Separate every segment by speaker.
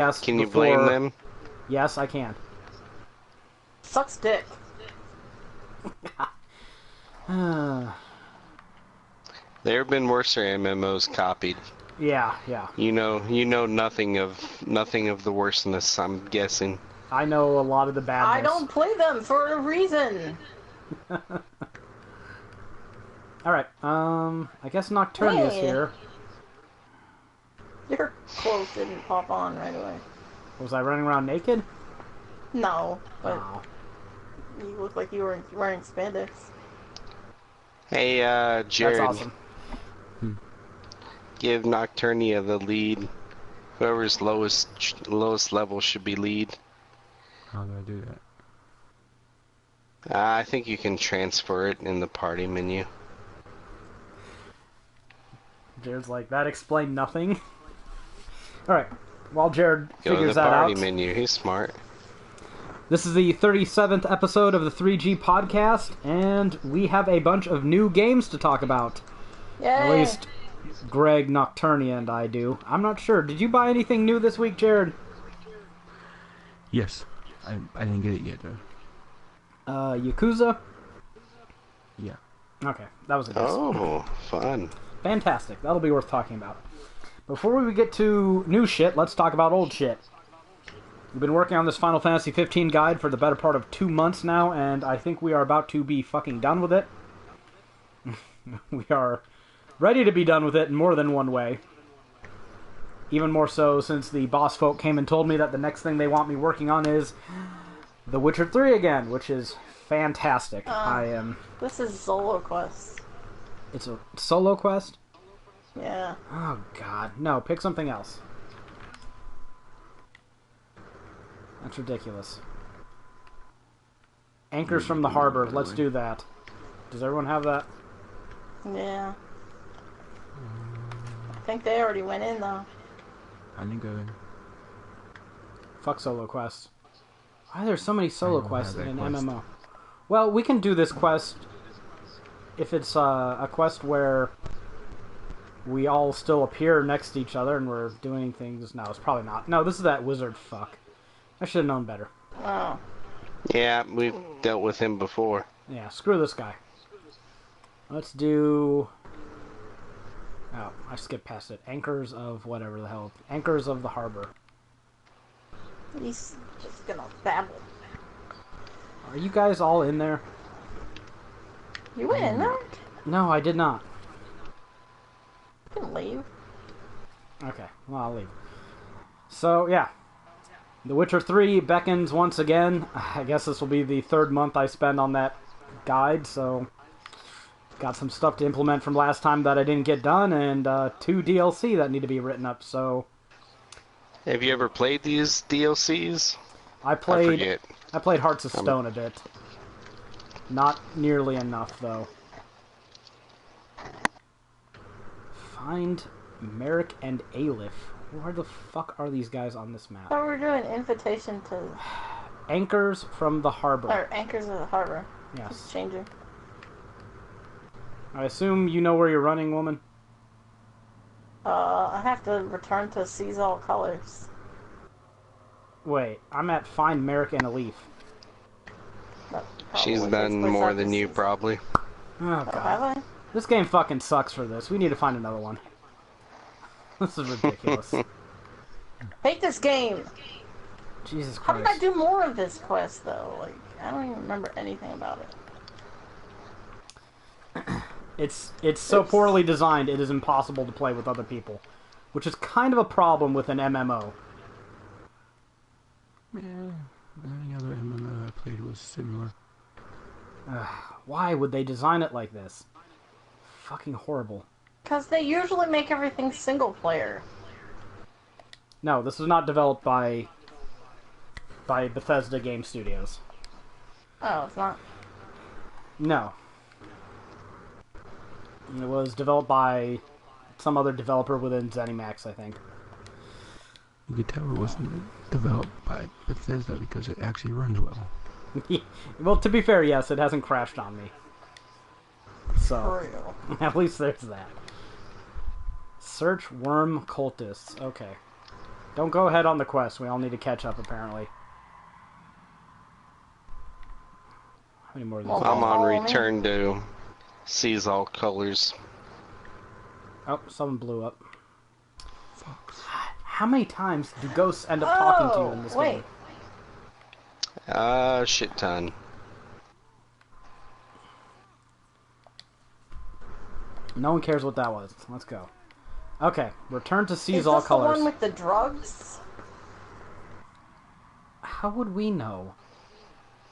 Speaker 1: Yes.
Speaker 2: Can you blame them?
Speaker 1: Yes, I can.
Speaker 3: Sucks dick.
Speaker 2: There have been worse MMOs copied.
Speaker 1: Yeah.
Speaker 2: You know nothing of the worstness, I'm guessing.
Speaker 1: I know a lot of the badness.
Speaker 3: I don't play them for a reason.
Speaker 1: Alright, I guess Nocturnia's here.
Speaker 3: Your clothes didn't pop on right away.
Speaker 1: Was I running around naked?
Speaker 3: No, but
Speaker 1: Oh.
Speaker 3: you look like you were wearing spandex.
Speaker 2: Hey, Jared.
Speaker 1: That's awesome.
Speaker 2: Give Nocturnia the lead. Whoever's lowest level should be lead.
Speaker 4: How do I do that?
Speaker 2: I think you can transfer it in the party menu.
Speaker 1: Jared's like, that explained nothing. Alright, while Jared
Speaker 2: Go to
Speaker 1: figures
Speaker 2: the
Speaker 1: that
Speaker 2: party
Speaker 1: out.
Speaker 2: menu, he's smart.
Speaker 1: This is the 37th episode of the 3G podcast, and we have a bunch of new games to talk about.
Speaker 3: Yay!
Speaker 1: At least Greg, Nocturnia, and I do. I'm not sure. Did you buy anything new this week, Jared?
Speaker 4: Yes. I didn't get it yet, though.
Speaker 1: Yakuza?
Speaker 4: Yeah.
Speaker 1: Okay, that was a guess.
Speaker 2: Oh, fun.
Speaker 1: Fantastic. That'll be worth talking about. Before we get to new shit, let's talk about old shit. We've been working on this Final Fantasy 15 guide for the better part of 2 months now, and I think we are about to be fucking done with it. We are ready to be done with it in more than one way. Even more so since the boss folk came and told me that the next thing they want me working on is The Witcher 3 again, which is fantastic.
Speaker 3: This is Solo Quest.
Speaker 1: It's a solo quest?
Speaker 3: Yeah.
Speaker 1: Oh, God. No, pick something else. That's ridiculous. Anchors from the Harbor. Let's do that. Does everyone have that?
Speaker 3: Yeah. I think they already went in, though.
Speaker 4: I didn't go in.
Speaker 1: Fuck solo quests. Why are there so many solo
Speaker 4: don't
Speaker 1: quests
Speaker 4: have that
Speaker 1: in
Speaker 4: quest.
Speaker 1: MMO? Well, we can do this quest if it's a quest where we all still appear next to each other and we're doing things. No, it's probably not. No, this is that wizard fuck. I should have known better.
Speaker 3: Oh.
Speaker 2: Yeah, we've dealt with him before.
Speaker 1: Yeah, screw this guy. Let's do... Oh, I skipped past it. Anchors of whatever the hell. Anchors of the Harbor.
Speaker 3: He's just gonna babble.
Speaker 1: Are you guys all in there?
Speaker 3: You went in there?
Speaker 1: No, I did not.
Speaker 3: You can leave.
Speaker 1: Okay, well, I'll leave. So, yeah. The Witcher 3 beckons once again. I guess this will be the third month I spend on that guide, so... Got some stuff to implement from last time that I didn't get done, and 2 DLC that need to be written up, so...
Speaker 2: Have you ever played these DLCs?
Speaker 1: I
Speaker 2: I
Speaker 1: played
Speaker 2: forget.
Speaker 1: Hearts of Stone a bit. Not nearly enough, though. Find Merrick and Aleph. Where the fuck are these guys on this
Speaker 3: I
Speaker 1: map?
Speaker 3: thought we were doing invitation to...
Speaker 1: Anchors from the Harbor.
Speaker 3: Or Anchors of the Harbor.
Speaker 1: Yes.
Speaker 3: Just changing.
Speaker 1: I assume you know where you're running, woman?
Speaker 3: I have to return to Seize All Colors.
Speaker 1: Wait, I'm at Find Merrick and Aleph.
Speaker 3: That
Speaker 2: She's
Speaker 3: probably
Speaker 2: done
Speaker 3: takes place
Speaker 2: more
Speaker 3: after
Speaker 2: than you,
Speaker 3: Seize-
Speaker 2: probably.
Speaker 1: Oh,
Speaker 3: Oh,
Speaker 1: God.
Speaker 3: have I?
Speaker 1: This game fucking sucks for this. We need to find another one. This is ridiculous.
Speaker 3: Hate this game!
Speaker 1: Jesus
Speaker 3: How
Speaker 1: Christ.
Speaker 3: did I do more of this quest, though? Like, I don't even remember anything about it.
Speaker 1: It's so poorly designed, it is impossible to play with other people. Which is kind of a problem with an MMO.
Speaker 4: Yeah, any other MMO I played was similar.
Speaker 1: Why would they design it like this? Fucking horrible.
Speaker 3: Because they usually make everything single player.
Speaker 1: No, this was not developed by Bethesda Game Studios.
Speaker 3: Oh, it's not?
Speaker 1: No. It was developed by some other developer within ZeniMax, I think.
Speaker 4: You could tell it wasn't developed by Bethesda because it actually runs well.
Speaker 1: Well, to be fair, yes, it hasn't crashed on me. So,
Speaker 3: For real.
Speaker 1: at least there's that. Search worm cultists. Okay. Don't go ahead on the quest. We all need to catch up, apparently. How many more of these?
Speaker 3: Well,
Speaker 2: I'm on
Speaker 3: follow me.
Speaker 2: return to sees all colors.
Speaker 1: Oh, someone blew up.
Speaker 4: Fox.
Speaker 1: How many times do ghosts end up talking to you in this
Speaker 3: wait.
Speaker 1: game?
Speaker 2: Shit ton.
Speaker 1: No one cares what that was. Let's go. Okay, return to
Speaker 3: Is
Speaker 1: sees
Speaker 3: this
Speaker 1: all
Speaker 3: the
Speaker 1: colors.
Speaker 3: one with the drugs?
Speaker 1: How would we know?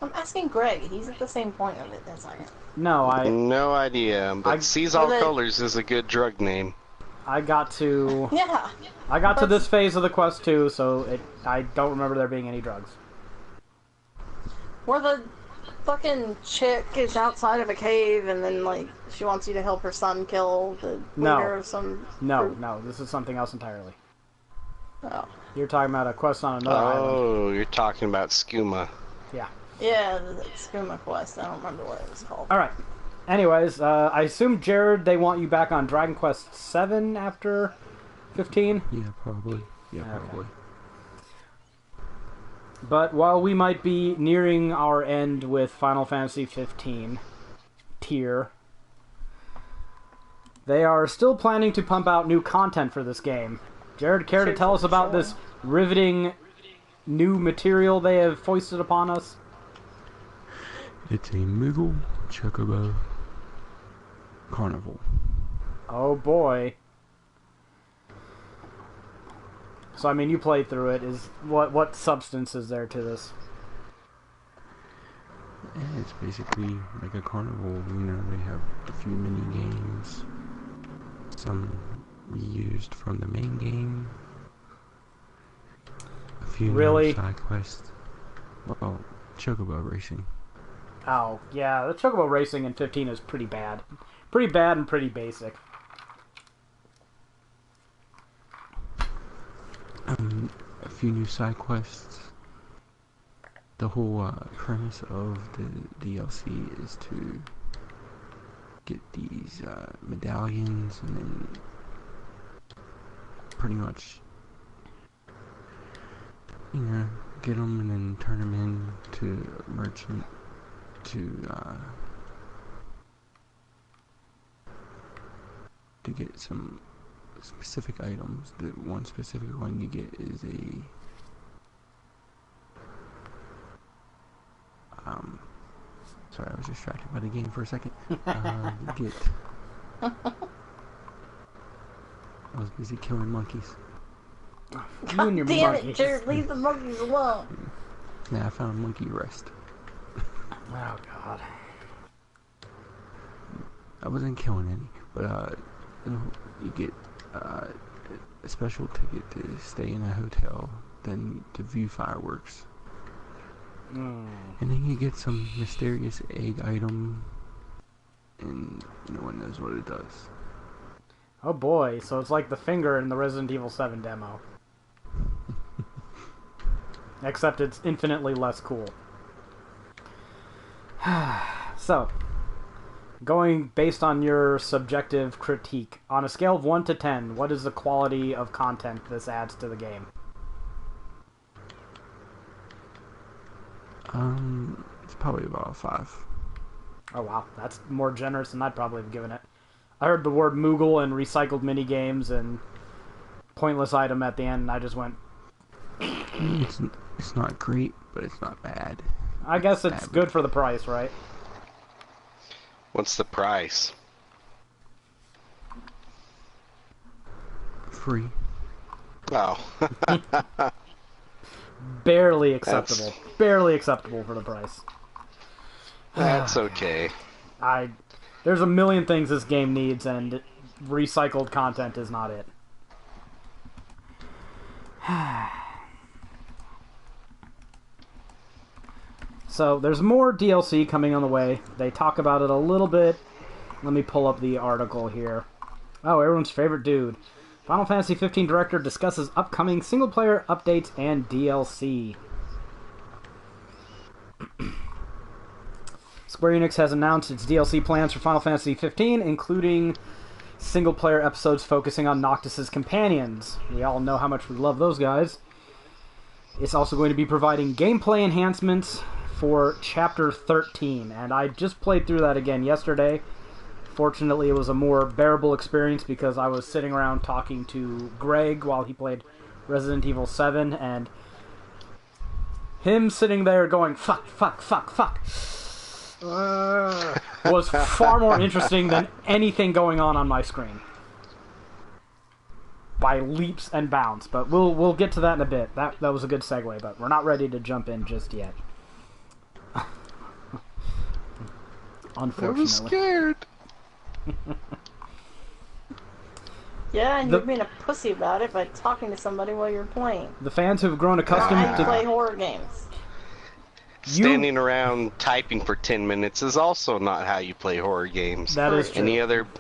Speaker 3: I'm asking Greg. He's at the same point of it as I am.
Speaker 1: No,
Speaker 2: No idea, but sees all
Speaker 3: Well,
Speaker 2: colors is a good drug name.
Speaker 1: I got to
Speaker 3: Yeah.
Speaker 1: this phase of the quest too, so I don't remember there being any drugs.
Speaker 3: Where the fucking chick is outside of a cave and then, like, she wants you to help her son kill the leader of some group.
Speaker 1: No, this is something else entirely.
Speaker 3: Oh.
Speaker 1: You're talking about a quest on another island.
Speaker 2: Oh, you're talking about skooma.
Speaker 1: Yeah.
Speaker 3: Yeah, the Skooma quest. I don't remember what it was called.
Speaker 1: Alright. Anyways, I assume, Jared, they want you back on Dragon Quest 7 after 15?
Speaker 4: Yeah, probably. Yeah,
Speaker 1: Okay.
Speaker 4: probably.
Speaker 1: But while we might be nearing our end with Final Fantasy 15 tier, they are still planning to pump out new content for this game. Jared, care to tell us about this riveting new material they have foisted upon us?
Speaker 4: It's a Moogle Chocobo Carnival.
Speaker 1: Oh boy. So I mean, you played through it. Is what substance is there to this?
Speaker 4: And it's basically like a carnival. You know, they have a few mini games, some reused from the main game, a few
Speaker 1: Really?
Speaker 4: new side quests. Well, Chocobo racing.
Speaker 1: Oh yeah, the Chocobo racing in 15 is pretty bad, and pretty basic.
Speaker 4: A few new side quests. The whole premise of the DLC is to get these medallions and then pretty much, you know, get them and then turn them in to a merchant to get some specific items. The one specific one you get is a sorry, I was distracted by the game for a second. You get I was busy killing monkeys.
Speaker 1: You and your
Speaker 3: Damn
Speaker 1: monkeys.
Speaker 3: it, Jared, leave the monkeys alone.
Speaker 4: Now I found monkey rest.
Speaker 1: Oh god.
Speaker 4: I wasn't killing any, but you get a special ticket to stay in a hotel, then to view fireworks. And then you get some mysterious egg item, and no one knows what it does.
Speaker 1: Oh boy, so it's like the finger in the Resident Evil 7 demo. Except it's infinitely less cool. So, going based on your subjective critique, on a scale of 1 to 10, what is the quality of content this adds to the game?
Speaker 4: It's probably about a 5.
Speaker 1: Oh wow, that's more generous than I'd probably have given it. I heard the word Moogle and recycled minigames and pointless item at the end, and I just went...
Speaker 4: It's not great, but it's not bad.
Speaker 1: I guess it's good for the price, right?
Speaker 2: What's the price?
Speaker 4: Free.
Speaker 2: Oh.
Speaker 1: Barely acceptable. Barely acceptable for the price.
Speaker 2: That's okay.
Speaker 1: There's a million things this game needs, and recycled content is not it. So, there's more DLC coming on the way. They talk about it a little bit. Let me pull up the article here. Oh, everyone's favorite dude. Final Fantasy 15 director discusses upcoming single-player updates and DLC. Square Enix has announced its DLC plans for Final Fantasy 15, including single-player episodes focusing on Noctis's companions. We all know how much we love those guys. It's also going to be providing gameplay enhancements for Chapter 13, and I just played through that again yesterday. Fortunately, it was a more bearable experience because I was sitting around talking to Greg while he played Resident Evil 7, and him sitting there going, fuck, fuck, fuck, fuck, was far more interesting than anything going on my screen. By leaps and bounds. But we'll get to that in a bit. That was a good segue, but we're not ready to jump in just yet. Unfortunately.
Speaker 2: I was scared.
Speaker 3: Yeah, and you're being a pussy about it by talking to somebody while you're playing.
Speaker 1: The fans who have grown accustomed
Speaker 3: I
Speaker 1: to
Speaker 3: play horror games.
Speaker 2: Standing around typing for 10 minutes is also not how you play horror games.
Speaker 1: That is true.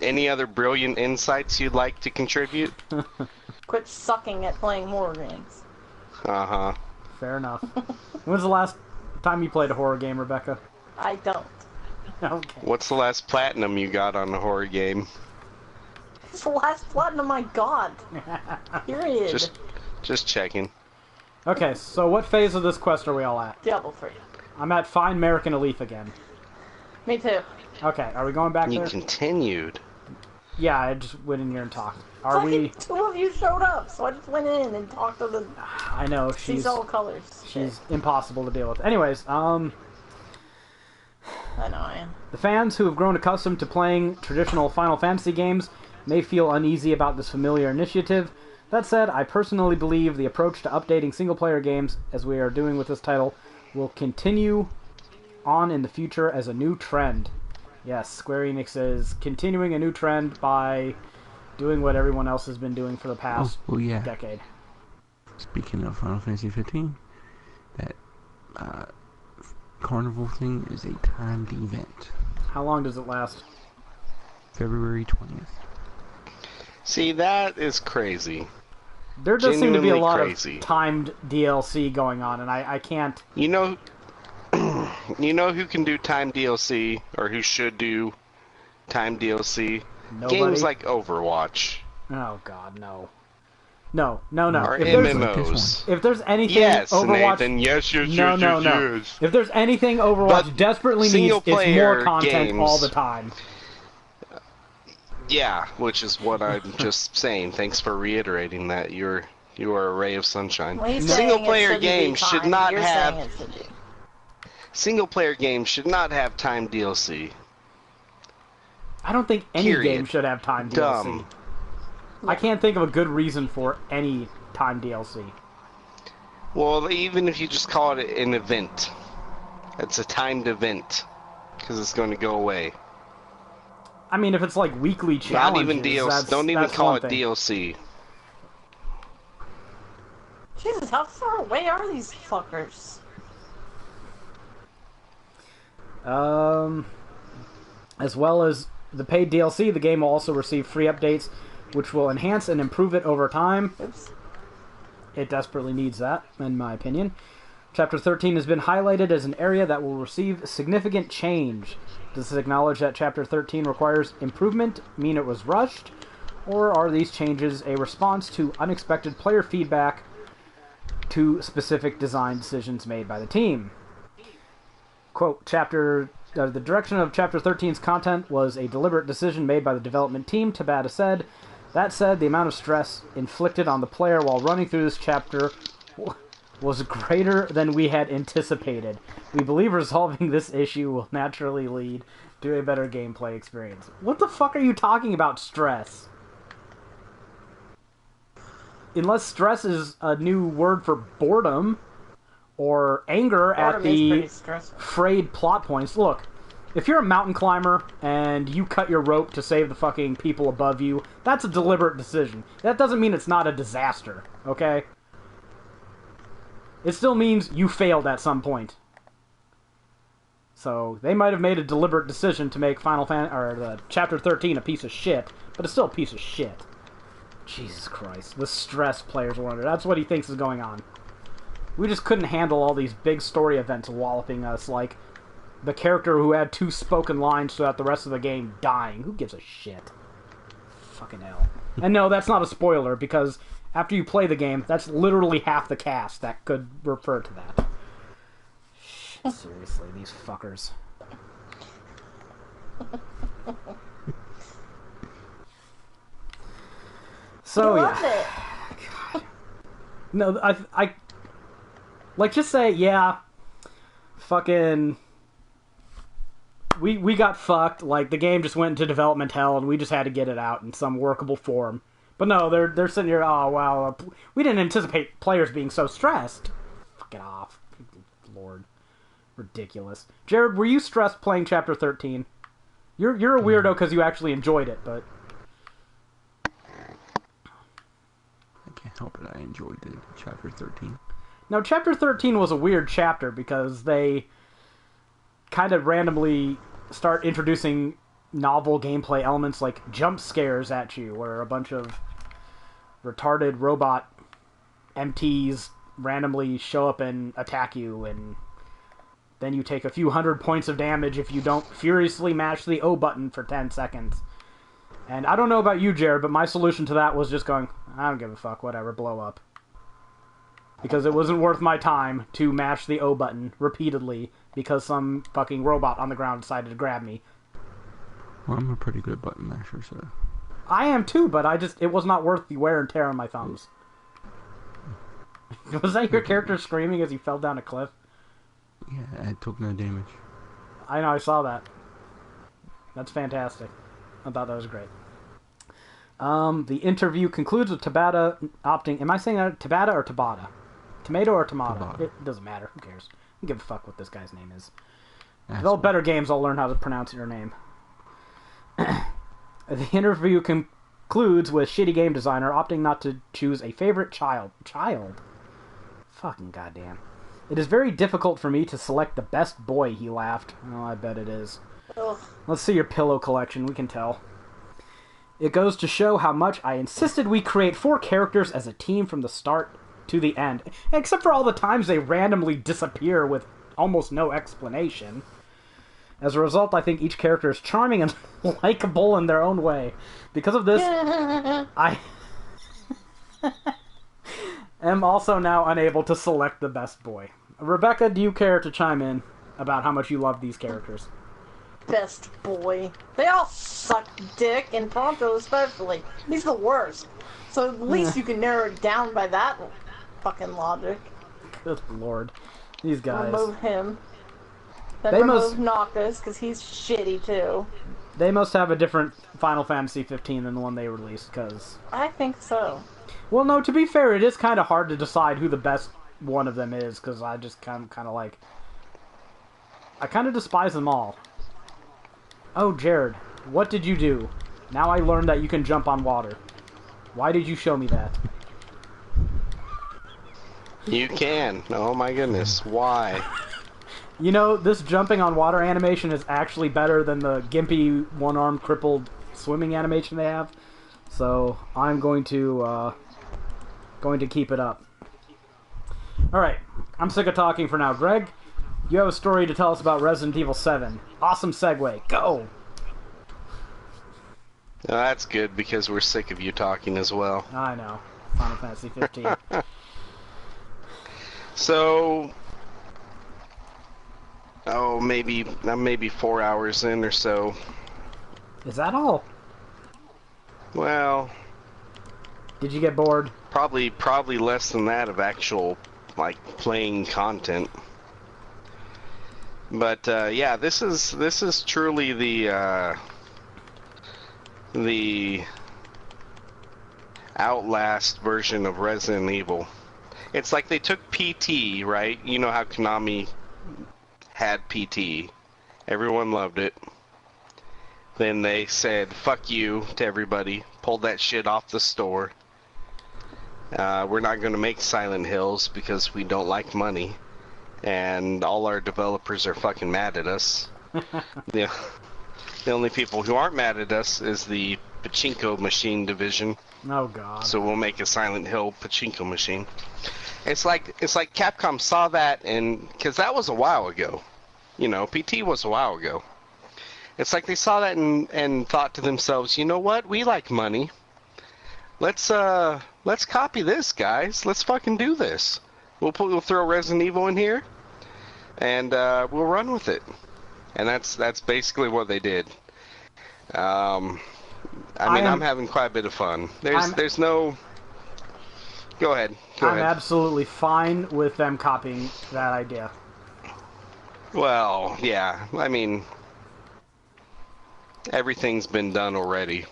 Speaker 2: Any other brilliant insights you'd like to contribute?
Speaker 3: Quit sucking at playing horror games.
Speaker 2: Uh-huh.
Speaker 1: Fair enough. When's the last time you played a horror game, Rebecca?
Speaker 3: I don't.
Speaker 1: Okay.
Speaker 2: What's the last platinum you got on a horror game?
Speaker 3: It's the last platinum I got. Period.
Speaker 2: Just checking.
Speaker 1: Okay, so what phase of this quest are we all at?
Speaker 3: Diablo 3.
Speaker 1: I'm at Find American Elif again.
Speaker 3: Me too.
Speaker 1: Okay, are we going back
Speaker 2: You
Speaker 1: there?
Speaker 2: continued.
Speaker 1: Yeah, I just went in here and talked. Are we...
Speaker 3: Two of you showed up, so I just went in and talked to the...
Speaker 1: I know, she's
Speaker 3: all colors.
Speaker 1: she's impossible to deal with. Anyways,
Speaker 3: I know I am.
Speaker 1: the fans who have grown accustomed to playing traditional Final Fantasy games may feel uneasy about this familiar initiative. That said, I personally believe the approach to updating single-player games, as we are doing with this title, will continue on in the future as a new trend. Yes, Square Enix is continuing a new trend by doing what everyone else has been doing for the past
Speaker 4: yeah.
Speaker 1: decade.
Speaker 4: Speaking of Final Fantasy 15, that Carnival thing is a timed event.
Speaker 1: How long does it last?
Speaker 4: February 20th.
Speaker 2: See, that is crazy.
Speaker 1: There does seem to be a
Speaker 2: Genuinely
Speaker 1: lot
Speaker 2: crazy.
Speaker 1: of timed DLC going on, and I can't...
Speaker 2: You know who can do time DLC, or who should do time DLC?
Speaker 1: Nobody.
Speaker 2: Games like Overwatch.
Speaker 1: Oh god, no. No.
Speaker 2: Or
Speaker 1: If there's,
Speaker 2: MMOs.
Speaker 1: if there's anything
Speaker 2: Yes,
Speaker 1: Overwatch...
Speaker 2: Nathan, yes.
Speaker 1: No. If there's anything Overwatch
Speaker 2: But
Speaker 1: desperately needs, it's more
Speaker 2: single-player
Speaker 1: content
Speaker 2: games-
Speaker 1: all the time.
Speaker 2: Yeah, which is what I'm just saying. Thanks for reiterating that. You are a ray of sunshine.
Speaker 3: Well, he's saying
Speaker 2: Single-player
Speaker 3: it shouldn't be
Speaker 2: games should
Speaker 3: timed.
Speaker 2: not
Speaker 3: You're
Speaker 2: have...
Speaker 3: saying it should be.
Speaker 2: Single-player games should not have time DLC.
Speaker 1: I don't think any
Speaker 2: Period.
Speaker 1: game should have time DLC.
Speaker 2: Dumb.
Speaker 1: I can't think of a good reason for any time DLC.
Speaker 2: Well, even if you just call it an event. It's a timed event. Because it's going to go away.
Speaker 1: I mean, if it's like weekly
Speaker 2: Not
Speaker 1: challenges,
Speaker 2: even DLC. Don't even
Speaker 1: that's
Speaker 2: call
Speaker 1: one
Speaker 2: it
Speaker 1: thing.
Speaker 2: DLC.
Speaker 3: Jesus, how far away are these fuckers?
Speaker 1: As well as the paid DLC, the game will also receive free updates, which will enhance and improve it over time.
Speaker 3: Oops.
Speaker 1: It desperately needs that, in my opinion. Chapter 13 has been highlighted as an area that will receive significant change. Does this acknowledge that Chapter 13 requires improvement, mean it was rushed, or are these changes a response to unexpected player feedback to specific design decisions made by the team? Quote, the direction of Chapter 13's content was a deliberate decision made by the development team, Tabata said. That said, the amount of stress inflicted on the player while running through this chapter was greater than we had anticipated. We believe resolving this issue will naturally lead to a better gameplay experience. What the fuck are you talking about, stress? Unless stress is a new word for boredom or anger at
Speaker 3: Boredom is
Speaker 1: the
Speaker 3: pretty stressful.
Speaker 1: frayed plot points. Look, if you're a mountain climber and you cut your rope to save the fucking people above you, that's a deliberate decision. That doesn't mean it's not a disaster, okay? It still means you failed at some point. So, they might have made a deliberate decision to make Chapter 13 a piece of shit, but it's still a piece of shit. Jesus Christ. The stress players were under. That's what he thinks is going on. We just couldn't handle all these big story events walloping us, like the character who had 2 spoken lines throughout the rest of the game dying. Who gives a shit? Fucking hell. And no, that's not a spoiler, because after you play the game, that's literally half the cast that could refer to that. Shit, seriously, these fuckers. So, yeah. God. No, I... Like, just say, yeah, fucking... We got fucked, like, the game just went into development hell, and we just had to get it out in some workable form. But no, they're sitting here, oh, wow, we didn't anticipate players being so stressed. Fuck it off. Lord. Ridiculous. Jared, were you stressed playing Chapter 13? You're a weirdo because you actually enjoyed it, but...
Speaker 4: I can't help it, I enjoyed it, Chapter 13.
Speaker 1: Now, Chapter 13 was a weird chapter because they kind of randomly start introducing novel gameplay elements like jump scares at you, where a bunch of retarded robot MTs randomly show up and attack you, and then you take a few hundred points of damage if you don't furiously mash the O button for 10 seconds. And I don't know about you, Jared, but my solution to that was just going, I don't give a fuck, whatever, blow up. Because it wasn't worth my time to mash the O button repeatedly because some fucking robot on the ground decided to grab me.
Speaker 4: Well, I'm a pretty good button masher, so...
Speaker 1: I am too, but it was not worth the wear and tear on my thumbs. Was that your character screaming as he fell down a cliff?
Speaker 4: Yeah, I took no damage.
Speaker 1: I know, I saw that. That's fantastic. I thought that was great. The interview concludes with Tabata opting... Am I saying that Tabata or Tabata? Tomato or tomato?
Speaker 4: Tabata.
Speaker 1: It doesn't matter. Who cares? I don't give a fuck what this guy's name is. Develop better games, I'll learn how to pronounce your name. The interview concludes with shitty game designer opting not to choose a favorite child. Child? Fucking goddamn. It is very difficult for me to select the best boy, he laughed. Oh, I bet it is.
Speaker 3: Ugh.
Speaker 1: Let's see your pillow collection, we can tell. It goes to show how much I insisted we create 4 characters as a team from the start to the end. Except for all the times they randomly disappear with almost no explanation. As a result, I think each character is charming and likable in their own way. Because of this, I am also now unable to select the best boy. Rebecca, do you care to chime in about how much you love these characters?
Speaker 3: Best boy. They all suck dick, and Pronto especially. He's the worst. So at least you can narrow it down by that fucking logic.
Speaker 1: Good lord. These guys.
Speaker 3: Remove him. Then
Speaker 1: They
Speaker 3: remove Noctis, because he's shitty too.
Speaker 1: They must have a different Final Fantasy 15 than the one they released, because...
Speaker 3: I think so.
Speaker 1: Well, no, to be fair, it is kind of hard to decide who the best one of them is, because I just kind of like... I kind of despise them all. Oh, Jared, what did you do? Now I learned that you can jump on water. Why did you show me that?
Speaker 2: You can. Oh my goodness. Why?
Speaker 1: You know, this jumping on water animation is actually better than the gimpy, one-armed, crippled swimming animation they have. So, I'm going to keep it up. Alright, I'm sick of talking for now. Greg, you have a story to tell us about Resident Evil 7. Awesome segue. Go!
Speaker 2: That's good, because we're sick of you talking as well.
Speaker 1: I know. Final Fantasy 15.
Speaker 2: So... Oh, maybe 4 hours in or so.
Speaker 1: Is that all?
Speaker 2: Well...
Speaker 1: Did you get bored?
Speaker 2: Probably less than that of actual, like, playing content. But, yeah, this is truly the Outlast version of Resident Evil. It's like they took PT, right? You know how Konami had PT. Everyone loved it. Then they said, fuck you to everybody. Pulled that shit off the store. We're not going to make Silent Hills because we don't like money. And all our developers are fucking mad at us. The only people who aren't mad at us is the pachinko machine division.
Speaker 1: Oh god.
Speaker 2: So we'll make a Silent Hill pachinko machine. It's like Capcom saw that, and because that was a while ago. You know, PT was a while ago. It's like they saw that and thought to themselves, you know what? We like money. let's copy this, guys. Let's fucking do this. We'll throw Resident Evil in here, and we'll run with it. And that's basically what they did. I mean, I'm having quite a bit of fun. There's no. Go ahead. Go ahead.
Speaker 1: I'm absolutely fine with them copying that idea.
Speaker 2: Well, yeah. I mean, everything's been done already.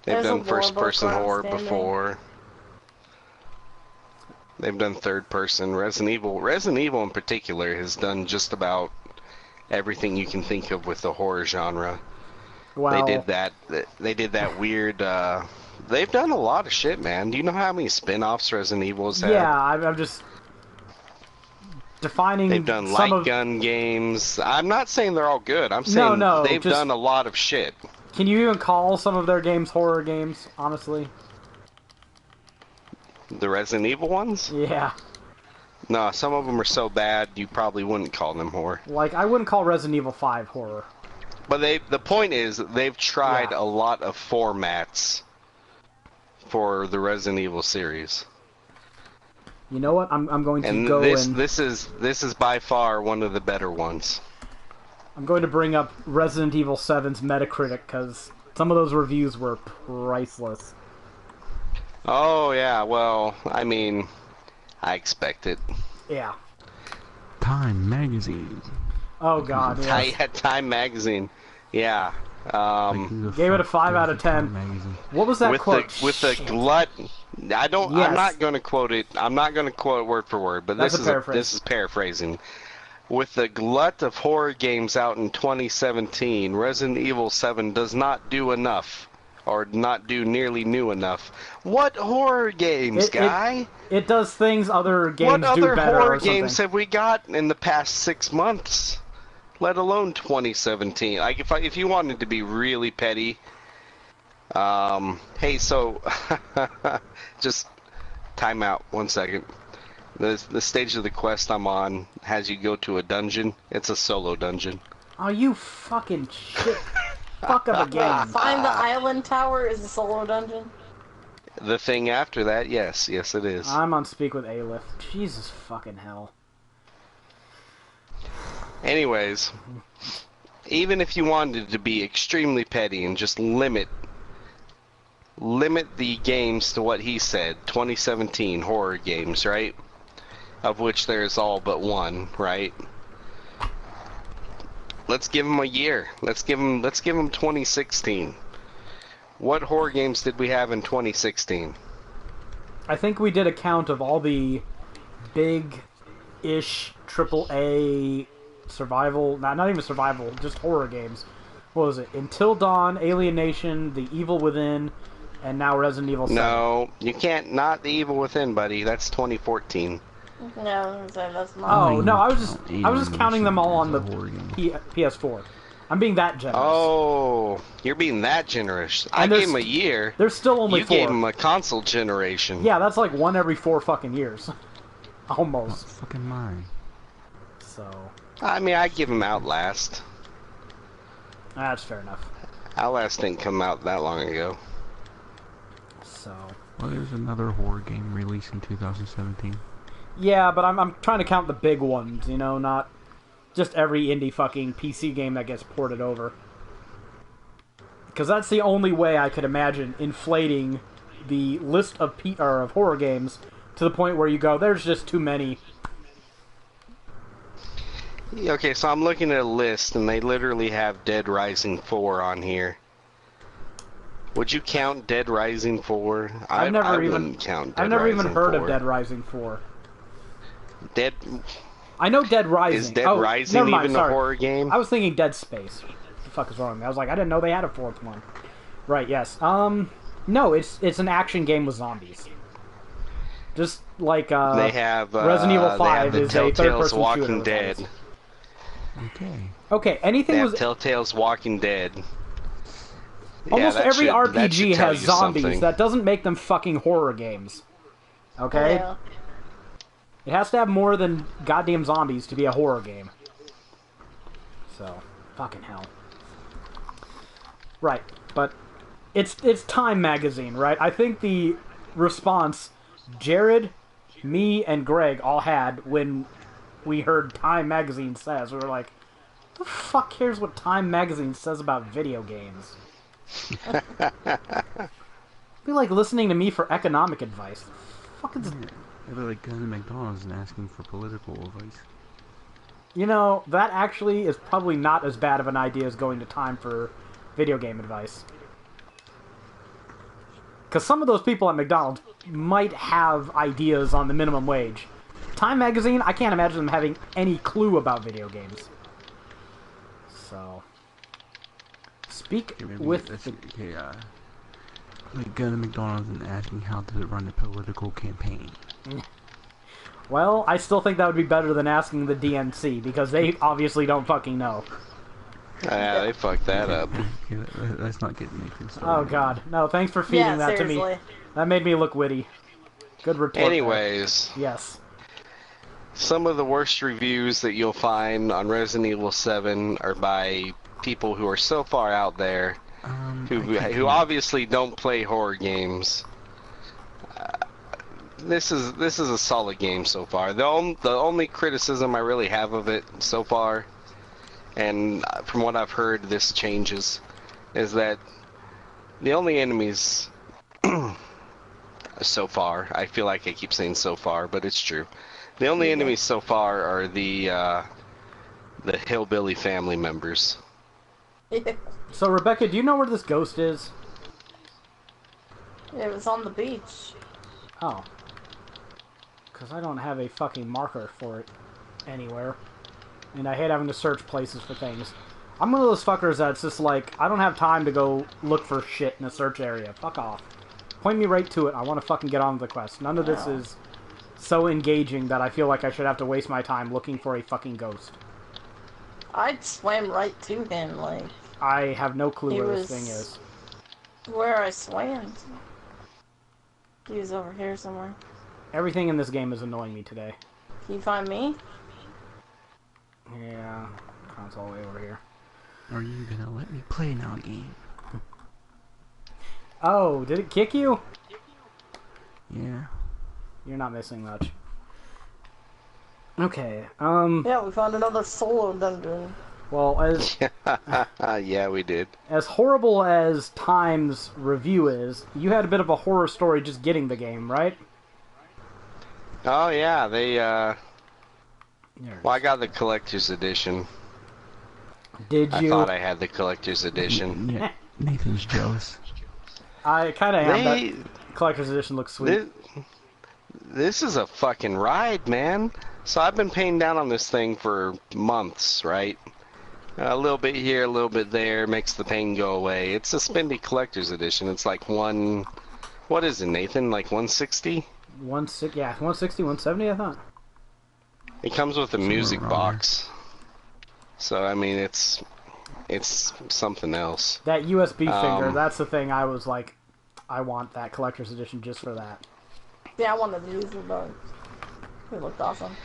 Speaker 2: They've
Speaker 3: There's
Speaker 2: done
Speaker 3: a
Speaker 2: first-person
Speaker 3: Warbook
Speaker 2: horror
Speaker 3: standing.
Speaker 2: before. They've done third-person. Resident Evil in particular has done just about everything you can think of with the horror genre.
Speaker 1: Well,
Speaker 2: They did that weird. They've done a lot of shit, man. Do you know how many spin-offs Resident Evil's had?
Speaker 1: yeah, I'm just defining.
Speaker 2: They've done
Speaker 1: some
Speaker 2: light
Speaker 1: of...
Speaker 2: gun games. I'm not saying they're all good. I'm saying they've
Speaker 1: just...
Speaker 2: done a lot of shit.
Speaker 1: Can you even call some of their games horror games, honestly?
Speaker 2: The Resident Evil ones?
Speaker 1: Yeah.
Speaker 2: No, some of them are so bad you probably wouldn't call them horror.
Speaker 1: Like, I wouldn't call Resident Evil 5 horror.
Speaker 2: But the point is, they've tried
Speaker 1: Yeah.
Speaker 2: a lot of formats for the Resident Evil series.
Speaker 1: You know what? I'm going to
Speaker 2: And
Speaker 1: go
Speaker 2: this is by far one of the better ones.
Speaker 1: I'm going to bring up Resident Evil 7's Metacritic, because some of those reviews were priceless.
Speaker 2: Oh yeah, well, I mean, I expect it.
Speaker 1: Yeah.
Speaker 4: Time magazine.
Speaker 1: Oh god, yes.
Speaker 2: Time magazine. Yeah.
Speaker 1: Gave it a 5 out of 10.
Speaker 4: Magazine.
Speaker 1: What was that
Speaker 2: with
Speaker 1: quote?
Speaker 2: the glut. I don't.
Speaker 1: Yes.
Speaker 2: I'm not going to quote it. I'm not going to quote it word for word. But
Speaker 1: That's
Speaker 2: this
Speaker 1: a paraphrase.
Speaker 2: this is paraphrasing. With the glut of horror games out in 2017, Resident Evil 7 does not do enough, or not do nearly new enough. What horror games, guy?
Speaker 1: It does things other games
Speaker 2: What
Speaker 1: do
Speaker 2: other
Speaker 1: better
Speaker 2: horror
Speaker 1: or something.
Speaker 2: games have we got in the past 6 months? Let alone 2017. Like if you wanted to be really petty, hey, so just time out 1 second. The stage of the quest I'm on has you go to a dungeon. It's a solo dungeon.
Speaker 1: Oh, you fucking shit. Fuck up a game.
Speaker 3: Find the island tower is a solo dungeon.
Speaker 2: The thing after that, yes, it is.
Speaker 1: I'm on speak with Aleph. Jesus fucking hell.
Speaker 2: Anyways, even if you wanted to be extremely petty and just limit the games to what he said, 2017 horror games, right? Of which there's all but one, right? Let's give him a year. Let's give him 2016. What horror games did we have in 2016?
Speaker 1: I think we did a count of all the big-ish AAA survival, not even survival, just horror games. What was it? Until Dawn, Alien Nation, The Evil Within, and now Resident Evil 7.
Speaker 2: No, you can't. Not The Evil Within, buddy. That's 2014.
Speaker 3: No, that's not.
Speaker 1: Oh no, I was just
Speaker 4: Alien
Speaker 1: counting them all on the
Speaker 4: Nation is a horror game.
Speaker 1: PS4. I'm being that generous.
Speaker 2: Oh, you're being that generous. I
Speaker 1: And
Speaker 2: gave
Speaker 1: there's-
Speaker 2: him a year.
Speaker 1: There's still only
Speaker 2: You
Speaker 1: 4.
Speaker 2: gave him a console generation.
Speaker 1: Yeah, that's like one every 4 fucking years.
Speaker 4: What
Speaker 1: Almost.
Speaker 4: fucking mine?
Speaker 1: So,
Speaker 2: I mean, I give him Outlast.
Speaker 1: that's fair enough.
Speaker 2: Outlast didn't come out that long ago.
Speaker 1: So,
Speaker 4: Well, there's another horror game released in 2017.
Speaker 1: yeah, but I'm trying to count the big ones, you know, not just every indie fucking PC game that gets ported over. Because that's the only way I could imagine inflating the list of of horror games to the point where you go, there's just too many.
Speaker 2: Okay, so I'm looking at a list, and they literally have Dead Rising 4 on here. Would you count Dead Rising 4? I wouldn't count Dead
Speaker 1: I've never even
Speaker 2: Rising
Speaker 1: heard
Speaker 2: 4.
Speaker 1: of Dead Rising 4.
Speaker 2: Dead
Speaker 1: I know Dead Rising.
Speaker 2: Is Dead
Speaker 1: oh,
Speaker 2: Rising
Speaker 1: never mind,
Speaker 2: even
Speaker 1: sorry.
Speaker 2: a horror game?
Speaker 1: I was thinking Dead Space. What the fuck is wrong with me? I was like, I didn't know they had a 4th one. Right, yes. No, it's an action game with zombies. Just like
Speaker 2: they have
Speaker 1: Resident Evil 5
Speaker 2: they have the
Speaker 1: is a third-person
Speaker 2: Telltale's
Speaker 1: shooter
Speaker 2: Walking
Speaker 1: with
Speaker 2: Dead.
Speaker 1: zombies.
Speaker 4: Okay.
Speaker 1: Okay,
Speaker 2: They
Speaker 1: anything
Speaker 2: have
Speaker 1: was
Speaker 2: Telltale's Walking Dead.
Speaker 1: almost
Speaker 2: that
Speaker 1: every
Speaker 2: should- that
Speaker 1: RPG
Speaker 2: should tell
Speaker 1: has
Speaker 2: you
Speaker 1: zombies.
Speaker 2: something.
Speaker 1: That doesn't make them fucking horror games. Okay?
Speaker 3: Yeah.
Speaker 1: It has to have more than goddamn zombies to be a horror game. So, fucking hell. Right, but it's Time Magazine, right? I think the response Jared, me, and Greg all had when we heard Time Magazine says, we were like, "Who the fuck cares what Time Magazine says about video games?" Be like listening to me for economic advice. Fuck is...
Speaker 4: They'd be like going to McDonald's and asking for political advice.
Speaker 1: You know, that actually is probably not as bad of an idea as going to Time for video game advice. Because some of those people at McDonald's might have ideas on the minimum wage. Time Magazine, I can't imagine them having any clue about video games. So... Speak with...
Speaker 4: Like go to McDonald's and asking how to run a political campaign.
Speaker 1: Well, I still think that would be better than asking the DNC, because they obviously don't fucking know.
Speaker 2: Yeah, they fucked that up.
Speaker 4: Okay, let's not get Nathan started.
Speaker 1: Oh god. No, thanks for feeding that to me. That made me look witty. Good report.
Speaker 2: Anyways.
Speaker 1: There. Yes.
Speaker 2: Some of the worst reviews that you'll find on Resident Evil 7 are by people who are so far out there, who obviously don't play horror games. This is a solid game so far. The only criticism I really have of it so far, and from what I've heard this changes, is that the only enemies so far, I feel like I keep saying so far, but it's true. The only enemies so far are the hillbilly family members.
Speaker 1: So Rebecca, do you know where this ghost is?
Speaker 3: It was on the beach.
Speaker 1: Oh. Because I don't have a fucking marker for it anywhere. And I hate having to search places for things. I'm one of those fuckers that's just like, I don't have time to go look for shit in a search area. Fuck off. Point me right to it. I want to fucking get on with the quest. None of this is so engaging that I feel like I should have to waste my time looking for a fucking ghost.
Speaker 3: I swam right to him, like...
Speaker 1: I have no clue where this thing is.
Speaker 3: Where I swam. He was over here somewhere.
Speaker 1: Everything in this game is annoying me today.
Speaker 3: Can you find me?
Speaker 1: Yeah, console way over here.
Speaker 4: Are you gonna let me play now, game?
Speaker 1: Oh, did it kick you?
Speaker 4: Yeah.
Speaker 1: You're not missing much. Okay,
Speaker 3: Yeah, we found another solo dungeon.
Speaker 1: well, as...
Speaker 2: Yeah, we did.
Speaker 1: As horrible as Time's review is, you had a bit of a horror story just getting the game, right?
Speaker 2: Oh, yeah, they, well, I got the collector's edition.
Speaker 1: Did you?
Speaker 2: I thought I had the collector's edition.
Speaker 4: Yeah, Nathan's jealous.
Speaker 1: I kind of am. That collector's edition looks sweet.
Speaker 2: This is a fucking ride, man. So I've been paying down on this thing for months, right? A little bit here, a little bit there, makes the pain go away. It's a spendy collector's edition. It's like what is it, Nathan? Like 160?
Speaker 1: 160, yeah, 160, 170, I thought.
Speaker 2: It comes with a music box. So, I mean, it's something else.
Speaker 1: That USB finger, that's the thing I was like, I want that collector's edition just for that.
Speaker 3: Yeah, I wanted to use the bugs. It looked awesome.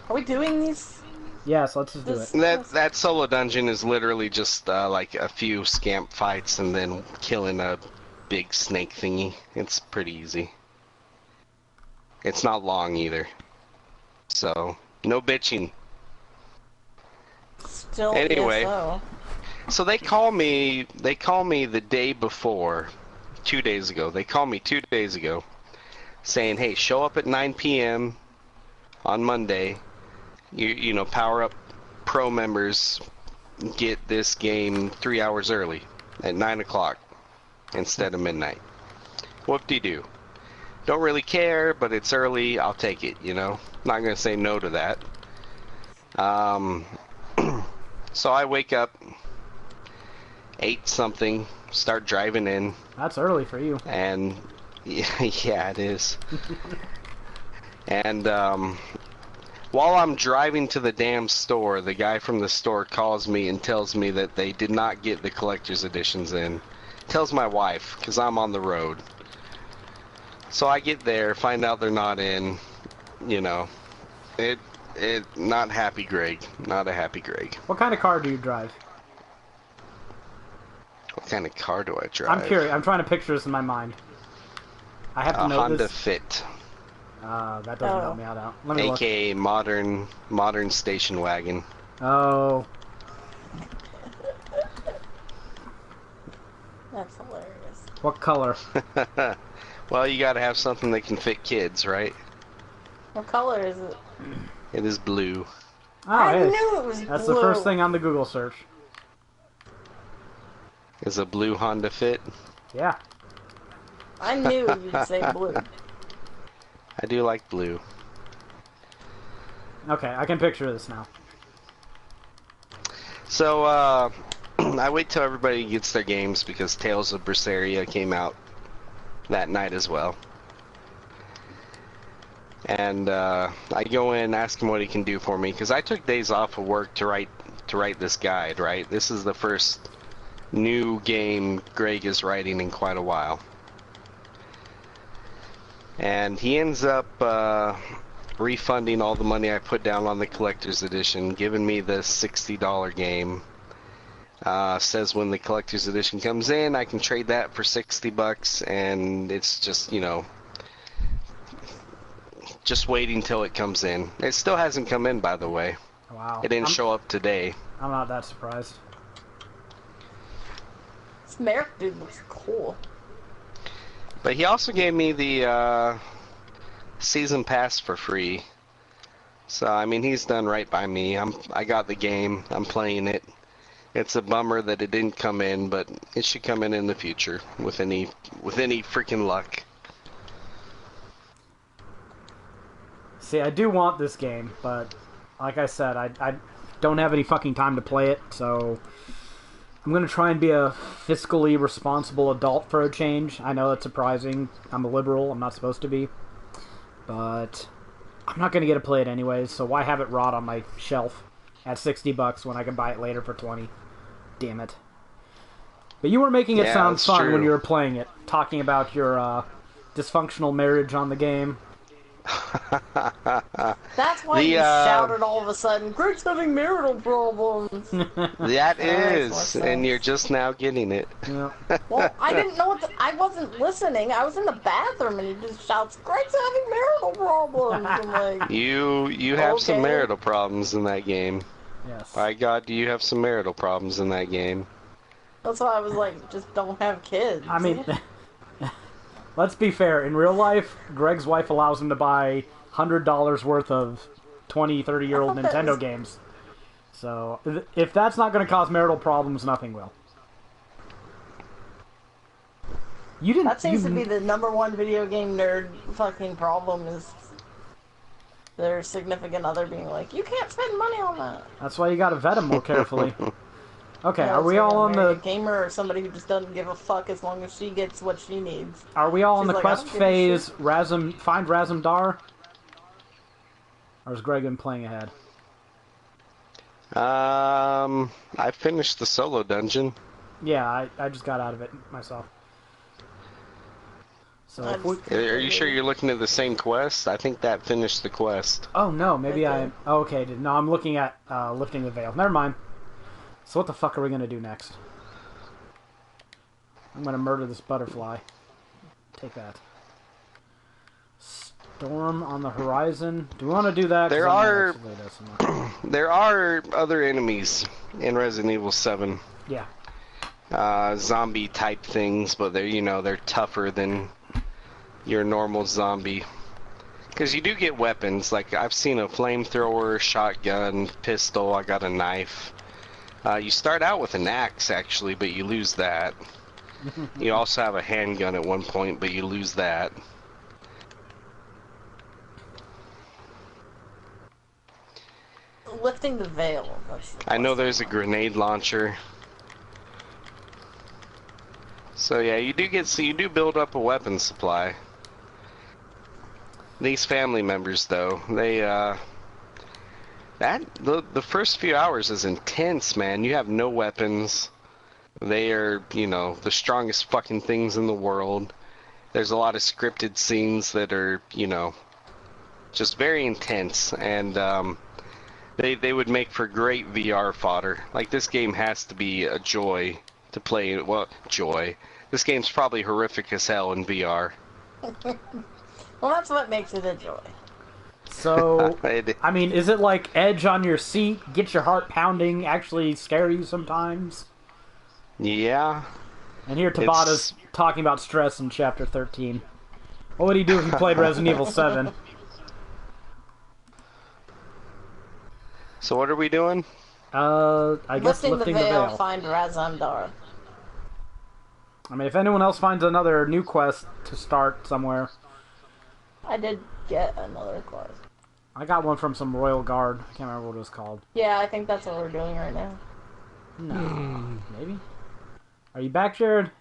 Speaker 3: Are we doing these?
Speaker 1: Yes, let's just do it.
Speaker 2: That solo dungeon is literally just like a few scamp fights and then killing a big snake thingy. It's pretty easy. It's not long either. So, no bitching.
Speaker 3: Still,
Speaker 2: anyway,
Speaker 3: ESO.
Speaker 2: So they call me the day before, 2 days ago. They call me 2 days ago saying, hey, show up at 9 p.m. on Monday. You know, Power Up Pro members get this game 3 hours early at 9 o'clock instead of midnight. Whoop-de-doo. Don't really care, but it's early. I'll take it, you know. Not going to say no to that. So I wake up, 8 something, start driving in.
Speaker 1: That's early for you.
Speaker 2: And, yeah, it is. And, while I'm driving to the damn store, the guy from the store calls me and tells me that they did not get the collector's editions in. Tells my wife, because I'm on the road. So I get there, find out they're not in, you know. Not happy Greg. Not a happy Greg.
Speaker 1: What kind of car do you drive?
Speaker 2: What kind of car do I drive?
Speaker 1: I'm curious. I'm trying to picture this in my mind. I have to
Speaker 2: A
Speaker 1: know
Speaker 2: Honda
Speaker 1: this.
Speaker 2: Fit,
Speaker 1: That doesn't help me out. Let me look.
Speaker 2: aka modern station wagon.
Speaker 1: Oh,
Speaker 3: That's hilarious.
Speaker 1: what color?
Speaker 2: Well, you gotta have something that can fit kids, right?
Speaker 3: What color is it?
Speaker 2: It is blue.
Speaker 1: Oh,
Speaker 3: I
Speaker 1: hey,
Speaker 3: knew it was
Speaker 1: that's
Speaker 3: blue.
Speaker 1: the first thing on the Google search.
Speaker 2: Is a blue Honda Fit.
Speaker 1: Yeah.
Speaker 3: I knew you'd say blue.
Speaker 2: I do like blue.
Speaker 1: Okay, I can picture this now.
Speaker 2: So, I wait till everybody gets their games because Tales of Berseria came out that night as well. And I go in, ask him what he can do for me because I took days off of work to write this guide. Right, this is the first new game Greg is writing in quite a while, and he ends up refunding all the money I put down on the collector's edition, giving me the $60 game. Says when the collector's edition comes in, I can trade that for $60, and it's just, you know, just waiting till it comes in. It still hasn't come in, by the way.
Speaker 1: Wow.
Speaker 2: It didn't show up today.
Speaker 1: I'm not that surprised.
Speaker 3: This Merrick dude looks cool.
Speaker 2: But he also gave me the season pass for free. So I mean, he's done right by me. I got the game. I'm playing it. It's a bummer that it didn't come in, but it should come in the future with any freaking luck.
Speaker 1: See, I do want this game, but like I said, I don't have any fucking time to play it, so I'm going to try and be a fiscally responsible adult for a change. I know that's surprising. I'm a liberal. I'm not supposed to be. But I'm not going to get to play it anyways, so why have it rot on my shelf at $60 when I can buy it later for $20? Damn it. But you were making it sound
Speaker 2: that's
Speaker 1: fun
Speaker 2: true.
Speaker 1: when you were playing it, talking about your dysfunctional marriage on the game.
Speaker 3: That's why you shouted all of a sudden, Greg's having marital problems.
Speaker 2: That is, and you're just now getting it.
Speaker 1: Yeah.
Speaker 3: Well, I didn't know I wasn't listening. I was in the bathroom and he just shouts, Greg's having marital problems. I'm like,
Speaker 2: You have some
Speaker 3: Okay.
Speaker 2: marital problems in that game.
Speaker 1: Yes.
Speaker 2: By God, do you have some marital problems in that game?
Speaker 3: that's why I was like, just don't have kids.
Speaker 1: I mean, let's be fair. In real life, Greg's wife allows him to buy $100 worth of 20, 30-year-old Nintendo games. So, if that's not going to cause marital problems, nothing will. You didn't.
Speaker 3: that seems
Speaker 1: you,
Speaker 3: to be the number one video game nerd fucking problem is their significant other being like, you can't spend money on that.
Speaker 1: That's why you got to vet them more carefully. Okay,
Speaker 3: Yeah,
Speaker 1: are we
Speaker 3: it's
Speaker 1: all
Speaker 3: like a
Speaker 1: on the?
Speaker 3: married gamer or somebody who just doesn't give a fuck as long as she gets what she needs.
Speaker 1: Are we all on
Speaker 3: She's
Speaker 1: the
Speaker 3: like, I
Speaker 1: quest
Speaker 3: don't give a
Speaker 1: phase?
Speaker 3: shit.
Speaker 1: Find Razumdar. Or is Greg been playing ahead?
Speaker 2: I finished the solo dungeon.
Speaker 1: Yeah, I just got out of it myself. So
Speaker 3: I
Speaker 1: if we,
Speaker 3: just-
Speaker 2: Are you sure you're looking at the same quest? I think that finished the quest.
Speaker 1: oh no, maybe
Speaker 3: Okay.
Speaker 1: okay. No, I'm looking at lifting the veil. Never mind. So what the fuck are we gonna do next? I'm gonna murder this butterfly. Take that. Storm on the horizon. Do we want to do that? 'Cause
Speaker 2: There
Speaker 1: I'm not
Speaker 2: are-
Speaker 1: actually this much.
Speaker 2: There are other enemies in Resident Evil 7.
Speaker 1: Yeah.
Speaker 2: Zombie type things, but they're tougher than your normal zombie. Because you do get weapons, like I've seen a flamethrower, shotgun, pistol, I got a knife. You start out with an axe actually, but you lose that. You also have a handgun at one point, but you lose that.
Speaker 3: Lifting the veil. That's the
Speaker 2: I know
Speaker 3: quest.
Speaker 2: there's a grenade launcher. So yeah, you do build up a weapon supply. These family members though, they the first few hours is intense, man. You have no weapons. They are, the strongest fucking things in the world. There's a lot of scripted scenes that are, just very intense, and they would make for great VR fodder. Like, this game has to be a joy to play. Well, joy. This game's probably horrific as hell in VR.
Speaker 3: Well, that's what makes it a joy.
Speaker 1: So, I mean, is it like edge on your seat, get your heart pounding, actually scare you sometimes?
Speaker 2: Yeah.
Speaker 1: And here Tabata's talking about stress in Chapter 13. What would he do if he played Resident Evil 7?
Speaker 2: So what are we doing?
Speaker 1: I guess lifting the veil.
Speaker 3: Find Razandar.
Speaker 1: I mean, if anyone else finds another new quest to start somewhere.
Speaker 3: I did get another quest.
Speaker 1: I got one from some Royal Guard. I can't remember what it was called.
Speaker 3: Yeah, I think that's what we're doing right now.
Speaker 1: No. Maybe? Are you back, Jared?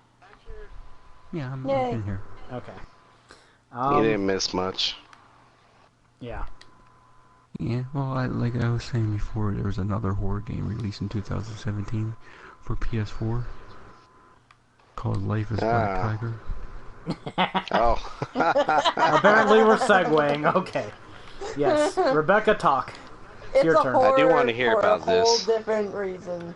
Speaker 4: Yeah, I'm
Speaker 3: Yay.
Speaker 4: in here.
Speaker 1: Okay.
Speaker 2: You didn't miss much.
Speaker 1: Yeah.
Speaker 4: Yeah, well, like I was saying before, there was another horror game released in 2017 for PS4 called Life is Black Tiger.
Speaker 2: Oh.
Speaker 1: Apparently we're segueing. Okay. Yes. Rebecca, talk. It's your turn.
Speaker 3: Horror
Speaker 2: I do want to hear about this.
Speaker 3: For a whole different reason.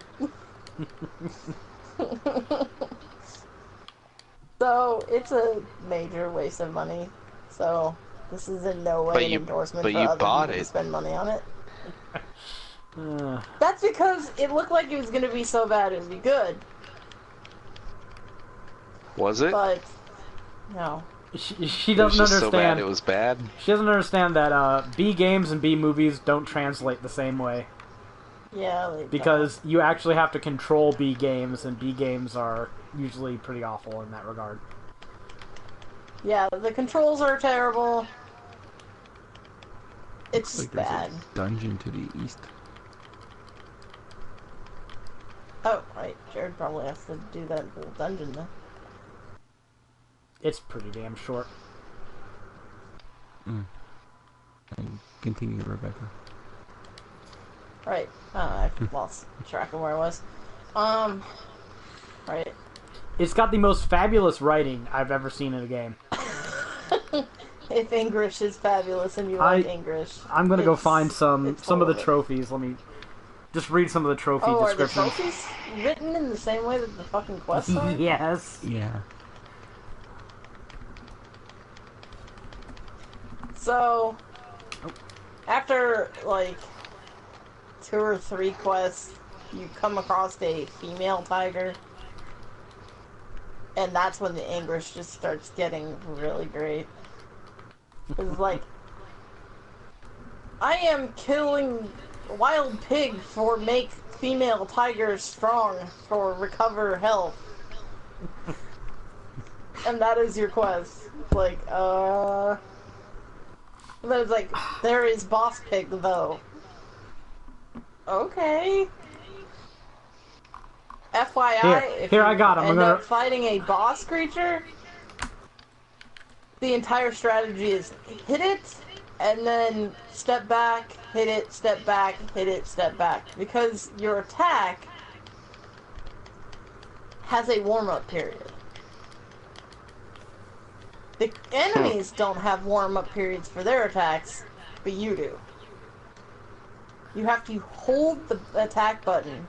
Speaker 3: So, it's a major waste of money. So, this is in no way an endorsement for other people to spend money on it. That's because it looked like it was going to be so bad it would be good.
Speaker 2: Was it?
Speaker 3: But, no.
Speaker 1: She doesn't understand.
Speaker 2: So bad it was bad.
Speaker 1: She doesn't understand that B games and B movies don't translate the same way.
Speaker 3: Yeah,
Speaker 1: because you actually have to control B games, and B games are usually pretty awful in that regard.
Speaker 3: Yeah, the controls are terrible. It's
Speaker 4: like
Speaker 3: bad.
Speaker 4: There's a dungeon to the east.
Speaker 3: Oh, right. Jared probably has to do that little dungeon then.
Speaker 1: It's pretty damn short.
Speaker 4: And continue, Rebecca.
Speaker 3: Right. I lost track of where I was. Right.
Speaker 1: It's got the most fabulous writing I've ever seen in a game.
Speaker 3: If English is fabulous and you like English,
Speaker 1: I'm gonna go find some of the trophies. Let me just read some of the trophy descriptions.
Speaker 3: Are the trophies written in the same way that the fucking quests are?
Speaker 1: Yes.
Speaker 4: Yeah.
Speaker 3: So, after like 2 or 3 quests, you come across a female tiger. And that's when the English just starts getting really great. It's like, I am killing wild pig for make female tigers strong for recover health. And that is your quest. Like, And then it's like, there is boss pig though. Okay. FYI, if
Speaker 1: here
Speaker 3: you
Speaker 1: I got him.
Speaker 3: end up fighting a boss creature, the entire strategy is hit it, and then step back, hit it, step back, hit it, step back. Because your attack has a warm-up period. The enemies don't have warm-up periods for their attacks, but you do. You have to hold the attack button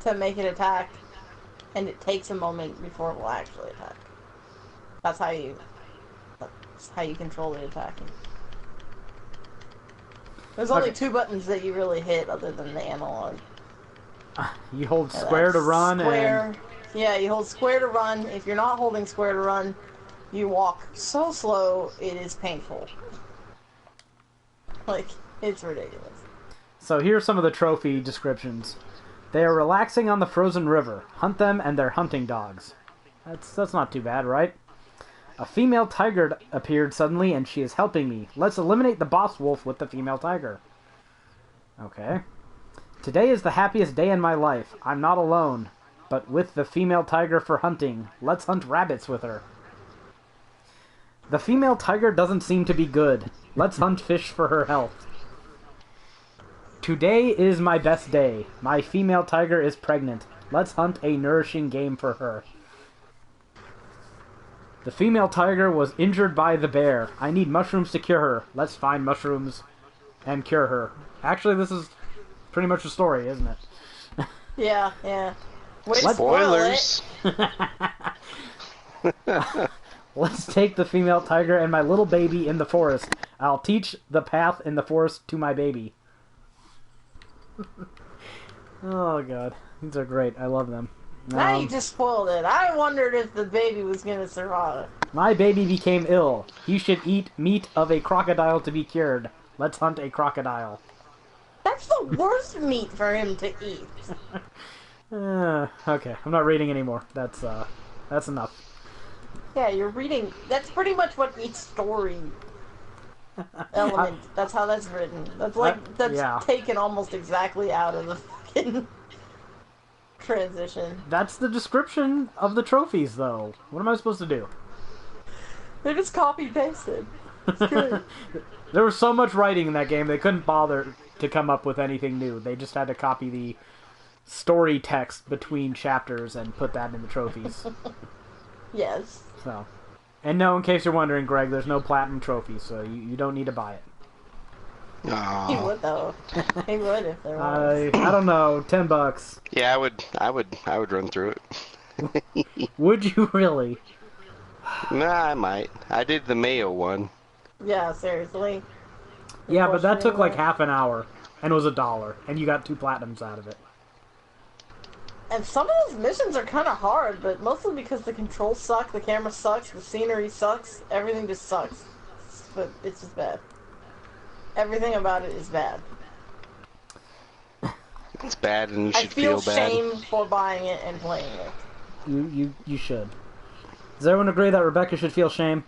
Speaker 3: to make it attack, and it takes a moment before it will actually attack. That's how you control the attacking. There's only 2 buttons that you really hit other than the analog.
Speaker 1: You hold square to run
Speaker 3: Yeah, you hold square to run. If you're not holding square to run, you walk so slow it is painful. Like, it's ridiculous.
Speaker 1: So here's some of the trophy descriptions. They are relaxing on the frozen river. Hunt them and their hunting dogs. That's not too bad, right? A female tiger appeared suddenly and she is helping me. Let's eliminate the boss wolf with the female tiger. Okay. Today is the happiest day in my life. I'm not alone, but with the female tiger for hunting. Let's hunt rabbits with her. The female tiger doesn't seem to be good. Let's hunt fish for her health. Today is my best day. My female tiger is pregnant. Let's hunt a nourishing game for her. The female tiger was injured by the bear. I need mushrooms to cure her. Let's find mushrooms and cure her. Actually, this is pretty much the story, isn't it?
Speaker 3: Yeah, yeah. Way to spoil it.
Speaker 2: Spoilers.
Speaker 1: Let's take the female tiger and my little baby in the forest. I'll teach the path in the forest to my baby. Oh, God. These are great. I love them.
Speaker 3: Now you just spoiled it. I wondered if the baby was going to survive.
Speaker 1: My baby became ill. He should eat meat of a crocodile to be cured. Let's hunt a crocodile.
Speaker 3: That's the worst meat for him to eat.
Speaker 1: Okay, I'm not reading anymore. That's enough.
Speaker 3: Yeah, you're reading. That's pretty much what each story element. That's how that's written. That's taken almost exactly out of the fucking transition.
Speaker 1: That's the description of the trophies, though. What am I supposed to do?
Speaker 3: They're just copy pasted. It's good.
Speaker 1: There was so much writing in that game, they couldn't bother to come up with anything new. They just had to copy the story text between chapters and put that in the trophies.
Speaker 3: Yes.
Speaker 1: So, and no, in case you're wondering, Greg, there's no platinum trophy, so you don't need to buy it.
Speaker 2: Aw.
Speaker 3: He would though. He would if there was.
Speaker 1: I don't know, $10.
Speaker 2: Yeah, I would run through it.
Speaker 1: Would you really?
Speaker 2: Nah, I might. I did the Mayo one.
Speaker 3: Yeah, seriously.
Speaker 1: Yeah, but that took like half an hour, and it was $1, and you got 2 platinums out of it.
Speaker 3: And some of those missions are kind of hard, but mostly because the controls suck, the camera sucks, the scenery sucks, everything just sucks. But it's just bad. Everything about it is bad.
Speaker 2: It's bad, and you should
Speaker 3: I feel
Speaker 2: bad.
Speaker 3: shame for buying it and playing it.
Speaker 1: You should. Does everyone agree that Rebecca should feel shame?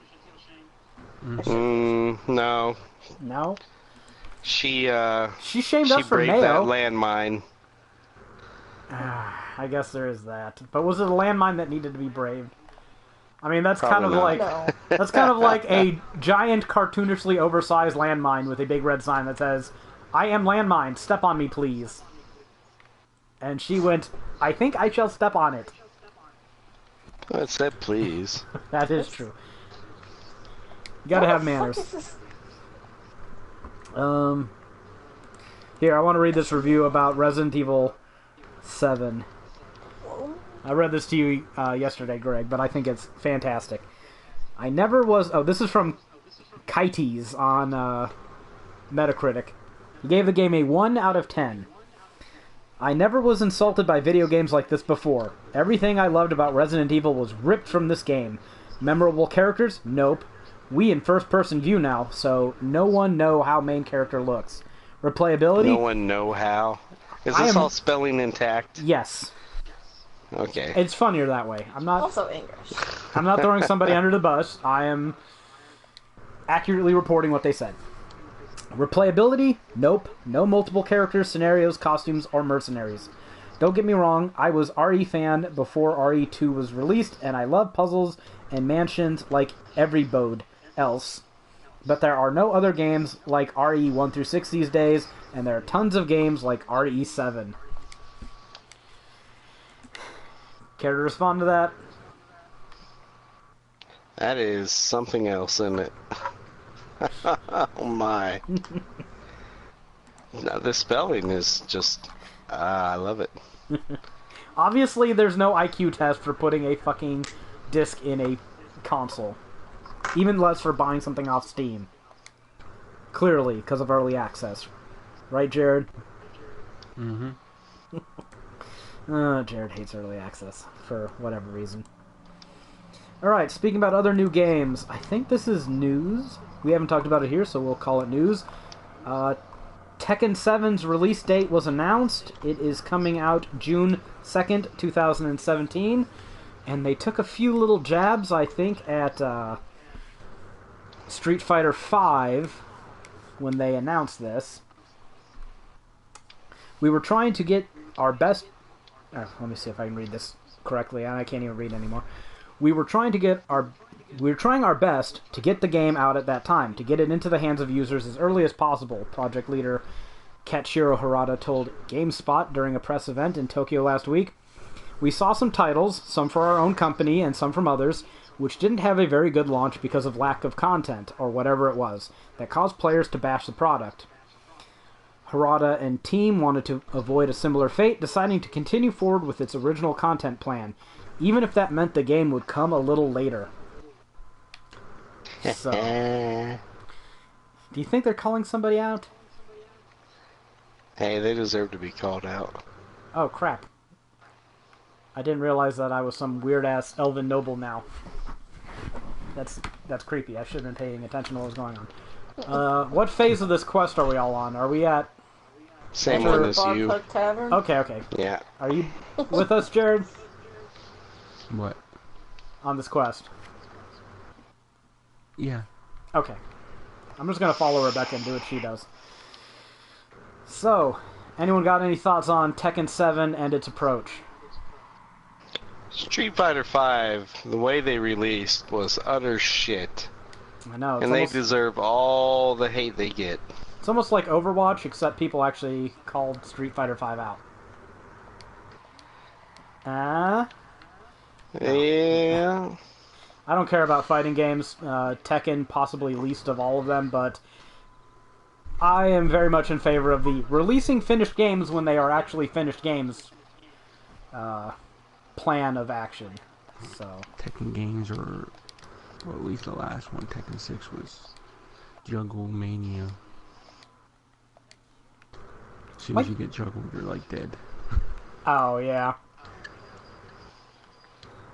Speaker 2: No.
Speaker 1: No?
Speaker 2: She
Speaker 1: shamed us for
Speaker 2: braved
Speaker 1: Mayo.
Speaker 2: that landmine.
Speaker 1: I guess there is that. But was it a landmine that needed to be braved? I mean, that's
Speaker 2: Probably
Speaker 1: kind of
Speaker 2: not.
Speaker 1: like
Speaker 3: No.
Speaker 1: that's kind of like a giant, cartoonishly oversized landmine with a big red sign that says, "I am landmine. Step on me, please." And she went, "I think I shall step on it."
Speaker 2: Oh, it said please.
Speaker 1: That is true. You gotta have manners.
Speaker 3: What the fuck is this?
Speaker 1: Here, I want to read this review about Resident Evil 7. I read this to you yesterday, Greg, but I think it's fantastic. I never was... Oh, this is from Kites on Metacritic. He gave the game a 1 out of 10. I never was insulted by video games like this before. Everything I loved about Resident Evil was ripped from this game. Memorable characters? Nope. We in first-person view now, so no one know how main character looks. Replayability?
Speaker 2: No one know how. Is this all spelling intact?
Speaker 1: Yes.
Speaker 2: Okay.
Speaker 1: It's funnier that way. I'm not
Speaker 3: Also English.
Speaker 1: I'm not throwing somebody under the bus. I am accurately reporting what they said. Replayability? Nope. No multiple characters, scenarios, costumes, or mercenaries. Don't get me wrong, I was RE fan before RE2 was released, and I love puzzles and mansions like every bode else. But there are no other games like RE 1 through 6 these days, and there are tons of games like RE 7. Care to respond to that?
Speaker 2: That is something else, isn't it? Oh my. No, the spelling is just... I love it.
Speaker 1: Obviously, there's no IQ test for putting a fucking disc in a console. Even less for buying something off Steam. Clearly, because of early access. Right, Jared?
Speaker 4: Mm-hmm.
Speaker 1: Jared hates early access, for whatever reason. Alright, speaking about other new games, I think this is news. We haven't talked about it here, so we'll call it news. Tekken 7's release date was announced. It is coming out June 2nd, 2017. And they took a few little jabs, I think, at Street Fighter V when they announced this. We were trying to get our best... let me see if I can read this correctly. I can't even read anymore. We were trying our best to get the game out at that time, to get it into the hands of users as early as possible, project leader Katsuhiro Harada told GameSpot during a press event in Tokyo last week. We saw some titles, some for our own company and some from others, which didn't have a very good launch because of lack of content, or whatever it was, that caused players to bash the product. Harada and team wanted to avoid a similar fate, deciding to continue forward with its original content plan, even if that meant the game would come a little later. So, do you think they're calling somebody out?
Speaker 2: Hey, they deserve to be called out.
Speaker 1: Oh, crap. I didn't realize that I was some weird-ass elven noble now. That's creepy. I should have been paying attention to what was going on. What phase of this quest are we all on? Are we at...
Speaker 2: Same one as you.
Speaker 3: Tavern?
Speaker 1: Okay.
Speaker 2: Yeah.
Speaker 1: Are you with us, Jared?
Speaker 4: What?
Speaker 1: On this quest?
Speaker 4: Yeah.
Speaker 1: Okay. I'm just going to follow Rebecca and do what she does. So, anyone got any thoughts on Tekken 7 and its approach?
Speaker 2: Street Fighter V, the way they released was utter shit.
Speaker 1: I know.
Speaker 2: And they deserve all the hate they get.
Speaker 1: It's almost like Overwatch, except people actually called Street Fighter V out.
Speaker 2: Yeah.
Speaker 1: I don't care about fighting games. Tekken, possibly least of all of them, but I am very much in favor of the releasing finished games when they are actually finished games plan of action. So
Speaker 4: Tekken games are, well, at least the last one, Tekken 6, was Jungle Mania. As soon as you get juggled, you're like dead.
Speaker 1: Oh, yeah.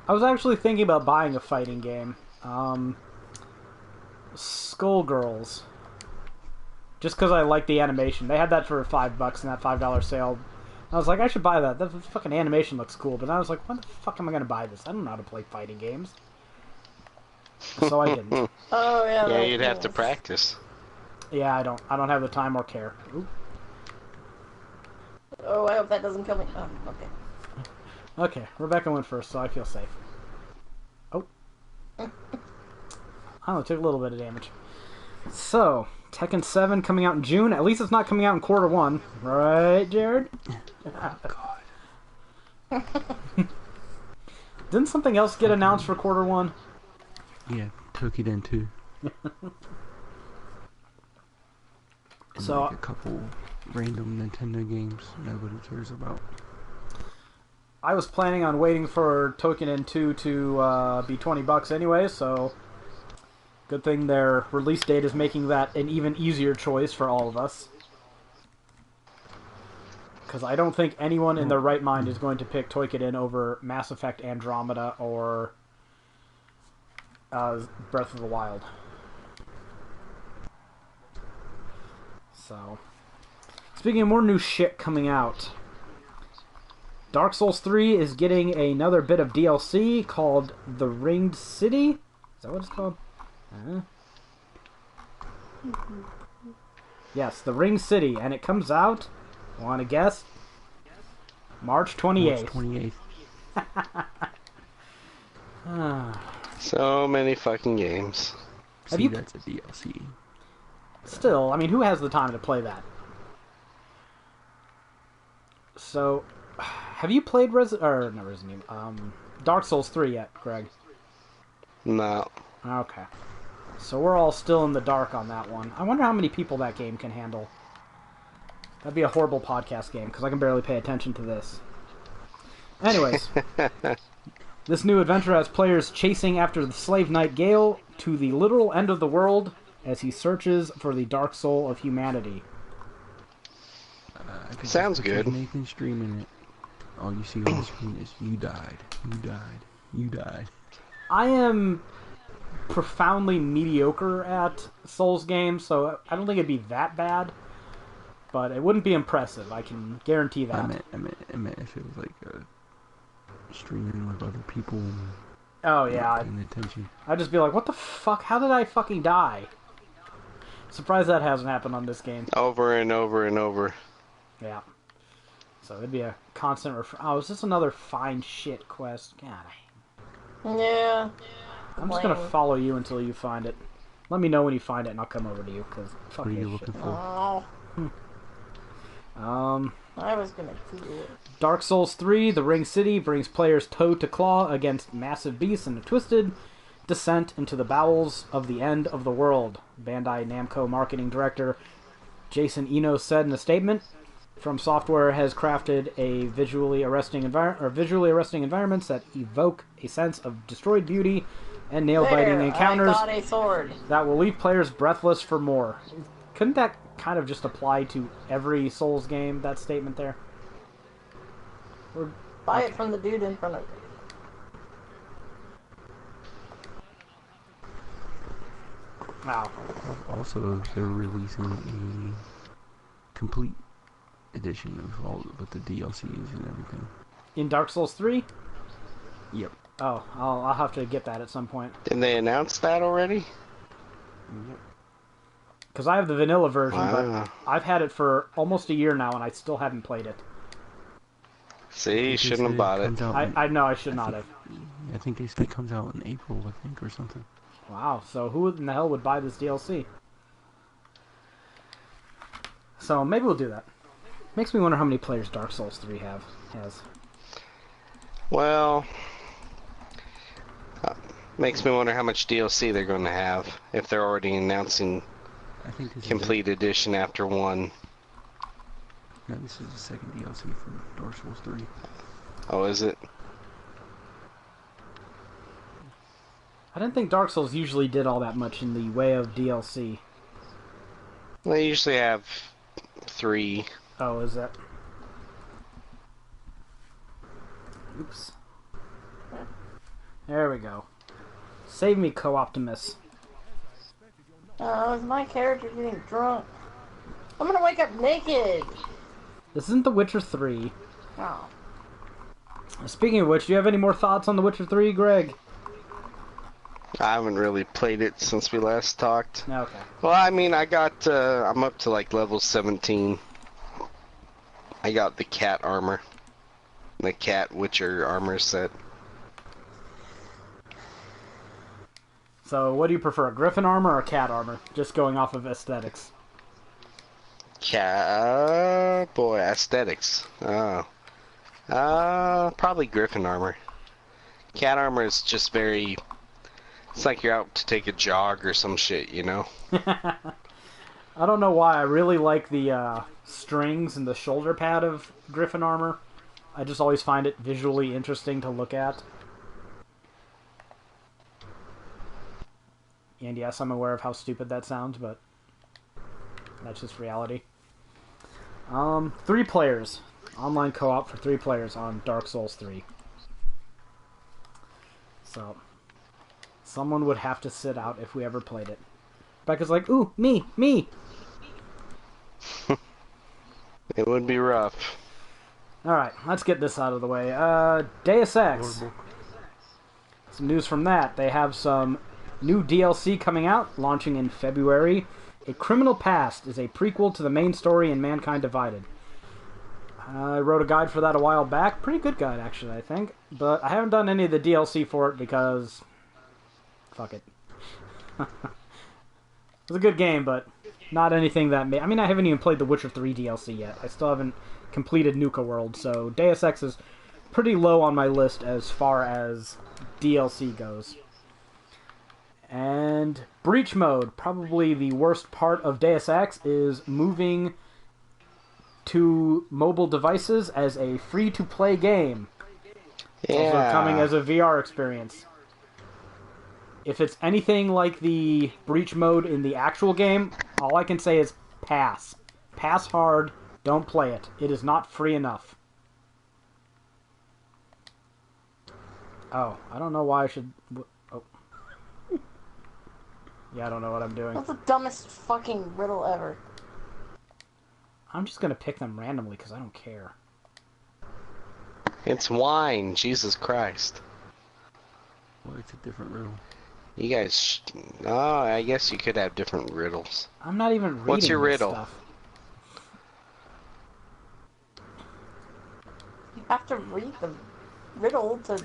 Speaker 1: I was actually thinking about buying a fighting game. Skullgirls. Just because I like the animation. They had that for $5 in that $5 sale. I was like, I should buy that. That fucking animation looks cool. But I was like, when the fuck am I going to buy this? I don't know how to play fighting games. So I didn't.
Speaker 3: Oh, yeah.
Speaker 2: Yeah, you'd have to practice.
Speaker 1: Yeah, I don't have the time or care. Ooh.
Speaker 3: Oh, I hope that doesn't kill me. Oh, okay.
Speaker 1: Okay, Rebecca went first, so I feel safe. Oh. I don't know, took a little bit of damage. So, Tekken 7 coming out in June. At least it's not coming out in quarter one. Right, Jared?
Speaker 4: Oh, God.
Speaker 1: Didn't something else get announced for quarter one?
Speaker 4: Yeah, Tokiden 2. And
Speaker 1: So,
Speaker 4: like a couple random Nintendo games nobody cares about.
Speaker 1: I was planning on waiting for Tokiden 2 to be $20 anyway, so good thing their release date is making that an even easier choice for all of us. Because I don't think anyone in their right mind is going to pick Tokiden over Mass Effect Andromeda or Breath of the Wild. So, speaking of more new shit coming out, Dark Souls 3 is getting another bit of DLC called The Ringed City. Is that what it's called? Yes, The Ringed City, and it comes out, want to guess? March 28th.
Speaker 4: March 28th.
Speaker 2: So many fucking games.
Speaker 4: See, that's a DLC.
Speaker 1: Still, I mean, who has the time to play that? So, have you played Dark Souls 3 yet, Greg?
Speaker 2: No.
Speaker 1: Okay. So we're all still in the dark on that one. I wonder how many people that game can handle. That'd be a horrible podcast game, because I can barely pay attention to this. Anyways. This new adventure has players chasing after the slave knight Gale to the literal end of the world as he searches for the dark soul of humanity.
Speaker 2: Sounds good.
Speaker 4: Nathan streaming it. All you see on the screen is you died, you died, you died.
Speaker 1: I am profoundly mediocre at Souls games, so I don't think it'd be that bad. But it wouldn't be impressive, I can guarantee that.
Speaker 4: I meant if it was like streaming with other people.
Speaker 1: Oh yeah,
Speaker 4: paying attention.
Speaker 1: I'd just be like, what the fuck? How did I fucking die? Surprised that hasn't happened on this game.
Speaker 2: Over and over and over.
Speaker 1: Yeah. So it'd be a constant oh, is this another find shit quest? God.
Speaker 3: Yeah.
Speaker 1: I'm just gonna follow you until you find it. Let me know when you find it and I'll come over to you, because fuck
Speaker 4: What are you
Speaker 1: this
Speaker 4: looking
Speaker 1: shit.
Speaker 4: for?
Speaker 3: I was gonna do it.
Speaker 1: Dark Souls 3, The Ring City, brings players toe to claw against massive beasts in a twisted descent into the bowels of the end of the world. Bandai Namco marketing director Jason Eno said in a statement, From Software has crafted a visually arresting environments that evoke a sense of destroyed beauty and nail-biting encounters
Speaker 3: I got a sword.
Speaker 1: that will leave players breathless for more. Couldn't that kind of just apply to every Souls game, that statement there?
Speaker 3: Buy it from the dude in front of you.
Speaker 1: Wow.
Speaker 4: Also, they're releasing a complete edition of all with the DLCs and everything.
Speaker 1: In Dark Souls 3?
Speaker 4: Yep.
Speaker 1: Oh, I'll have to get that at some point.
Speaker 2: Didn't they announce that already?
Speaker 4: Yep.
Speaker 1: Because I have the vanilla version,
Speaker 2: Wow.
Speaker 1: but I've had it for almost a year now, and I still haven't played it.
Speaker 2: See, you shouldn't have bought it.
Speaker 1: I know I should not have.
Speaker 4: I think they said it comes out in April, I think, or something.
Speaker 1: Wow, so who in the hell would buy this DLC? So maybe we'll do that. Makes me wonder how many players Dark Souls 3 has.
Speaker 2: Well, makes me wonder how much DLC they're going to have if they're already announcing
Speaker 4: I think this
Speaker 2: complete edition after 1.
Speaker 4: No, this is the second DLC for Dark Souls 3.
Speaker 2: Oh, is it?
Speaker 1: I didn't think Dark Souls usually did all that much in the way of DLC.
Speaker 2: They usually have 3.
Speaker 1: Oh, is that? Oops. There we go. Save me, Co-Optimus.
Speaker 3: Oh, is my character getting drunk? I'm gonna wake up naked!
Speaker 1: This isn't The Witcher 3.
Speaker 3: Oh.
Speaker 1: Speaking of which, do you have any more thoughts on The Witcher 3, Greg?
Speaker 2: I haven't really played it since we last talked.
Speaker 1: Okay.
Speaker 2: Well, I mean, I'm up to like level 17. I got the cat armor. The cat Witcher armor set.
Speaker 1: So, what do you prefer, Griffin armor or cat armor? Just going off of aesthetics.
Speaker 2: Boy, aesthetics. Oh. Probably Griffin armor. Cat armor is just very... It's like you're out to take a jog or some shit, you know?
Speaker 1: I don't know why. I really like the strings and the shoulder pad of Griffin armor. I just always find it visually interesting to look at. And yes, I'm aware of how stupid that sounds, but that's just reality. 3 players. Online co-op for 3 players on Dark Souls 3. So, someone would have to sit out if we ever played it. Becca's like, ooh, me!
Speaker 2: It would be rough.
Speaker 1: Alright, let's get this out of the way. Deus Ex.
Speaker 4: Horrible.
Speaker 1: Some news from that. They have some new DLC coming out, launching in February. A Criminal Past is a prequel to the main story in Mankind Divided. I wrote a guide for that a while back. Pretty good guide, actually, I think. But I haven't done any of the DLC for it because... Fuck it. It was a good game, but not anything that made... I mean, I haven't even played the Witcher 3 DLC yet. I still haven't completed Nuka World, so Deus Ex is pretty low on my list as far as DLC goes. And Breach Mode, probably the worst part of Deus Ex, is moving to mobile devices as a free-to-play game.
Speaker 2: Yeah.
Speaker 1: Also coming as a VR experience. If it's anything like the Breach Mode in the actual game, all I can say is pass. Pass hard, don't play it. It is not free enough. Oh, I don't know why I should... Oh. Yeah, I don't know what I'm doing.
Speaker 3: That's the dumbest fucking riddle ever.
Speaker 1: I'm just gonna pick them randomly because I don't care.
Speaker 2: It's wine, Jesus Christ.
Speaker 4: Well, it's a different riddle.
Speaker 2: You guys... Oh, I guess you could have different riddles.
Speaker 1: I'm not even reading
Speaker 2: What's your
Speaker 1: this
Speaker 2: riddle?
Speaker 1: stuff.
Speaker 3: You have to read the riddle to...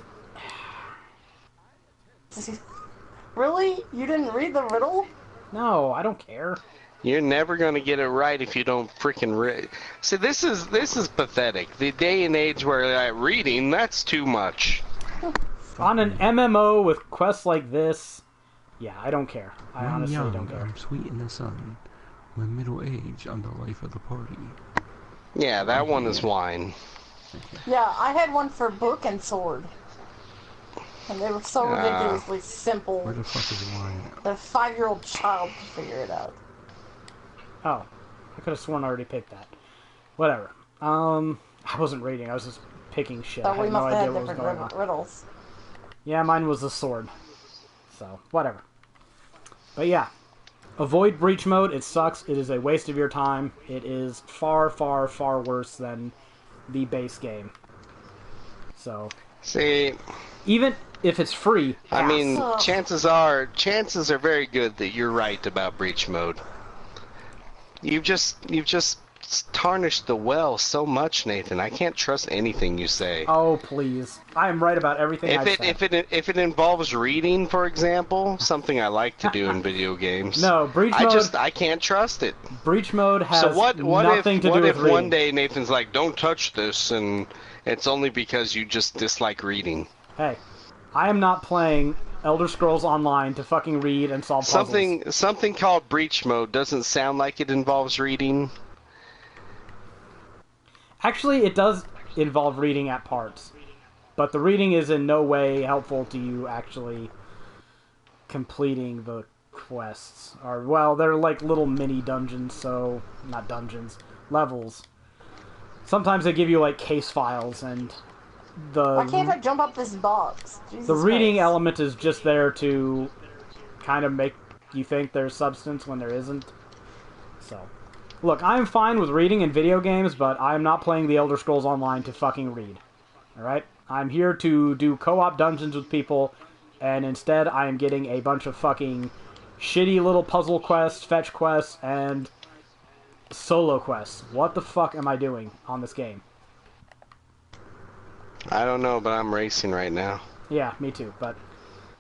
Speaker 3: Really? You didn't read the riddle?
Speaker 1: No, I don't care.
Speaker 2: You're never going to get it right if you don't freaking read. See, this is pathetic. The day and age where reading, that's too much.
Speaker 1: On an MMO with quests like this, yeah, I don't care. I honestly
Speaker 4: young,
Speaker 1: don't care.
Speaker 4: I'm sweet in the sun. When middle age, I'm the life of the party.
Speaker 2: Yeah, that one is wine.
Speaker 3: Yeah, I had one for book and sword. And they were so ridiculously simple.
Speaker 4: Where the fuck is wine?
Speaker 3: The 5-year-old child could figure it out.
Speaker 1: Oh, I could have sworn I already picked that. Whatever. I wasn't reading. I was just picking shit. I
Speaker 3: But we
Speaker 1: had no
Speaker 3: must have
Speaker 1: idea
Speaker 3: had
Speaker 1: what was going on.
Speaker 3: different riddles.
Speaker 1: Yeah, mine was the sword. So, whatever. But yeah. Avoid breach mode. It sucks. It is a waste of your time. It is far, far, far worse than the base game. So,
Speaker 2: See,
Speaker 1: even if it's free,
Speaker 2: I mean,
Speaker 3: Ugh.
Speaker 2: chances are very good that you're right about breach mode. You've just tarnished the well so much, Nathan. I can't trust anything you say.
Speaker 1: oh please, I am right about everything I said.
Speaker 2: If it involves reading, for example, something I like to do in video games.
Speaker 1: No, breach mode.
Speaker 2: I can't trust it.
Speaker 1: Breach mode has
Speaker 2: So what
Speaker 1: nothing
Speaker 2: if
Speaker 1: to do
Speaker 2: what
Speaker 1: with
Speaker 2: if
Speaker 1: reading.
Speaker 2: one day Nathan's like, "Don't touch this," and it's only because you just dislike reading.
Speaker 1: Hey, I am not playing Elder Scrolls Online to fucking read and solve puzzles.
Speaker 2: Something called breach mode doesn't sound like it involves reading.
Speaker 1: Actually, it does involve reading at parts, but the reading is in no way helpful to you actually completing the quests. Or, well, they're like little mini dungeons, so... not dungeons. Levels. Sometimes they give you, like, case files, and
Speaker 3: Why can't I jump up this box? Jesus
Speaker 1: the reading
Speaker 3: Christ.
Speaker 1: element is just there to kind of make you think there's substance when there isn't. So... look, I'm fine with reading in video games, but I'm not playing the Elder Scrolls Online to fucking read. Alright? I'm here to do co-op dungeons with people, and instead I am getting a bunch of fucking shitty little puzzle quests, fetch quests, and solo quests. What the fuck am I doing on this game?
Speaker 2: I don't know, but I'm racing right now.
Speaker 1: Yeah, me too, but...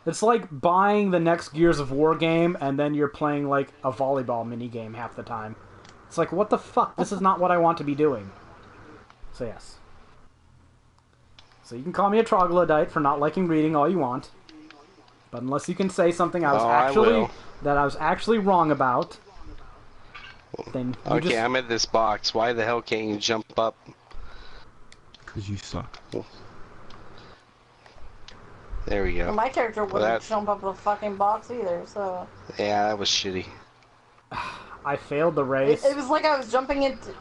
Speaker 1: it's like buying the next Gears of War game, and then you're playing, like, a volleyball minigame half the time. It's like, what the fuck? This is not what I want to be doing. So, yes. So you can call me a troglodyte for not liking reading all you want. But unless you can say something I was actually wrong about, then you
Speaker 2: Okay,
Speaker 1: just...
Speaker 2: I'm at this box. Why the hell can't you jump up?
Speaker 4: Because you suck.
Speaker 2: There we go.
Speaker 3: My character wouldn't
Speaker 2: that-
Speaker 3: jump up the fucking box either, so...
Speaker 2: Yeah, that was shitty.
Speaker 1: I failed the race.
Speaker 3: It was like I was jumping into...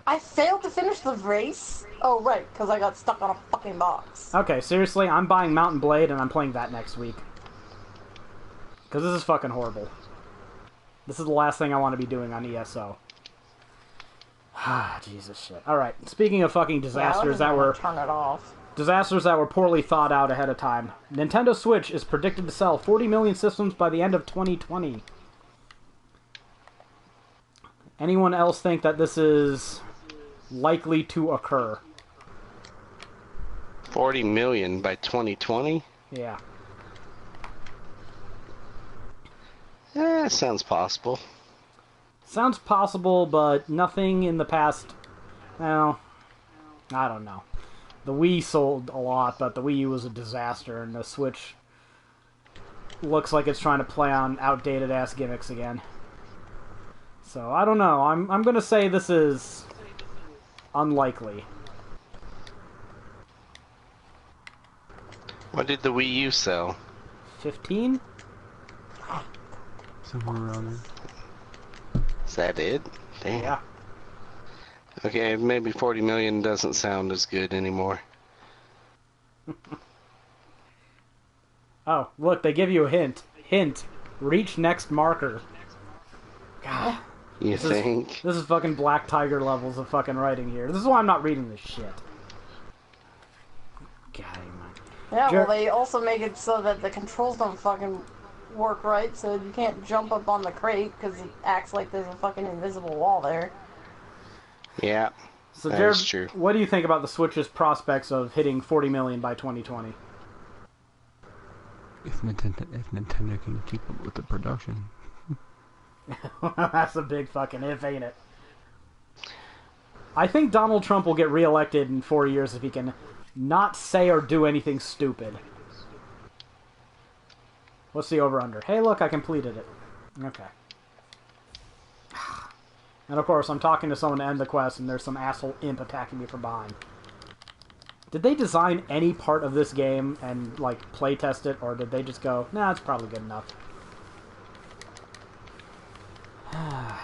Speaker 3: I failed to finish the race? Oh, right, because I got stuck on a fucking box.
Speaker 1: Okay, seriously, I'm buying Mountain Blade and I'm playing that next week. Because this is fucking horrible. This is the last thing I want to be doing on ESO. Ah, Jesus shit. Alright, speaking of fucking disasters
Speaker 3: Yeah, I
Speaker 1: that
Speaker 3: wanna
Speaker 1: were...
Speaker 3: turn it off.
Speaker 1: disasters that were poorly thought out ahead of time. Nintendo Switch is predicted to sell 40 million systems by the end of 2020. Anyone else think that this is likely to occur?
Speaker 2: 40 million by 2020?
Speaker 1: Yeah.
Speaker 2: Sounds possible.
Speaker 1: Sounds possible, but nothing in the past... well, I don't know. The Wii sold a lot, but the Wii U was a disaster, and the Switch looks like it's trying to play on outdated-ass gimmicks again. So, I don't know. I'm gonna say this is unlikely.
Speaker 2: What did the Wii U sell?
Speaker 1: 15?
Speaker 4: Somewhere around there.
Speaker 2: Is that it? Damn.
Speaker 1: Yeah.
Speaker 2: Okay, maybe 40 million doesn't sound as good anymore.
Speaker 1: Oh, look, they give you a hint. Hint. Reach next marker. God.
Speaker 2: You think?
Speaker 1: This is fucking Black Tiger levels of fucking writing here. This is why I'm not reading this shit. God,
Speaker 3: Yeah,
Speaker 1: Jer-
Speaker 3: well, they also make it so that the controls don't fucking work right, so you can't jump up on the crate, because it acts like there's a fucking invisible wall there.
Speaker 2: Yeah,
Speaker 1: So,
Speaker 2: that
Speaker 1: Jared,
Speaker 2: is true.
Speaker 1: what do you think about the Switch's prospects of hitting 40 million by 2020?
Speaker 4: If Nintendo can keep up with the production.
Speaker 1: That's a big fucking if, ain't it? I think Donald Trump will get reelected in 4 years if he can not say or do anything stupid. What's the over-under? Hey, look, I completed it. Okay. And of course, I'm talking to someone to end the quest, and there's some asshole imp attacking me from behind. Did they design any part of this game and, like, playtest it, or did they just go, nah, it's probably good enough? Oh,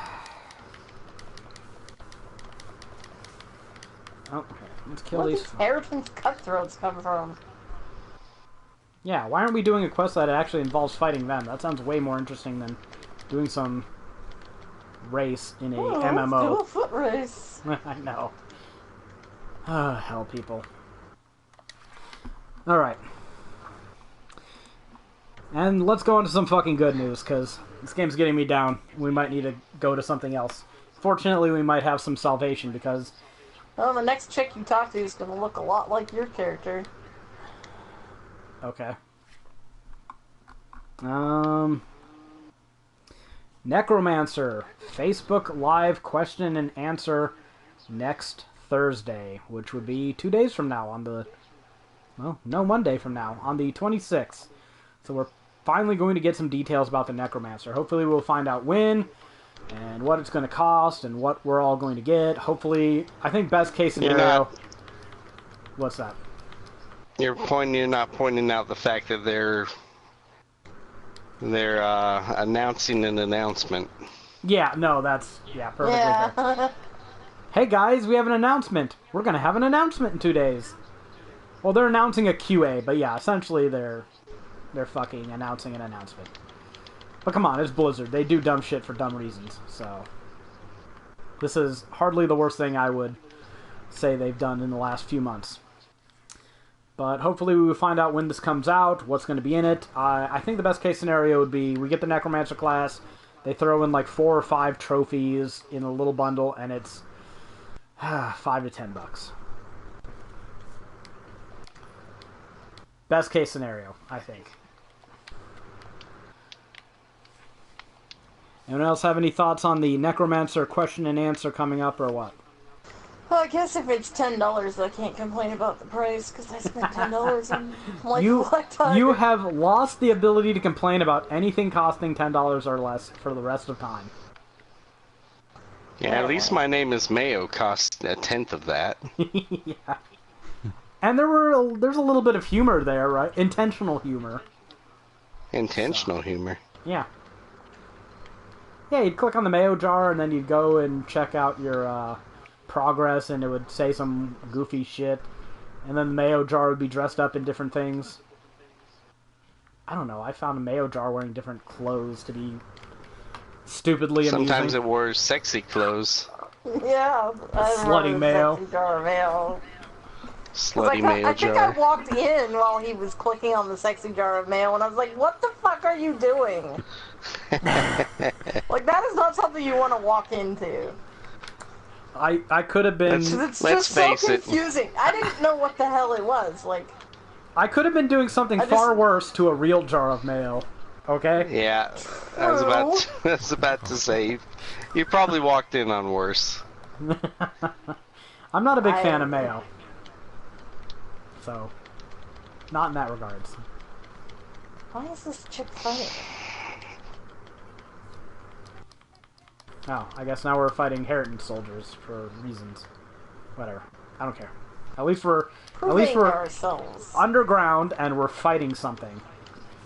Speaker 1: okay. Let's kill
Speaker 3: Where
Speaker 1: these.
Speaker 3: did Harrison's cutthroats come from?
Speaker 1: Yeah, why aren't we doing a quest that actually involves fighting them? That sounds way more interesting than doing some race in a MMO.
Speaker 3: Let's do a foot race.
Speaker 1: I know. Hell, people. Alright. And let's go on to some fucking good news, because this game's getting me down. We might need to go to something else. Fortunately, we might have some salvation, because...
Speaker 3: Well, the next chick you talk to is going to look a lot like your character.
Speaker 1: Okay. Necromancer. Facebook Live question and answer next Thursday, which would be 2 days from now on the... Well, no, Monday from now, on the 26th. So we're finally going to get some details about the Necromancer. Hopefully we'll find out when, and what it's going to cost, and what we're all going to get. Hopefully, I think best case scenario... What's that?
Speaker 2: You're not pointing out the fact that they're announcing an announcement.
Speaker 1: Yeah, no, that's... Yeah, perfectly fair.
Speaker 3: Yeah.
Speaker 1: Hey guys, we have an announcement. We're going to have an announcement in 2 days. Well, they're announcing a QA, but yeah, essentially they're fucking announcing an announcement. But come on, it's Blizzard. They do dumb shit for dumb reasons, so... This is hardly the worst thing I would say they've done in the last few months. But hopefully we will find out when this comes out, what's going to be in it. I think the best case scenario would be we get the Necromancer class, they throw in like 4 or 5 trophies in a little bundle, and it's $5 to $10. Best case scenario, I think. Anyone else have any thoughts on the Necromancer question and answer coming up, or what?
Speaker 3: Well, I guess if it's $10, I can't complain about the price, because I spent $10 on like Black Tiger.
Speaker 1: You have lost the ability to complain about anything costing $10 or less for the rest of time.
Speaker 2: Yeah, at least my name is Mayo costs 1/10 of that.
Speaker 1: Yeah. And there's a little bit of humor there, right? Intentional humor.
Speaker 2: Intentional humor.
Speaker 1: Yeah. Yeah, you'd click on the Mayo jar, and then you'd go and check out your progress, and it would say some goofy shit. And then the Mayo jar would be dressed up in different things. I don't know, I found a Mayo jar wearing different clothes to be stupidly amusing.
Speaker 2: Sometimes it wore sexy clothes.
Speaker 3: Yeah.
Speaker 1: Slutty Mayo.
Speaker 3: Sexy jar of mayo.
Speaker 2: Slutty Mayo
Speaker 3: I think
Speaker 2: jar.
Speaker 3: I walked in while he was clicking on the sexy jar of mail, and I was like, what the fuck are you doing? Like, that is not something you want to walk into.
Speaker 1: I could have been...
Speaker 3: It's
Speaker 2: Let's
Speaker 3: just
Speaker 2: face
Speaker 3: so
Speaker 2: it.
Speaker 3: confusing. I didn't know what the hell it was. Like,
Speaker 1: I could have been doing something far worse to a real jar of mayo. Okay?
Speaker 2: Yeah, I was about to say, you probably walked in on worse.
Speaker 1: I'm not a big fan of mayo. So, not in that regards.
Speaker 3: why is this chick fighting?
Speaker 1: Oh, I guess now we're fighting heritage soldiers for reasons. Whatever. I don't care. At least we're
Speaker 3: ourselves.
Speaker 1: underground and we're fighting something.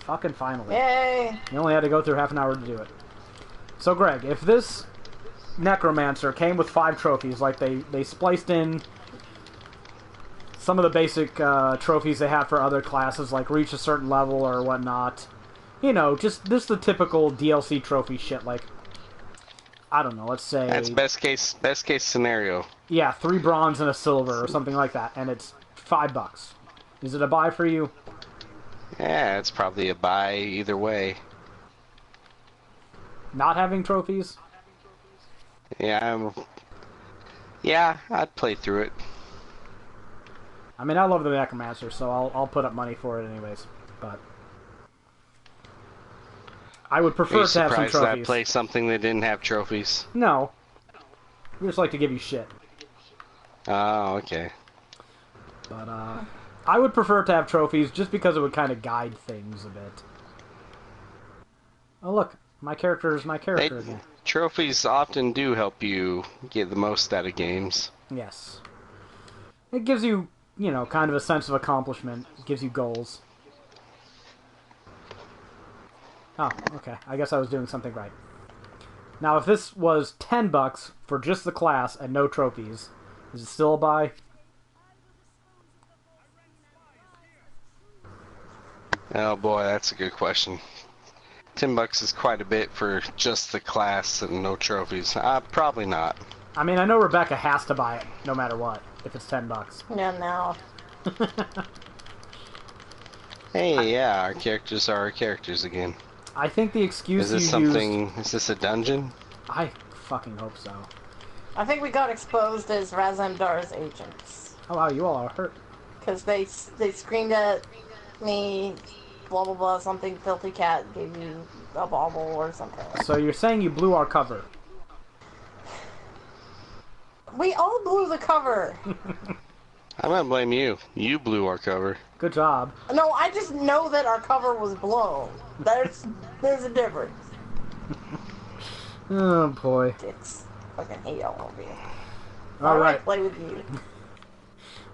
Speaker 1: Fucking finally.
Speaker 3: Yay!
Speaker 1: You only had to go through half an hour to do it. So, Greg, if this Necromancer came with 5 trophies, like they spliced in some of the basic trophies they have for other classes, like reach a certain level or whatnot. You know, just this the typical DLC trophy shit, like, I don't know, let's say...
Speaker 2: That's best case scenario.
Speaker 1: Yeah, 3 bronze and a silver or something like that, and it's $5. Is it a buy for you?
Speaker 2: Yeah, it's probably a buy either way.
Speaker 1: Not having trophies?
Speaker 2: Yeah, I'd play through it.
Speaker 1: I mean, I love the Necromancer, so I'll put up money for it anyways, but... I would prefer to have some
Speaker 2: surprised
Speaker 1: trophies.
Speaker 2: I play something that didn't have trophies?
Speaker 1: No. We just like to give you shit.
Speaker 2: Oh, okay.
Speaker 1: But, I would prefer to have trophies just because it would kind of guide things a bit. Oh, look. My character is my character again.
Speaker 2: Trophies often do help you get the most out of games.
Speaker 1: Yes. It gives you, kind of a sense of accomplishment. It gives you goals. Oh, okay. I guess I was doing something right. Now, if this was $10 for just the class and no trophies, is it still a buy?
Speaker 2: Oh boy, that's a good question. $10 is quite a bit for just the class and no trophies. Probably not.
Speaker 1: I mean, I know Rebecca has to buy it, no matter what, if it's $10.
Speaker 3: Yeah, no.
Speaker 2: Hey, yeah, our characters are our characters again.
Speaker 1: I think the excuse
Speaker 2: Is this
Speaker 1: you
Speaker 2: something?
Speaker 1: used...
Speaker 2: Is this a dungeon?
Speaker 1: I fucking hope so.
Speaker 3: I think we got exposed as Razamdar's agents.
Speaker 1: Oh wow, you all are hurt.
Speaker 3: Because they screamed at me, blah blah blah, something filthy cat gave you a bauble or something.
Speaker 1: So you're saying you blew our cover?
Speaker 3: We all blew the cover.
Speaker 2: I'm gonna blame you. You blew our cover.
Speaker 1: Good job.
Speaker 3: No, I just know that our cover was blown. There's a difference.
Speaker 1: Oh boy.
Speaker 3: Dicks. Fucking hate all of you.
Speaker 1: All right.
Speaker 3: Play with you.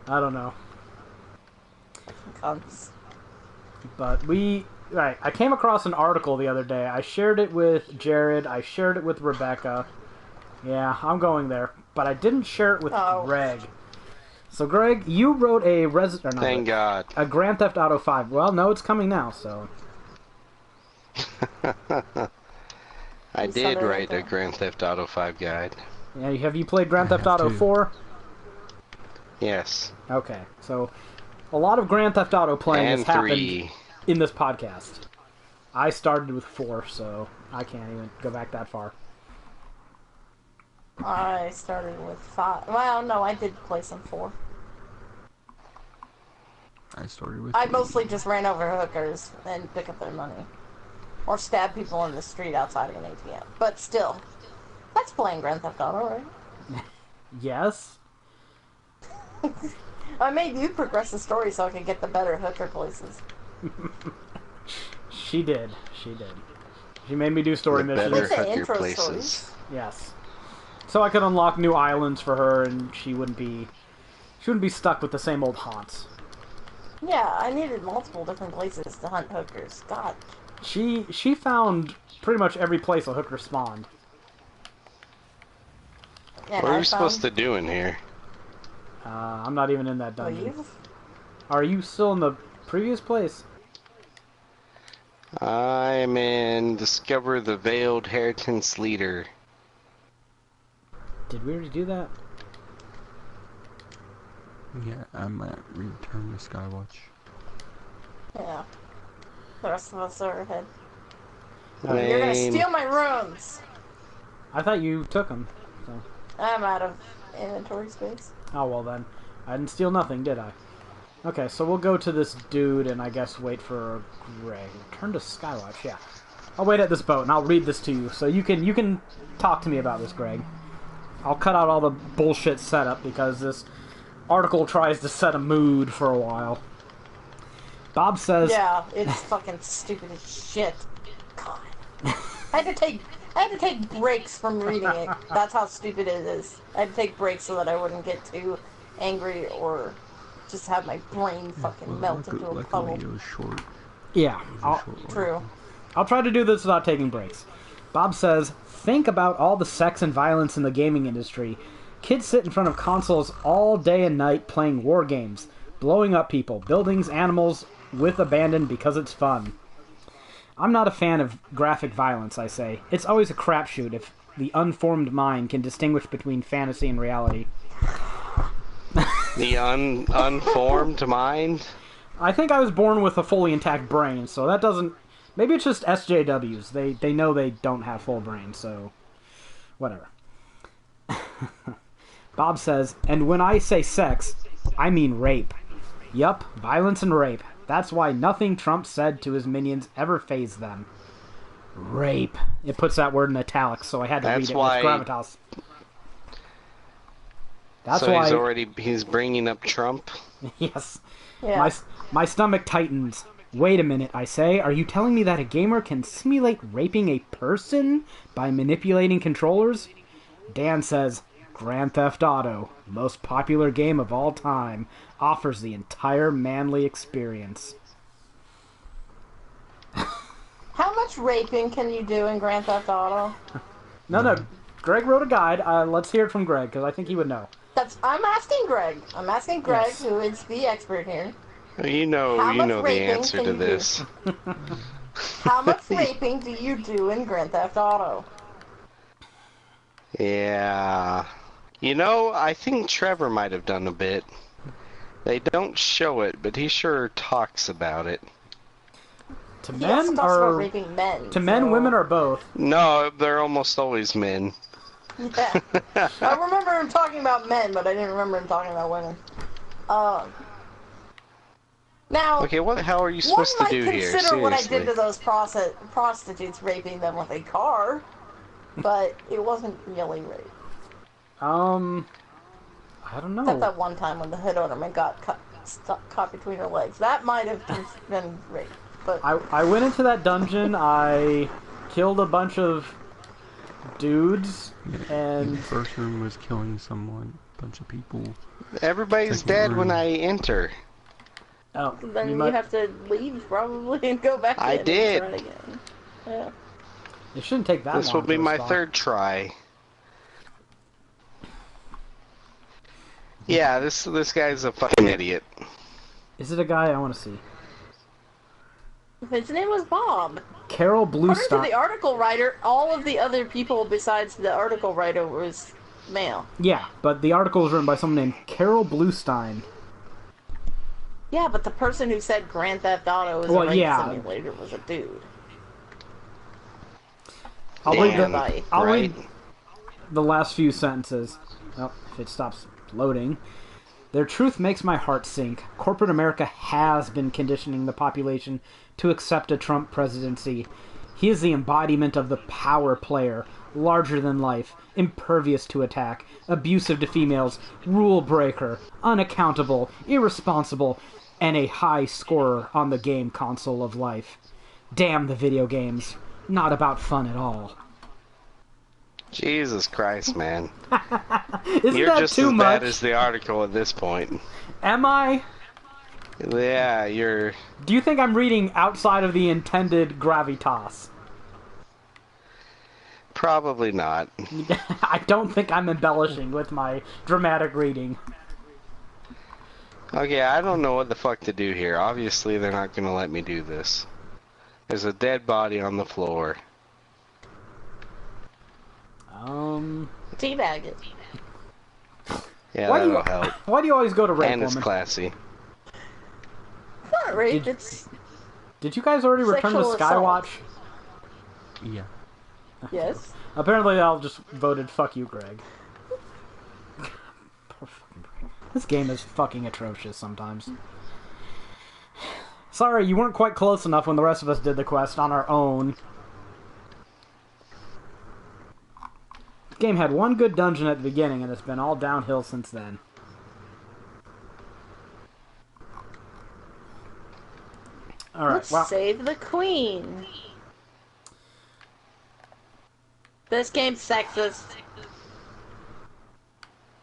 Speaker 1: I don't know.
Speaker 3: Cunts.
Speaker 1: But I came across an article the other day. I shared it with Jared. I shared it with Rebecca. Yeah, I'm going there. But I didn't share it with Greg. So Greg, you wrote a
Speaker 2: Thank God.
Speaker 1: a Grand Theft Auto 5. Well, no, it's coming now, so.
Speaker 2: I did write a Grand Theft Auto 5 guide.
Speaker 1: Yeah, have you played Grand Theft Auto 4?
Speaker 2: Yes.
Speaker 1: Okay, so a lot of Grand Theft Auto playing has happened
Speaker 2: 3.
Speaker 1: in this podcast. I started with 4, so I can't even go back that far.
Speaker 3: I started with 5. Well, no, I did play some 4.
Speaker 4: I started with.
Speaker 3: I mostly just ran over hookers and pick up their money. Or stab people in the street outside of an ATM. But still, that's playing Grand Theft Auto, right?
Speaker 1: Yes?
Speaker 3: I made you progress the story so I could get the better hooker places.
Speaker 1: She did. She did. She made me do story
Speaker 2: The
Speaker 1: missions.
Speaker 2: better
Speaker 3: The
Speaker 2: hooker
Speaker 3: intro
Speaker 2: places.
Speaker 3: stories.
Speaker 1: Yes. So I could unlock new islands for her, and she wouldn't be stuck with the same old haunts.
Speaker 3: Yeah, I needed multiple different places to hunt hookers. God.
Speaker 1: She found pretty much every place a hooker spawned.
Speaker 3: And
Speaker 2: What are
Speaker 3: I
Speaker 2: we supposed to
Speaker 3: found-
Speaker 2: do in here?
Speaker 1: I'm not even in that dungeon.
Speaker 3: Leave?
Speaker 1: Are you still in the previous place?
Speaker 2: I'm in Discover the Veiled Heritance Leader.
Speaker 1: Did we already do that?
Speaker 4: Yeah, I'm at Return to Skywatch.
Speaker 3: Yeah. The rest of us are ahead.
Speaker 2: Lame.
Speaker 3: You're gonna steal my runes!
Speaker 1: I thought you took them. So.
Speaker 3: I'm out of inventory space.
Speaker 1: Oh, well then. I didn't steal nothing, did I? Okay, so we'll go to this dude and I guess wait for Greg. Return to Skywatch, yeah. I'll wait at this boat and I'll read this to you. So you can talk to me about this, Greg. I'll cut out all the bullshit setup because this article tries to set a mood for a while. Bob says...
Speaker 3: Yeah, it's fucking stupid as shit. God. I had to take breaks from reading it. That's how stupid it is. I had to take breaks so that I wouldn't get too angry or just have my brain fucking melt into a puddle.
Speaker 4: Luckily, it was short.
Speaker 1: Yeah,
Speaker 3: True.
Speaker 1: I'll try to do this without taking breaks. Bob says, think about all the sex and violence in the gaming industry. Kids sit in front of consoles all day and night playing war games, blowing up people, buildings, animals with abandon because it's fun. I'm not a fan of graphic violence, I say. It's always a crapshoot if the unformed mind can distinguish between fantasy and reality.
Speaker 2: The unformed mind?
Speaker 1: I think I was born with a fully intact brain, so that doesn't... Maybe it's just SJWs. They know they don't have full brains, so... Whatever. Bob says, and when I say sex, I mean rape. Yup, violence and rape. That's why nothing Trump said to his minions ever fazed them. Rape. It puts that word in italics, so I had to read it with gravitas. That's
Speaker 2: so
Speaker 1: why
Speaker 2: he's bringing up Trump?
Speaker 1: Yes.
Speaker 3: Yeah.
Speaker 1: My stomach tightens. Wait a minute, I say. Are you telling me that a gamer can simulate raping a person by manipulating controllers? Dan says, Grand Theft Auto, most popular game of all time, offers the entire manly experience.
Speaker 3: How much raping can you do in Grand Theft Auto?
Speaker 1: No. Greg wrote a guide. Let's hear it from Greg, because I think he would know.
Speaker 3: I'm asking Greg. I'm asking Greg,
Speaker 1: Yes.
Speaker 3: who is the expert here.
Speaker 2: You know the
Speaker 3: raping
Speaker 2: answer
Speaker 3: can
Speaker 2: to
Speaker 3: you
Speaker 2: this.
Speaker 3: How much raping do you do in Grand Theft Auto?
Speaker 2: Yeah. I think Trevor might have done a bit. They don't show it, but he sure talks about it.
Speaker 1: To
Speaker 3: He also
Speaker 1: men
Speaker 3: talks about
Speaker 1: or
Speaker 3: raping men.
Speaker 1: to men,
Speaker 3: so-
Speaker 1: women, or both?
Speaker 2: No, they're almost always men.
Speaker 3: Yeah. I remember him talking about men, but I didn't remember him talking about women. Now,
Speaker 2: Okay, what the hell are you
Speaker 3: one
Speaker 2: supposed to
Speaker 3: might
Speaker 2: do here?
Speaker 3: consider what I
Speaker 2: Seriously.
Speaker 3: did to those prostitutes raping them with a car, but it wasn't really rape.
Speaker 1: I don't know.
Speaker 3: Except that one time when the hood ornament got caught between her legs. That might have been rape. But
Speaker 1: I went into that dungeon, I killed a bunch of dudes, and...
Speaker 4: The first room was killing someone, a bunch of people.
Speaker 2: Everybody's
Speaker 4: Second
Speaker 2: dead
Speaker 4: room.
Speaker 2: when I enter.
Speaker 1: Oh,
Speaker 3: then you
Speaker 1: might...
Speaker 3: have to leave probably and go back
Speaker 2: I
Speaker 3: in
Speaker 2: did.
Speaker 3: and try it again. Yeah.
Speaker 1: It shouldn't take that long.
Speaker 2: This will be
Speaker 1: to
Speaker 2: my
Speaker 1: respawn.
Speaker 2: third try. Yeah, this guy's a fucking idiot.
Speaker 1: Is it a guy? I want to see.
Speaker 3: His name was Bob.
Speaker 1: Carol
Speaker 3: According to
Speaker 1: Bluestein.
Speaker 3: the article writer, all of the other people besides the article writer was male.
Speaker 1: Yeah, but the article was written by someone named Carol Bluestein.
Speaker 3: Yeah, but the person who said Grand Theft Auto is
Speaker 1: Well,
Speaker 3: a rape
Speaker 1: yeah.
Speaker 3: simulator was a dude.
Speaker 1: I'll
Speaker 2: Damn,
Speaker 1: read I'll
Speaker 2: right?
Speaker 1: read the last few sentences. Well, if it stops loading. Their truth makes my heart sink. Corporate America has been conditioning the population to accept a Trump presidency. He is the embodiment of the power player, larger than life, impervious to attack, abusive to females, rule breaker, unaccountable, irresponsible, and a high scorer on the game console of life. Damn the video games. Not about fun at all.
Speaker 2: Jesus Christ, man.
Speaker 1: Isn't
Speaker 2: You're
Speaker 1: that
Speaker 2: just
Speaker 1: too
Speaker 2: as
Speaker 1: much?
Speaker 2: bad as the article at this point.
Speaker 1: Am I?
Speaker 2: Yeah, you're...
Speaker 1: Do you think I'm reading outside of the intended gravitas?
Speaker 2: Probably not.
Speaker 1: I don't think I'm embellishing with my dramatic reading.
Speaker 2: Okay, I don't know what the fuck to do here. Obviously, they're not gonna let me do this. There's a dead body on the floor.
Speaker 3: Teabag it.
Speaker 2: Yeah,
Speaker 1: Why do
Speaker 2: that'll
Speaker 1: you-
Speaker 2: help.
Speaker 1: Why do you always go to rape
Speaker 2: And it's
Speaker 1: woman?
Speaker 2: classy.
Speaker 3: It's not rape,
Speaker 1: Did-
Speaker 3: it's...
Speaker 1: Did you guys already return to
Speaker 3: Sexual assault.
Speaker 1: Skywatch?
Speaker 4: Yeah.
Speaker 3: Yes.
Speaker 1: Apparently, I'll just voted fuck you, Greg. Poor fucking Greg. This game is fucking atrocious sometimes. Sorry, you weren't quite close enough when the rest of us did the quest on our own. The game had one good dungeon at the beginning, and it's been all downhill since then. Alright,
Speaker 3: Let's
Speaker 1: well,
Speaker 3: save the queen. This game's sexist.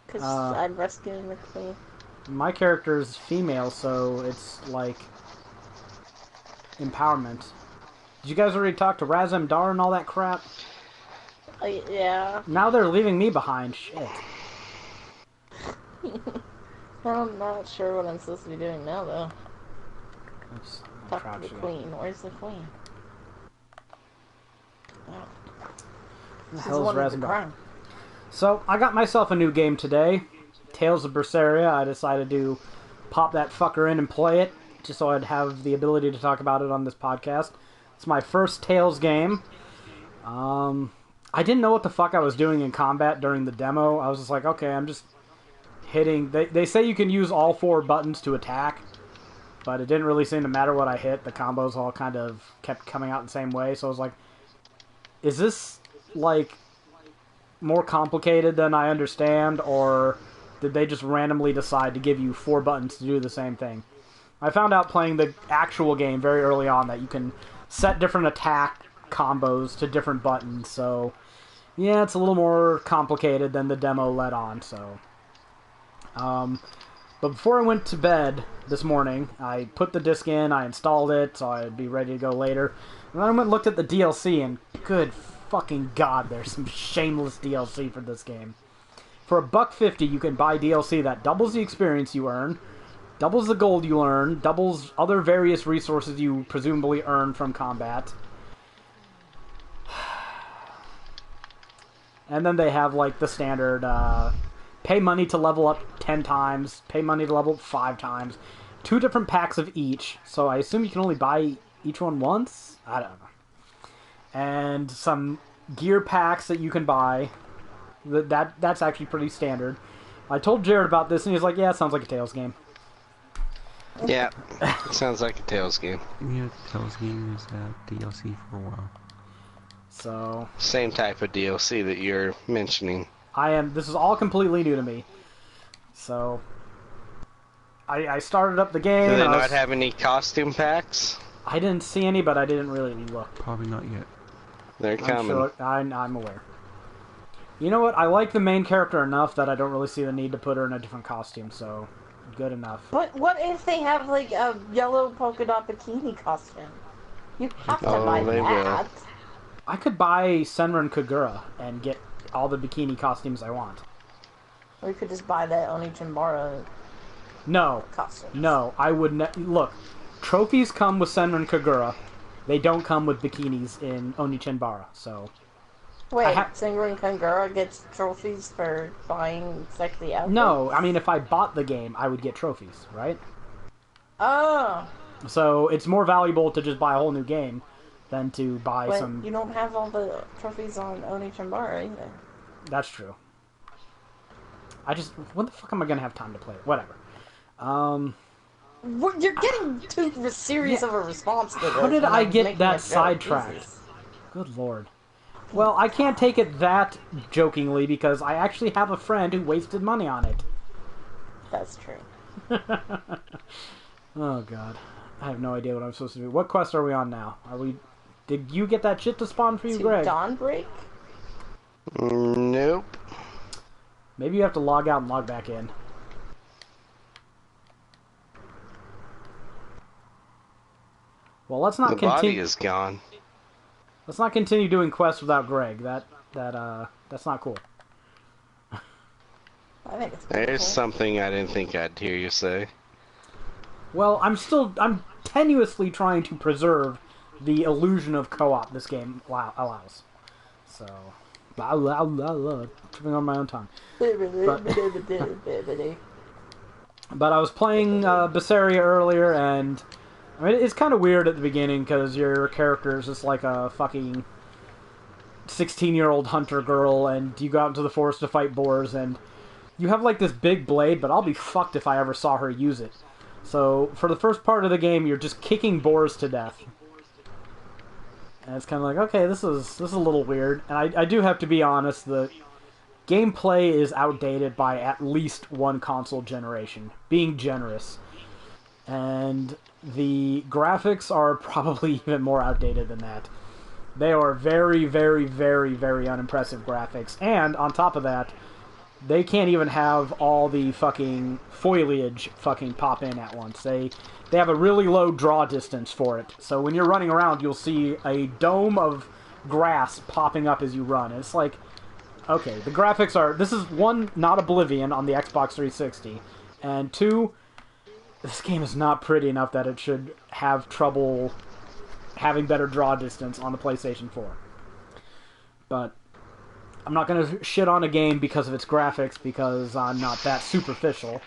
Speaker 3: Because I'm rescuing the queen.
Speaker 1: my character is female, so it's like empowerment. Did you guys already talk to Razem Dar and all that crap?
Speaker 3: Yeah.
Speaker 1: Now they're leaving me behind. Shit.
Speaker 3: I'm not sure what I'm supposed to be doing now, though.
Speaker 1: Oops, I'm
Speaker 3: Talk to
Speaker 1: crouched
Speaker 3: the
Speaker 1: again.
Speaker 3: queen. Where's the queen? Oh.
Speaker 1: The
Speaker 3: She's
Speaker 1: hell is
Speaker 3: one of
Speaker 1: Razem
Speaker 3: the
Speaker 1: Dar?
Speaker 3: crown.
Speaker 1: So, I got myself a new game today. Tales of Berseria. I decided to pop that fucker in and play it, just so I'd have the ability to talk about it on this podcast. It's my first Tales game. I didn't know what the fuck I was doing in combat during the demo. I was just like, okay, I'm just hitting... They say you can use all 4 buttons to attack, but it didn't really seem to matter what I hit. The combos all kind of kept coming out the same way, so I was like, is this, like, more complicated than I understand, or did they just randomly decide to give you 4 buttons to do the same thing? I found out playing the actual game very early on that you can set different attack combos to different buttons, so yeah, it's a little more complicated than the demo let on, so... But before I went to bed this morning, I put the disc in, I installed it, so I'd be ready to go later. And then I went and looked at the DLC, and good fucking god, there's some shameless DLC for this game. For $1.50, you can buy DLC that doubles the experience you earn, doubles the gold you earn, doubles other various resources you presumably earn from combat. And then they have, like, the standard, pay money to level up 10 times, pay money to level up 5 times, 2 different packs of each, so I assume you can only buy each one once? I don't know. And some gear packs that you can buy. That's actually pretty standard. I told Jared about this, and he was like, yeah, it sounds like a Tales game.
Speaker 2: Yeah, it sounds like a Tales game.
Speaker 4: Yeah, Tales game is DLC for a while.
Speaker 1: So...
Speaker 2: Same type of DLC that you're mentioning.
Speaker 1: This is all completely new to me. So... I started up the game...
Speaker 2: Do they not have any costume packs?
Speaker 1: I didn't see any, but I didn't really look.
Speaker 4: Probably not yet.
Speaker 2: They're coming.
Speaker 1: Sure, I'm aware. You know what? I like the main character enough that I don't really see the need to put her in a different costume, so good enough.
Speaker 3: But what if they have, like, a yellow polka dot bikini costume? You have to buy
Speaker 2: they
Speaker 3: that.
Speaker 2: will.
Speaker 1: I could buy Senran Kagura and get all the bikini costumes I want.
Speaker 3: Or you could just buy the Onichimbara
Speaker 1: No.
Speaker 3: costumes.
Speaker 1: No, I would look, trophies come with Senran Kagura. They don't come with bikinis in Onichinbara, so...
Speaker 3: Wait, Senran Kagura gets trophies for buying sexy outfits?
Speaker 1: No, I mean, if I bought the game, I would get trophies, right?
Speaker 3: Oh.
Speaker 1: So, it's more valuable to just buy a whole new game than to buy
Speaker 3: But
Speaker 1: some...
Speaker 3: you don't have all the trophies on Onichimbara either.
Speaker 1: That's true. When the fuck am I gonna have time to play it? Whatever.
Speaker 3: You're getting too serious of a response to this.
Speaker 1: How did
Speaker 3: and
Speaker 1: I
Speaker 3: I'm
Speaker 1: get
Speaker 3: making
Speaker 1: that
Speaker 3: a joke.
Speaker 1: sidetracked?
Speaker 3: Jesus.
Speaker 1: Good lord. Well, I can't take it that jokingly because I actually have a friend who wasted money on it.
Speaker 3: That's true.
Speaker 1: Oh god. I have no idea what I'm supposed to do. What quest are we on now? Did you get that shit to spawn for you,
Speaker 3: To
Speaker 1: Greg?
Speaker 3: Dawnbreak?
Speaker 2: Nope.
Speaker 1: Maybe you have to log out and log back in. Well, let's not
Speaker 2: The body
Speaker 1: continue.
Speaker 2: is gone.
Speaker 1: Let's not continue doing quests without Greg. That's not cool.
Speaker 3: I think it's pretty
Speaker 2: There's
Speaker 3: cool.
Speaker 2: something I didn't think I'd hear you say.
Speaker 1: Well, I'm tenuously trying to preserve the illusion of co-op this game allows. So, tripping on my own tongue. But I was playing Berseria earlier, and I mean, it's kind of weird at the beginning because your character is just like a fucking 16-year-old hunter girl, and you go out into the forest to fight boars, and you have like this big blade, but I'll be fucked if I ever saw her use it. So for the first part of the game, you're just kicking boars to death, and it's kind of like, okay, this is a little weird. And I do have to be honest, the gameplay is outdated by at least one console generation, being generous. And the graphics are probably even more outdated than that. They are very, very, very, very unimpressive graphics. And on top of that, they can't even have all the fucking foliage fucking pop in at once. They have a really low draw distance for it. So when you're running around, you'll see a dome of grass popping up as you run. And it's like, okay, the graphics are... This is, one, not Oblivion on the Xbox 360. And two, this game is not pretty enough that it should have trouble having better draw distance on the PlayStation 4. But I'm not going to shit on a game because of its graphics, because I'm not that superficial.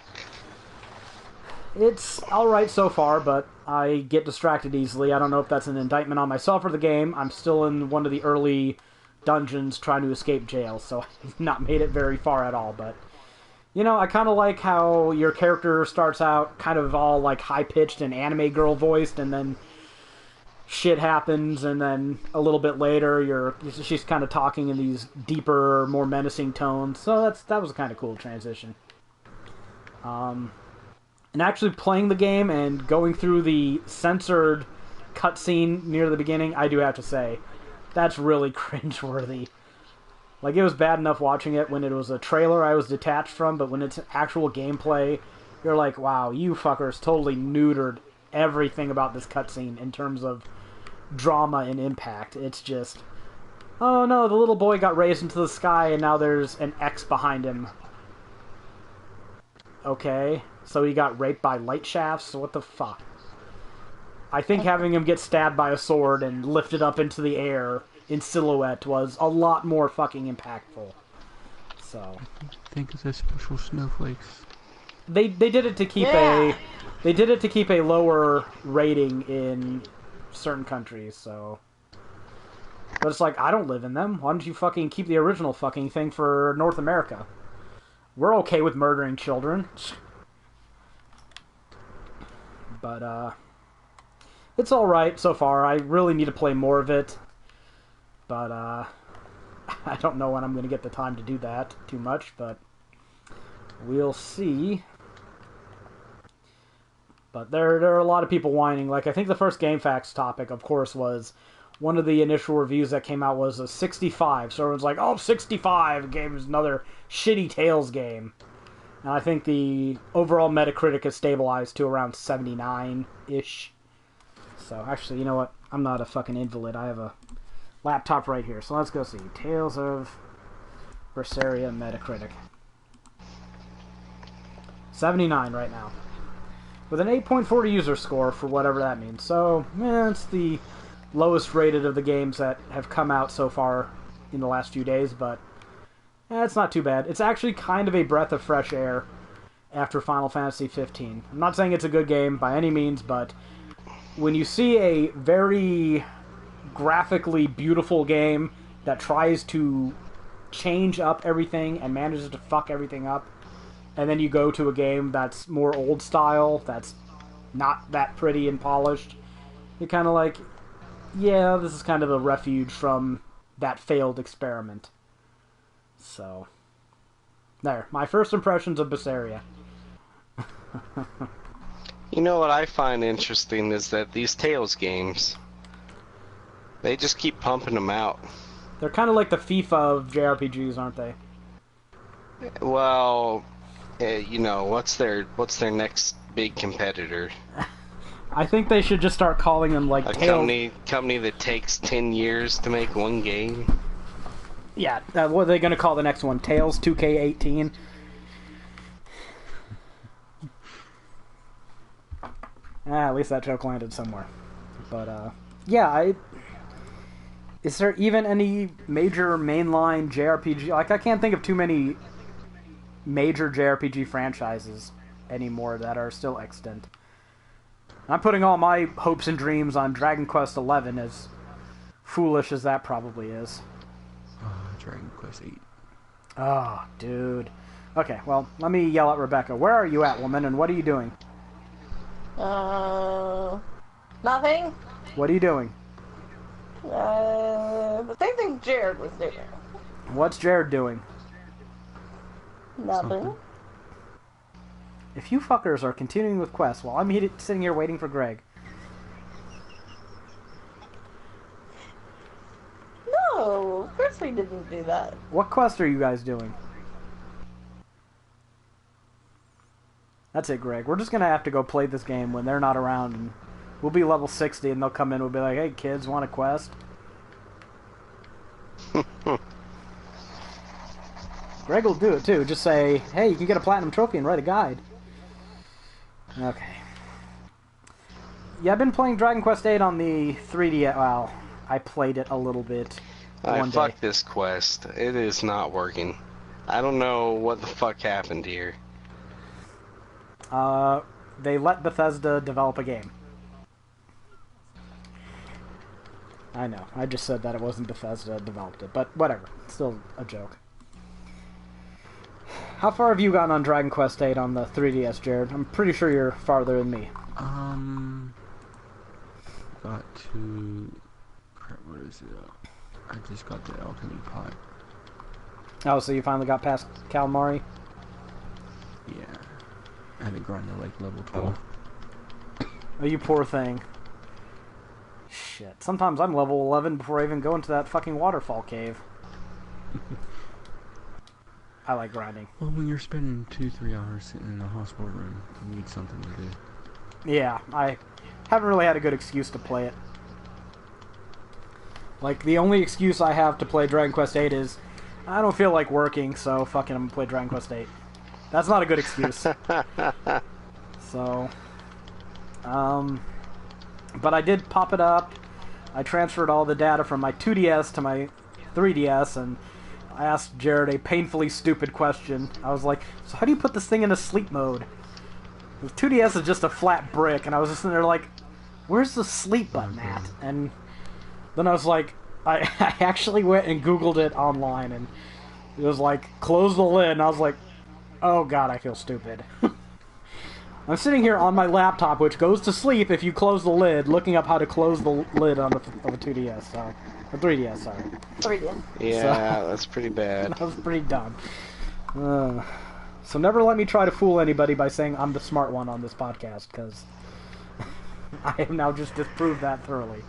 Speaker 1: It's alright so far, but I get distracted easily. I don't know if that's an indictment on myself or the game. I'm still in one of the early dungeons trying to escape jail, so I've not made it very far at all, but... You know, I kind of like how your character starts out kind of all, like, high-pitched and anime girl-voiced, and then shit happens, and then a little bit later, she's kind of talking in these deeper, more menacing tones, so that was a kind of cool transition. And actually playing the game and going through the censored cutscene near the beginning, I do have to say, that's really cringeworthy. Like, it was bad enough watching it when it was a trailer I was detached from, but when it's actual gameplay, you're like, wow, you fuckers totally neutered everything about this cutscene in terms of drama and impact. It's just, oh no, the little boy got raised into the sky and now there's an X behind him. Okay, so he got raped by light shafts? What the fuck? I think having him get stabbed by a sword and lifted up into the air in silhouette was a lot more fucking impactful. So
Speaker 4: Think of the special snowflakes.
Speaker 1: they did it to keep a lower rating in certain countries, so. But it's like, I don't live in them. Why don't you fucking keep the original fucking thing for North America? We're okay with murdering children. But, it's alright so far. I really need to play more of it. But, I don't know when I'm going to get the time to do that too much, but we'll see. But there are a lot of people whining. Like, I think the first GameFAQs topic, of course, was one of the initial reviews that came out was a 65. So everyone's like, oh, 65! Game is another shitty Tales game. And I think the overall Metacritic has stabilized to around 79-ish. So, actually, you know what? I'm not a fucking invalid. I have a laptop right here. So let's go see. Tales of Berseria Metacritic. 79 right now. With an 8.40 user score for whatever that means. So, it's the lowest rated of the games that have come out so far in the last few days, but it's not too bad. It's actually kind of a breath of fresh air after Final Fantasy 15. I'm not saying it's a good game by any means, but when you see a very graphically beautiful game that tries to change up everything and manages to fuck everything up, and then you go to a game that's more old style, that's not that pretty and polished, you're kind of like, yeah, this is kind of a refuge from that failed experiment. So, there. My first impressions of Berseria.
Speaker 2: You know what I find interesting is that these Tales games, they just keep pumping them out.
Speaker 1: They're kind of like the FIFA of JRPGs, aren't they?
Speaker 2: Well, you know, what's their next big competitor?
Speaker 1: I think they should just start calling them like
Speaker 2: A
Speaker 1: Tales.
Speaker 2: company that takes 10 years to make one game.
Speaker 1: Yeah, what are they going to call the next one? Tales 2K18? At least that joke landed somewhere. But, yeah, is there even any major mainline JRPG? Like, I can't think of too many major JRPG franchises anymore that are still extant. I'm putting all my hopes and dreams on Dragon Quest XI, as foolish as that probably is.
Speaker 4: Dragon Quest 8.
Speaker 1: Oh, dude. Okay, well, let me yell at Rebecca. Where are you at, woman, and what are you doing?
Speaker 3: Nothing.
Speaker 1: What are you doing?
Speaker 3: The same thing Jared was doing.
Speaker 1: What's Jared doing?
Speaker 3: Nothing.
Speaker 4: Something.
Speaker 1: If you fuckers are continuing with quests while I'm sitting here waiting for Greg.
Speaker 3: No, of course we didn't do that.
Speaker 1: What quest are you guys doing? That's it, Greg. We're just gonna have to go play this game when they're not around, and we'll be level 60, and they'll come in and we'll be like, hey, kids, want a quest? Greg will do it, too. Just say, hey, you can get a platinum trophy and write a guide. Okay. Yeah, I've been playing Dragon Quest VIII on the 3DS. Well, I played it a little bit one day.
Speaker 2: Fuck this quest. It is not working. I don't know what the fuck happened here.
Speaker 1: They let Bethesda develop a game. I know. I just said that it wasn't Bethesda that developed it, but whatever. It's still a joke. How far have you gotten on Dragon Quest VIII on the 3DS, Jared? I'm pretty sure you're farther than me.
Speaker 4: Got to... Crap, what is it? I just got the Alchemy Pot.
Speaker 1: Oh, so you finally got past Calamari?
Speaker 4: Yeah. I had to grind to like level 12.
Speaker 1: Oh, you poor thing. Shit. Sometimes I'm level 11 before I even go into that fucking waterfall cave. I like grinding.
Speaker 4: Well, when you're spending 2-3 hours sitting in a hospital room, you need something to do.
Speaker 1: Yeah, I haven't really had a good excuse to play it. Like, the only excuse I have to play Dragon Quest VIII is, I don't feel like working, so fucking I'm gonna play Dragon Quest VIII. That's not a good excuse. So, but I did pop it up. I transferred all the data from my 2DS to my 3DS, and I asked Jared a painfully stupid question. I was like, so how do you put this thing into sleep mode? The 2DS is just a flat brick, and I was just sitting there like, where's the sleep button at? And then I was like, I actually went and Googled it online, and it was like, close the lid, and I was like, oh god, I feel stupid. I'm sitting here on my laptop, which goes to sleep if you close the lid, looking up how to close the lid on of a 2DS, sorry. Or 3DS, sorry.
Speaker 3: 3DS.
Speaker 2: Yeah,
Speaker 1: So,
Speaker 2: that's pretty bad.
Speaker 1: that was pretty dumb. So never let me try to fool anybody by saying I'm the smart one on this podcast, because I have now just disproved that thoroughly.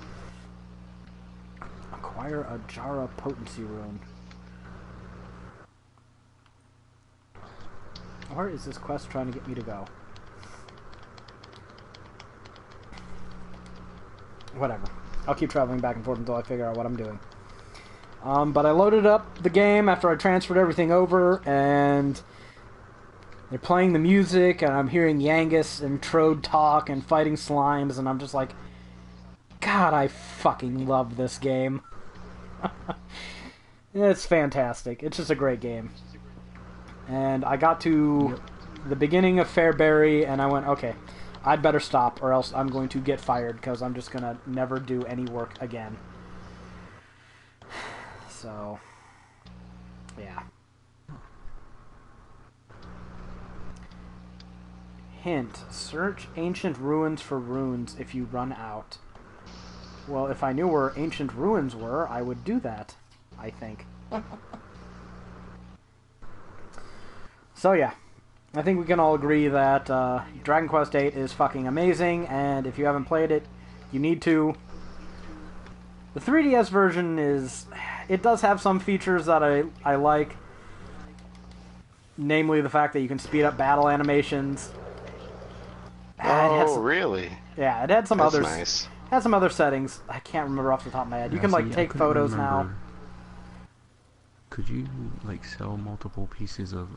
Speaker 1: Acquire a Jara potency rune. Where is this quest trying to get me to go? Whatever. I'll keep traveling back and forth until I figure out what I'm doing. But I loaded up the game after I transferred everything over, and they're playing the music, and I'm hearing Yangus and Trode talk and fighting slimes, and I'm just like, God, I fucking love this game. It's fantastic. It's just a great game. And I got to the beginning of Fairberry, and I went, okay, I'd better stop, or else I'm going to get fired, because I'm just going to never do any work again. So, yeah. Hint, search ancient ruins for runes if you run out. Well, if I knew where ancient ruins were, I would do that, I think. So yeah, I think we can all agree that Dragon Quest VIII is fucking amazing, and if you haven't played it, you need to. The 3DS version is... It does have some features that I like. Namely the fact that you can speed up battle animations.
Speaker 2: Really?
Speaker 1: Yeah, it had some
Speaker 2: That's
Speaker 1: others.
Speaker 2: nice.
Speaker 1: It had some other settings. I can't remember off the top of my head. You can, like, take photos now.
Speaker 4: Could you, like, sell multiple pieces of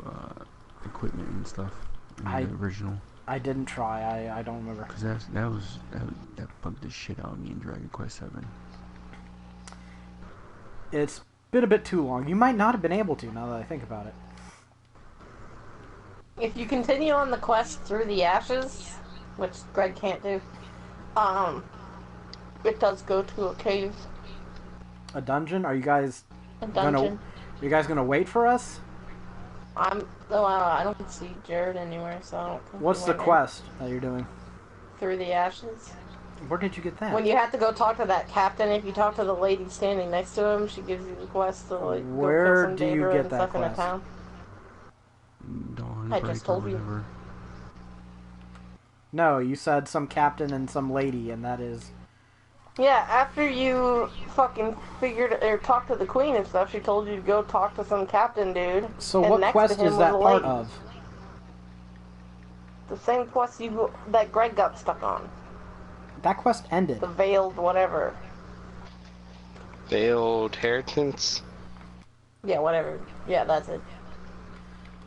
Speaker 4: equipment and stuff in the original?
Speaker 1: I didn't try. I don't remember.
Speaker 4: Because that bugged the shit out of me in Dragon Quest VII.
Speaker 1: It's been a bit too long. You might not have been able to, now that I think about it.
Speaker 3: If you continue on the quest through the ashes, which Greg can't do, it does go to a cave.
Speaker 1: A dungeon? Are you guys
Speaker 3: A dungeon.
Speaker 1: Are you guys gonna wait for us?
Speaker 3: I don't see Jared anywhere, so I don't think
Speaker 1: What's
Speaker 3: he
Speaker 1: the
Speaker 3: went in.
Speaker 1: quest that you're doing?
Speaker 3: Through the ashes.
Speaker 1: Where did you get that?
Speaker 3: When you have to go talk to that captain, if you talk to the lady standing next to him, she gives you the quest to like
Speaker 1: Where
Speaker 3: go kill some
Speaker 1: do you
Speaker 3: Daedra
Speaker 1: get
Speaker 3: and
Speaker 1: that
Speaker 3: stuff in a
Speaker 1: quest?
Speaker 3: town.
Speaker 4: Dawn
Speaker 3: I
Speaker 4: Break
Speaker 3: just
Speaker 4: or
Speaker 3: told you.
Speaker 4: whatever.
Speaker 1: No, you said some captain and some lady, and that is...
Speaker 3: Yeah, after you fucking figured or talked to the queen and stuff, she told you to go talk to some captain dude.
Speaker 1: So
Speaker 3: and
Speaker 1: what
Speaker 3: next
Speaker 1: quest
Speaker 3: to him
Speaker 1: is that
Speaker 3: was a
Speaker 1: part
Speaker 3: lady.
Speaker 1: of?
Speaker 3: The same quest that Greg got stuck on.
Speaker 1: That quest ended.
Speaker 3: The veiled whatever.
Speaker 2: Veiled Inheritance?
Speaker 3: Yeah, whatever. Yeah, that's it.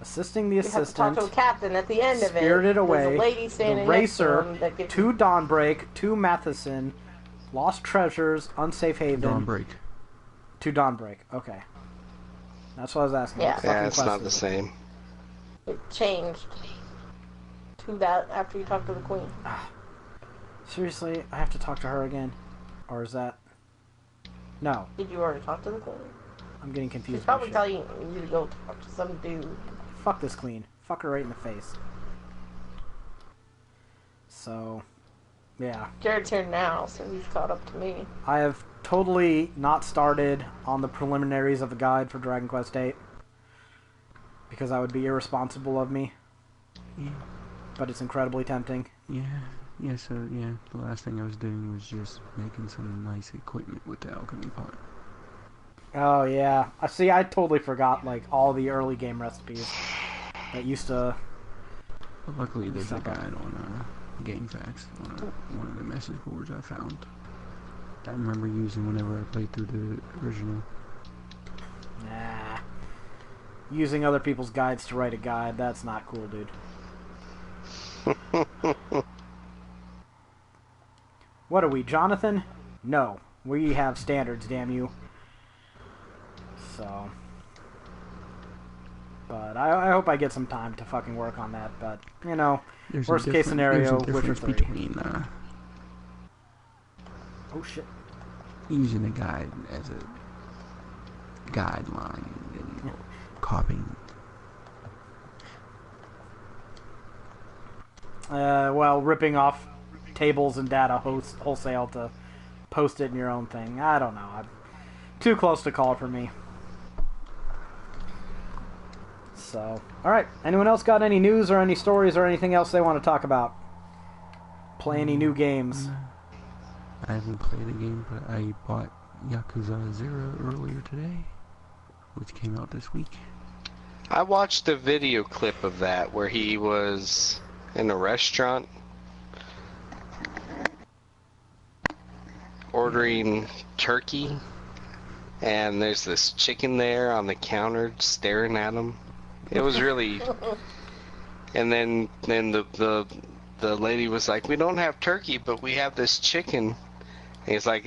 Speaker 1: Assisting the
Speaker 3: You have to
Speaker 1: assistant,
Speaker 3: talk to a captain at the end of it.
Speaker 1: Spirited Away,
Speaker 3: There's a lady
Speaker 1: the
Speaker 3: standing next to
Speaker 1: Racer,
Speaker 3: him that gives
Speaker 1: 2 Dawnbreak, 2 Matheson, Lost Treasures, Unsafe Haven.
Speaker 4: Dawn Break.
Speaker 1: 2 Dawnbreak. Okay. That's what I was asking.
Speaker 3: Yeah.
Speaker 1: What fucking
Speaker 2: Yeah, it's
Speaker 1: quest
Speaker 2: not
Speaker 1: is
Speaker 2: the
Speaker 1: it?
Speaker 2: same.
Speaker 3: It changed to that after you talk to the queen.
Speaker 1: Seriously, I have to talk to her again? Or is that... No,
Speaker 3: Did you already talk to the queen?
Speaker 1: I'm getting
Speaker 3: She's
Speaker 1: confused.
Speaker 3: probably
Speaker 1: by shit.
Speaker 3: telling you to go talk to some dude.
Speaker 1: Fuck this queen. Fuck her right in the face. So, yeah.
Speaker 3: Jared's here now, so he's caught up to me.
Speaker 1: I have totally not started on the preliminaries of the guide for Dragon Quest VIII. Because that would be irresponsible of me.
Speaker 4: Yeah.
Speaker 1: but it's incredibly tempting.
Speaker 4: Yeah. Yeah, so, yeah, the last thing I was doing was just making some nice equipment with the alchemy pot.
Speaker 1: Oh, yeah. See, I totally forgot, like, all the early game recipes that used to...
Speaker 4: But luckily, there's a guide on GameFAQs on one of the message boards I found. I remember using whenever I played through the original.
Speaker 1: Nah. Using other people's guides to write a guide, that's not cool, dude. What are we, Jonathan? No. We have standards, damn you. So... But I hope I get some time to fucking work on that, but, you know, worst case scenario, Witcher 3.
Speaker 4: Between,
Speaker 1: oh shit.
Speaker 4: Using a guide as a guideline and copying.
Speaker 1: Well, ripping off tables and data wholesale to post it in your own thing. I don't know. I'm too close to call for me. So, alright. Anyone else got any news or any stories or anything else they want to talk about? Play any new games?
Speaker 4: I haven't played a game, but I bought Yakuza 0 earlier today, which came out this week.
Speaker 2: I watched a video clip of that where he was in a restaurant ordering turkey, and there's this chicken there on the counter staring at him. It was really... And then the lady was like, "We don't have turkey, but we have this chicken." And he's like,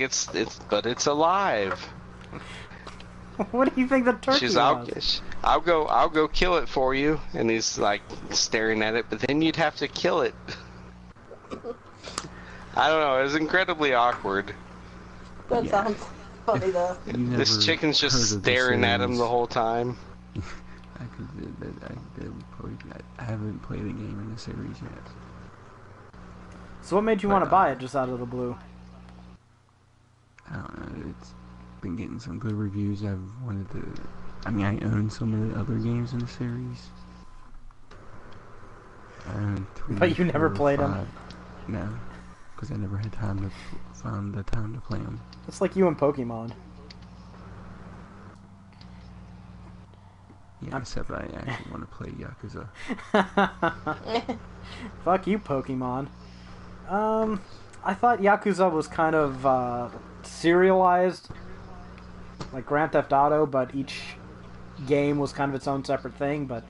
Speaker 2: but it's alive.
Speaker 1: What do you think the turkey was?
Speaker 2: I'll go kill it for you. And he's like staring at it, but then you'd have to kill it. I don't know. It was incredibly awkward.
Speaker 3: That sounds funny though.
Speaker 2: This chicken's just staring at him the whole time.
Speaker 4: I haven't played a game in the series yet.
Speaker 1: So what made you want to buy it just out of the blue?
Speaker 4: I don't know, it's been getting some good reviews. I own some of the other games in the series.
Speaker 1: But you never played them?
Speaker 4: No, because I never had found the time to play them.
Speaker 1: It's like you and Pokemon.
Speaker 4: Yeah, except I actually want to play Yakuza.
Speaker 1: Fuck you, Pokemon. I thought Yakuza was kind of serialized, like Grand Theft Auto, but each game was kind of its own separate thing. But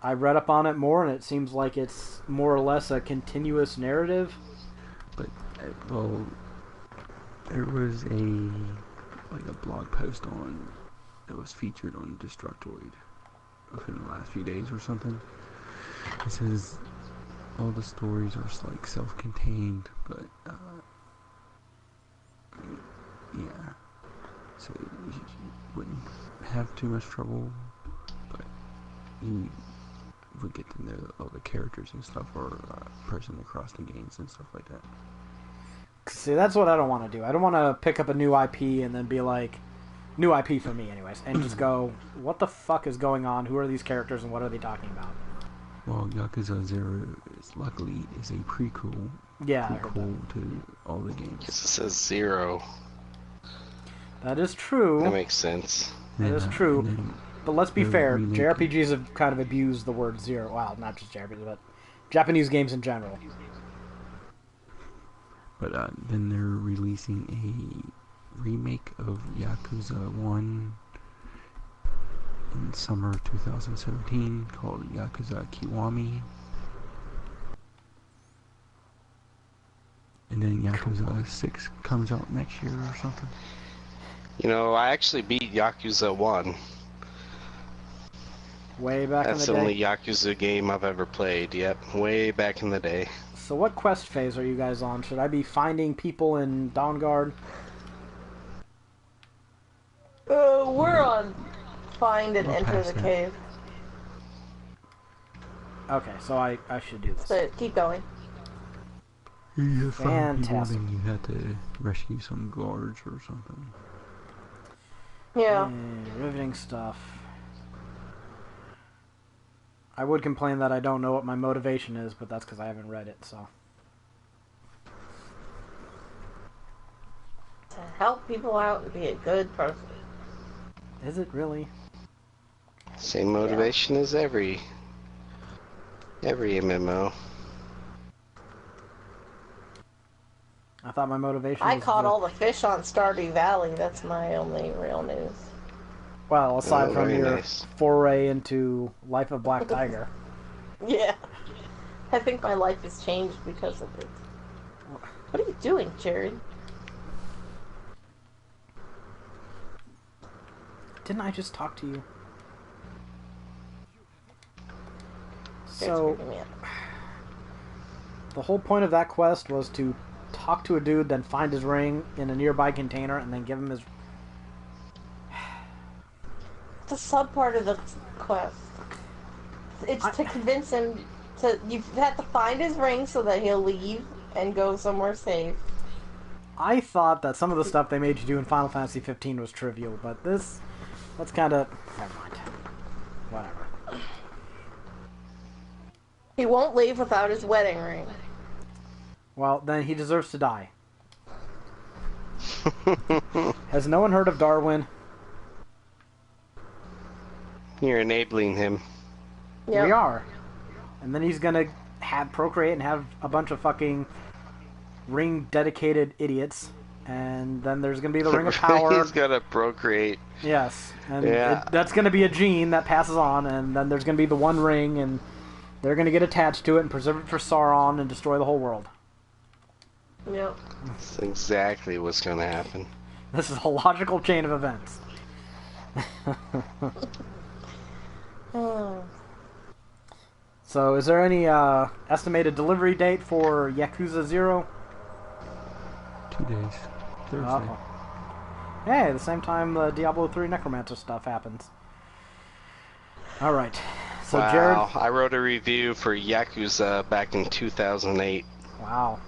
Speaker 1: I read up on it more, and it seems like it's more or less a continuous narrative.
Speaker 4: But well, there was a blog post that was featured on Destructoid within the last few days or something. It says all the stories are like self-contained, but yeah, so you wouldn't have too much trouble, but you would get to know all the characters and stuff, or person across the games and stuff like that.
Speaker 1: See, that's what I don't want to do. I don't want to pick up a new IP and then be like, new IP for me anyways, and just go, what the fuck is going on? Who are these characters and what are they talking about?
Speaker 4: Well, Yakuza 0 luckily is a prequel.
Speaker 1: Yeah,
Speaker 4: prequel to all the games.
Speaker 2: It says 0.
Speaker 1: That is true.
Speaker 2: That makes sense.
Speaker 1: That is true. But let's be fair, JRPGs have kind of abused the word 0. Well, not just JRPGs, but Japanese games in general.
Speaker 4: But then they're releasing a remake of Yakuza 1 in summer 2017 called Yakuza Kiwami. And then Yakuza 6 comes out next year or something.
Speaker 2: You know, I actually beat Yakuza 1.
Speaker 1: Way back in the day?
Speaker 2: That's the only Yakuza game I've ever played, yep. Way back in the day.
Speaker 1: So what quest phase are you guys on? Should I be finding people in Dawnguard?
Speaker 3: We're on find and enter the cave.
Speaker 1: Okay, so I should do this.
Speaker 3: So keep going.
Speaker 4: You
Speaker 1: Fantastic.
Speaker 4: You had to rescue some guards or something.
Speaker 3: Yeah.
Speaker 1: Riveting stuff. I would complain that I don't know what my motivation is, but that's because I haven't read it, so.
Speaker 3: To help people out and be a good person.
Speaker 1: Is it really?
Speaker 2: Same motivation as every MMO.
Speaker 1: I thought my motivation
Speaker 3: I
Speaker 1: was
Speaker 3: caught
Speaker 1: to-
Speaker 3: all the fish on Stardew Valley. That's my only real news.
Speaker 1: Well, aside from
Speaker 2: very
Speaker 1: your
Speaker 2: nice.
Speaker 1: foray into Life of Black Tiger.
Speaker 3: Yeah. I think my life has changed because of it. What are you doing, Jared?
Speaker 1: Didn't I just talk to you?
Speaker 3: Jared's
Speaker 1: So,
Speaker 3: freaking me out.
Speaker 1: the whole point of that quest was to talk to a dude, then find his ring in a nearby container, and then give him his...
Speaker 3: It's a sub part of the quest. It's to convince him to. You have to find his ring so that he'll leave and go somewhere safe.
Speaker 1: I thought that some of the stuff they made you do in Final Fantasy 15 was trivial, but this... That's kind of... Never mind. Whatever.
Speaker 3: He won't leave without his wedding ring.
Speaker 1: Well, then he deserves to die. Has no one heard of Darwin?
Speaker 2: You're enabling him.
Speaker 3: Yep.
Speaker 1: We are. And then he's gonna procreate and have a bunch of fucking ring-dedicated idiots. And then there's gonna be the Ring of Power.
Speaker 2: He's gonna procreate.
Speaker 1: Yes. And
Speaker 2: Yeah.
Speaker 1: that's gonna be a gene that passes on, and then there's gonna be the one ring, and they're gonna get attached to it and preserve it for Sauron and destroy the whole world.
Speaker 3: Yep.
Speaker 2: That's exactly what's gonna happen.
Speaker 1: This is a logical chain of events.
Speaker 3: Hmm.
Speaker 1: So, is there any estimated delivery date for Yakuza 0?
Speaker 4: 2 days. Thursday.
Speaker 1: Uh-oh. Hey, the same time the Diablo 3 Necromancer stuff happens. Alright. So,
Speaker 2: wow,
Speaker 1: Jared...
Speaker 2: I wrote a review for Yakuza back in 2008.
Speaker 1: Wow.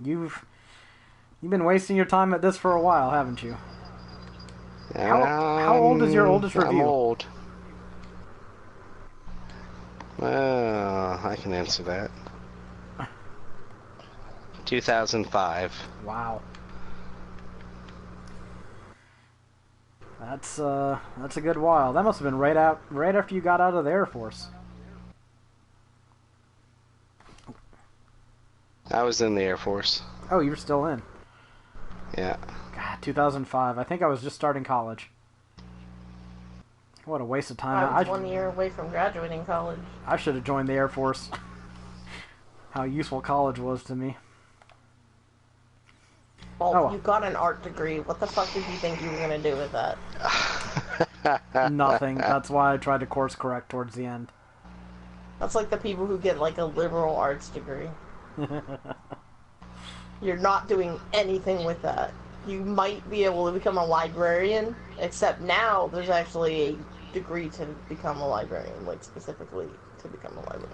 Speaker 1: You've been wasting your time at this for a while, haven't you? How old is your oldest review?
Speaker 2: I'm old. Well, I can answer that. 2005.
Speaker 1: Wow. That's a good while. That must have been right after you got out of the Air Force.
Speaker 2: I was in the Air Force.
Speaker 1: Oh, you were still in.
Speaker 2: Yeah.
Speaker 1: God, 2005. I think I was just starting college. What a waste of time.
Speaker 3: I was 1 year away from graduating college.
Speaker 1: I should have joined the Air Force. How useful college was to me.
Speaker 3: Well,
Speaker 1: Oh.
Speaker 3: you got an art degree. What the fuck did you think you were gonna do with that?
Speaker 1: Nothing. That's why I tried to course correct towards the end.
Speaker 3: That's like the people who get like a liberal arts degree. You're not doing anything with that. You might be able to become a librarian, except now there's actually a degree to become a librarian, like specifically to become a librarian.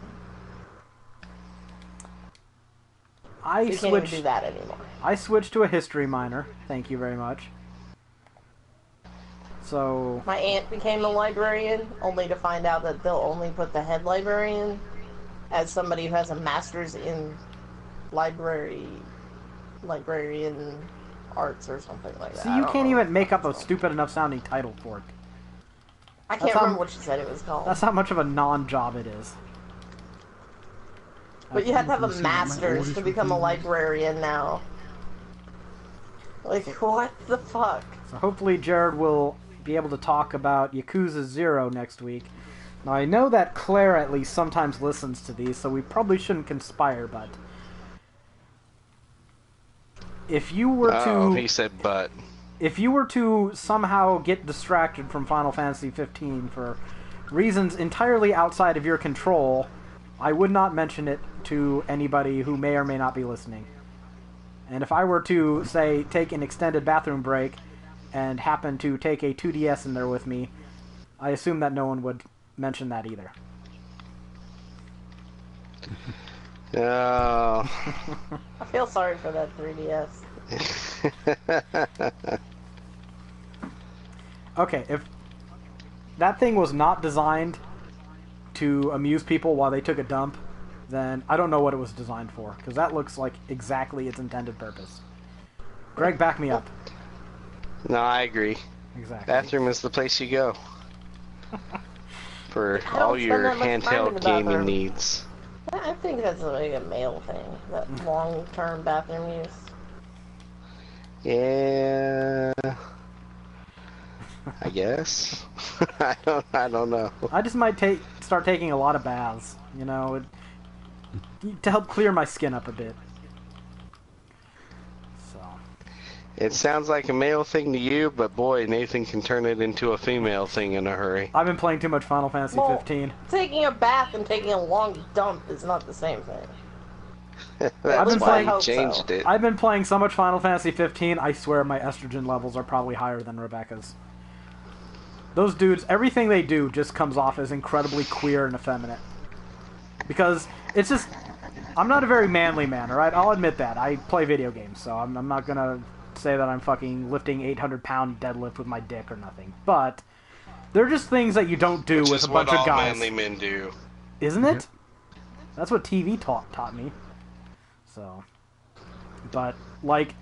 Speaker 1: I
Speaker 3: You can't even do that anymore.
Speaker 1: I switched to a history minor. Thank you very much. So,
Speaker 3: My aunt became a librarian, only to find out that they'll only put the head librarian as somebody who has a master's in librarian arts or something like that.
Speaker 1: see,
Speaker 3: I
Speaker 1: you
Speaker 3: don't
Speaker 1: can't
Speaker 3: know.
Speaker 1: even make up a stupid enough sounding title for it.
Speaker 3: I can't
Speaker 1: That's how-
Speaker 3: remember what she said it was called.
Speaker 1: That's how much of a non-job it is.
Speaker 3: But you have to have a
Speaker 4: Can you see what my
Speaker 3: master's
Speaker 4: oldest
Speaker 3: to become a
Speaker 4: review is?
Speaker 3: librarian now. Like, what the fuck?
Speaker 1: So hopefully Jared will be able to talk about Yakuza 0 next week. Now I know that Claire at least sometimes listens to these, so we probably shouldn't conspire, but... If you were
Speaker 2: Oh,
Speaker 1: to...
Speaker 2: he said but.
Speaker 1: If you were to somehow get distracted from Final Fantasy 15 for reasons entirely outside of your control, I would not mention it to anybody who may or may not be listening. And if I were to, say, take an extended bathroom break and happen to take a 2DS in there with me, I assume that no one would mention that either.
Speaker 2: Oh.
Speaker 3: I feel sorry for that 3DS.
Speaker 1: Okay, if that thing was not designed to amuse people while they took a dump, then I don't know what it was designed for, because that looks like exactly its intended purpose. Greg, back me up.
Speaker 2: No, I agree.
Speaker 1: Exactly.
Speaker 2: Bathroom is the place you go for
Speaker 3: I don't
Speaker 2: all
Speaker 3: spend
Speaker 2: your
Speaker 3: that much time in
Speaker 2: handheld
Speaker 3: the
Speaker 2: gaming
Speaker 3: bathroom.
Speaker 2: needs.
Speaker 3: I think that's like a male thing, that long-term bathroom use.
Speaker 2: Yeah, I guess. I don't know.
Speaker 1: I just might start taking a lot of baths, you know, to help clear my skin up a bit. So.
Speaker 2: It sounds like a male thing to you, but boy, Nathan can turn it into a female thing in a hurry.
Speaker 1: I've been playing too much Final Fantasy 15.
Speaker 3: Taking a bath and taking a long dump is not the same thing.
Speaker 2: That's
Speaker 1: been
Speaker 2: why
Speaker 1: playing-
Speaker 2: he changed it.
Speaker 1: I've been playing so much Final Fantasy 15, I swear my estrogen levels are probably higher than Rebecca's. Those dudes, everything they do just comes off as incredibly queer and effeminate. Because it's just... I'm not a very manly man, alright? I'll admit that. I play video games, so I'm not gonna say that I'm fucking lifting 800-pound deadlift with my dick or nothing. But they're just things that you don't do
Speaker 2: Which
Speaker 1: with
Speaker 2: is
Speaker 1: a bunch
Speaker 2: what
Speaker 1: of
Speaker 2: all
Speaker 1: guys.
Speaker 2: manly men do.
Speaker 1: Isn't it? That's what TV taught me. So, but like,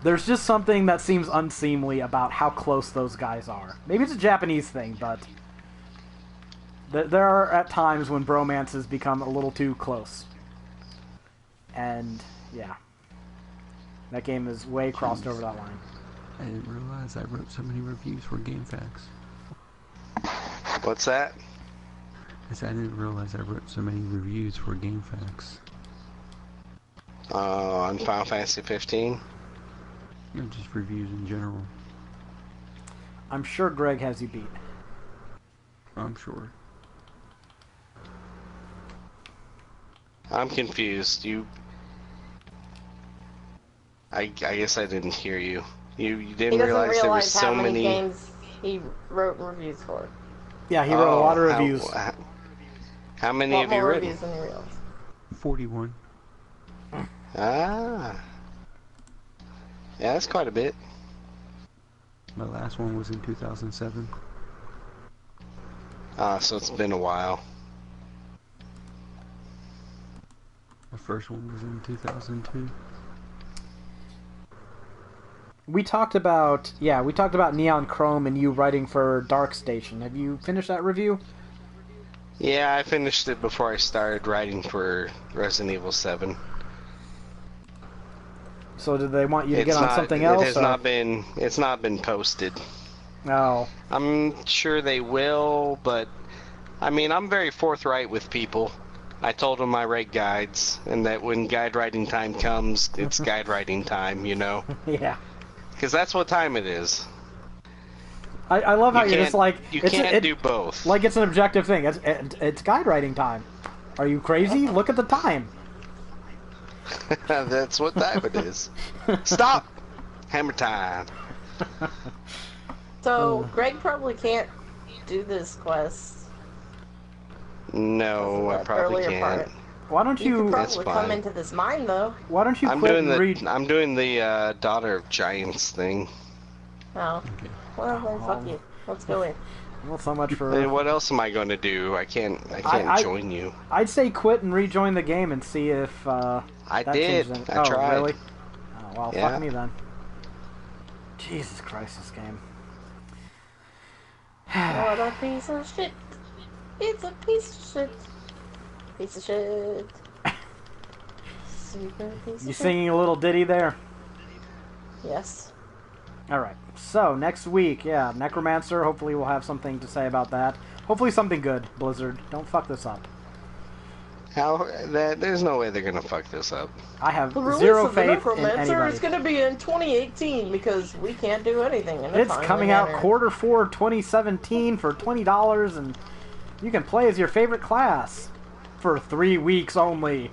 Speaker 1: there's just something that seems unseemly about how close those guys are. Maybe it's a Japanese thing, but there are at times when bromances become a little too close. And yeah, that game is way crossed over that line.
Speaker 4: I didn't realize I wrote so many reviews for GameFAQs.
Speaker 2: What's that?
Speaker 4: I said I didn't realize I wrote so many reviews for GameFAQs.
Speaker 2: On Final Fantasy 15?
Speaker 4: You know, just reviews in general.
Speaker 1: I'm sure Greg has you beat.
Speaker 4: I'm sure.
Speaker 2: I'm confused. I guess I didn't hear you. You
Speaker 3: He
Speaker 2: didn't
Speaker 3: doesn't
Speaker 2: realize there was
Speaker 3: realize how
Speaker 2: so
Speaker 3: many
Speaker 2: many...
Speaker 3: games he wrote reviews for.
Speaker 1: Yeah, he wrote a lot of
Speaker 2: how-
Speaker 1: reviews.
Speaker 2: How many
Speaker 3: A lot
Speaker 2: have you
Speaker 3: more
Speaker 2: written?
Speaker 3: reviews than you realize.
Speaker 4: 41.
Speaker 2: Ah. Yeah, that's quite a bit.
Speaker 4: My last one was in 2007.
Speaker 2: So it's been a while.
Speaker 4: My first one was in 2002.
Speaker 1: We talked about Neon Chrome and you writing for Dark Station. Have you finished that review?
Speaker 2: Yeah, I finished it before I started writing for Resident Evil 7.
Speaker 1: So did they want you to get on something else?
Speaker 2: It has not been. It's not been posted.
Speaker 1: No.
Speaker 2: I'm sure they will, but I mean, I'm very forthright with people. I told them I write guides, and that when guide writing time comes, it's guide writing time, you know?
Speaker 1: Yeah.
Speaker 2: Because that's what time it is.
Speaker 1: I love how you're just like...
Speaker 2: You can't do both.
Speaker 1: Like it's an objective thing. It's guide writing time. Are you crazy? Look at the time.
Speaker 2: That's what time it is. Stop! Hammer time.
Speaker 3: So, Greg probably can't do this quest.
Speaker 2: No, I
Speaker 3: That
Speaker 2: probably
Speaker 3: earlier
Speaker 2: can't.
Speaker 3: part.
Speaker 1: Why don't
Speaker 3: You could
Speaker 1: you...
Speaker 2: That's
Speaker 3: probably come
Speaker 2: fine.
Speaker 3: into this mine, though.
Speaker 1: Why don't you
Speaker 2: I'm
Speaker 1: quit
Speaker 2: doing
Speaker 1: and
Speaker 2: the
Speaker 1: read...
Speaker 2: I'm doing the Daughter of Giants thing.
Speaker 3: Oh.
Speaker 4: Okay.
Speaker 3: Well, then fuck you. Let's go in.
Speaker 1: Well, so much
Speaker 2: Hey,
Speaker 1: for...
Speaker 2: what else am I going to do? I can't
Speaker 1: I-
Speaker 2: join you.
Speaker 1: I'd say quit and rejoin the game and see if
Speaker 2: I
Speaker 1: that
Speaker 2: did.
Speaker 1: changes anything.
Speaker 2: I tried.
Speaker 1: Oh, really? Oh, well,
Speaker 2: Yeah.
Speaker 1: fuck me then. Jesus Christ, this game.
Speaker 3: What a piece of shit. It's a piece of shit. Piece of shit. Super piece of
Speaker 1: You
Speaker 3: shit.
Speaker 1: singing a little ditty there?
Speaker 3: Yes.
Speaker 1: Alright, so next week, yeah, Necromancer, hopefully we'll have something to say about that. Hopefully something good, Blizzard. Don't fuck this up.
Speaker 2: There's no way they're gonna fuck this up.
Speaker 1: I have
Speaker 3: The release
Speaker 1: zero
Speaker 3: of the
Speaker 1: faith in
Speaker 3: Necromancer
Speaker 1: anybody.
Speaker 3: is going to be in 2018 because we can't do anything in a
Speaker 1: It's
Speaker 3: timely
Speaker 1: coming out
Speaker 3: manner.
Speaker 1: Q4 2017 for $20, and you can play as your favorite class for 3 weeks only.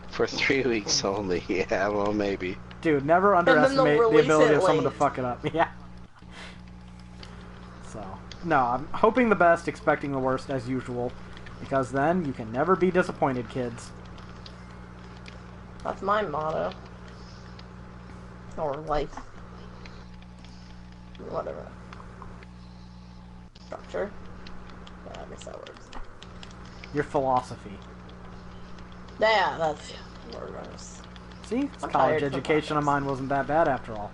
Speaker 2: For 3 weeks only. Yeah, well, maybe.
Speaker 1: Dude, never
Speaker 3: then they'll
Speaker 1: underestimate the
Speaker 3: release
Speaker 1: ability
Speaker 3: it
Speaker 1: of someone to
Speaker 3: late.
Speaker 1: fuck it up. Yeah. So, no, I'm hoping the best, expecting the worst as usual, because then you can never be disappointed, kids.
Speaker 3: That's my motto. Or life. Whatever. Structure. guess that works.
Speaker 1: Your philosophy.
Speaker 3: Yeah, that's what it was.
Speaker 1: See? This
Speaker 3: I'm
Speaker 1: college
Speaker 3: tired from
Speaker 1: education of
Speaker 3: podcasts.
Speaker 1: mine wasn't that bad after all.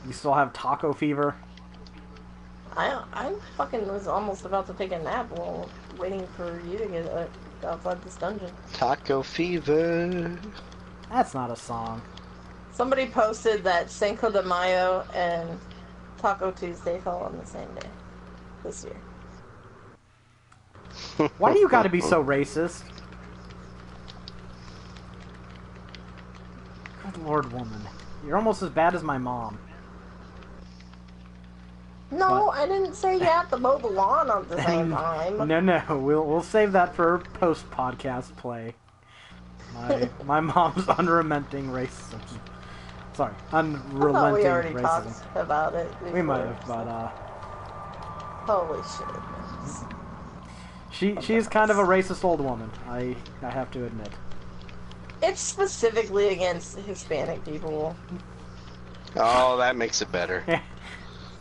Speaker 1: You still have taco fever?
Speaker 3: I fucking was almost about to take a nap while waiting for you to get outside this dungeon.
Speaker 2: Taco fever.
Speaker 1: That's not a song.
Speaker 3: Somebody posted that Cinco de Mayo and Taco Tuesday fell on the same day this year.
Speaker 1: Why do you gotta be so racist? Good lord, woman. You're almost as bad as my mom.
Speaker 3: No,
Speaker 1: What?
Speaker 3: I didn't say you have to mow the lawn at the same time.
Speaker 1: No, we'll save that for post-podcast play. My mom's unrelenting racism. Sorry,
Speaker 3: I
Speaker 1: unrelenting
Speaker 3: thought we already
Speaker 1: racism.
Speaker 3: talked about it before.
Speaker 1: We might have, but
Speaker 3: Holy shit.
Speaker 1: she's kind of a racist old woman. I have to admit.
Speaker 3: It's specifically against Hispanic people.
Speaker 2: Oh, that makes it better.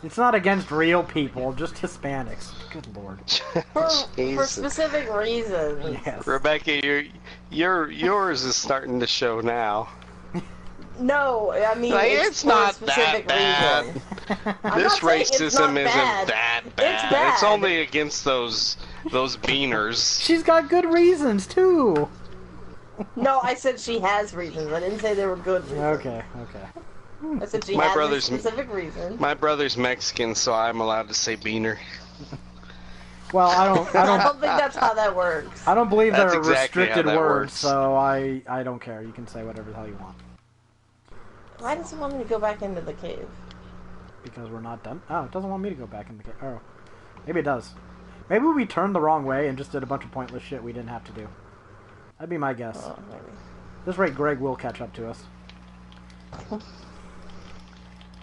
Speaker 1: It's not against real people, just Hispanics. Good lord.
Speaker 3: For
Speaker 2: Jesus.
Speaker 3: specific reasons.
Speaker 1: Yes.
Speaker 2: Rebecca, yours is starting to show now.
Speaker 3: No, I mean,
Speaker 2: Like,
Speaker 3: it's
Speaker 2: it's
Speaker 3: for
Speaker 2: not
Speaker 3: a specific
Speaker 2: that
Speaker 3: reason.
Speaker 2: bad.
Speaker 3: I'm
Speaker 2: This
Speaker 3: not saying it's
Speaker 2: racism
Speaker 3: not
Speaker 2: isn't
Speaker 3: bad.
Speaker 2: that
Speaker 3: It's
Speaker 2: bad.
Speaker 3: bad.
Speaker 2: It's only against those beaners.
Speaker 1: She's got good reasons too.
Speaker 3: No, I said she has reasons. I didn't say they were good reasons.
Speaker 1: Okay.
Speaker 3: I said she
Speaker 2: My
Speaker 3: has a
Speaker 2: brother's-
Speaker 3: specific reason.
Speaker 2: My brother's Mexican, so I'm allowed to say beaner.
Speaker 1: Well, I
Speaker 3: I
Speaker 1: don't
Speaker 3: don't think that's how that works.
Speaker 1: I don't believe
Speaker 2: That's
Speaker 1: they're
Speaker 2: exactly how
Speaker 1: restricted
Speaker 2: that
Speaker 1: words,
Speaker 2: works.
Speaker 1: so I don't care. You can say whatever the hell you want.
Speaker 3: Why does it want me to go back into the cave?
Speaker 1: Because we're not done. Oh, it doesn't want me to go back in the cave. Oh. Maybe it does. Maybe we turned the wrong way and just did a bunch of pointless shit we didn't have to do. That'd be my guess.
Speaker 3: Oh, maybe.
Speaker 1: At this rate, Greg will catch up to us.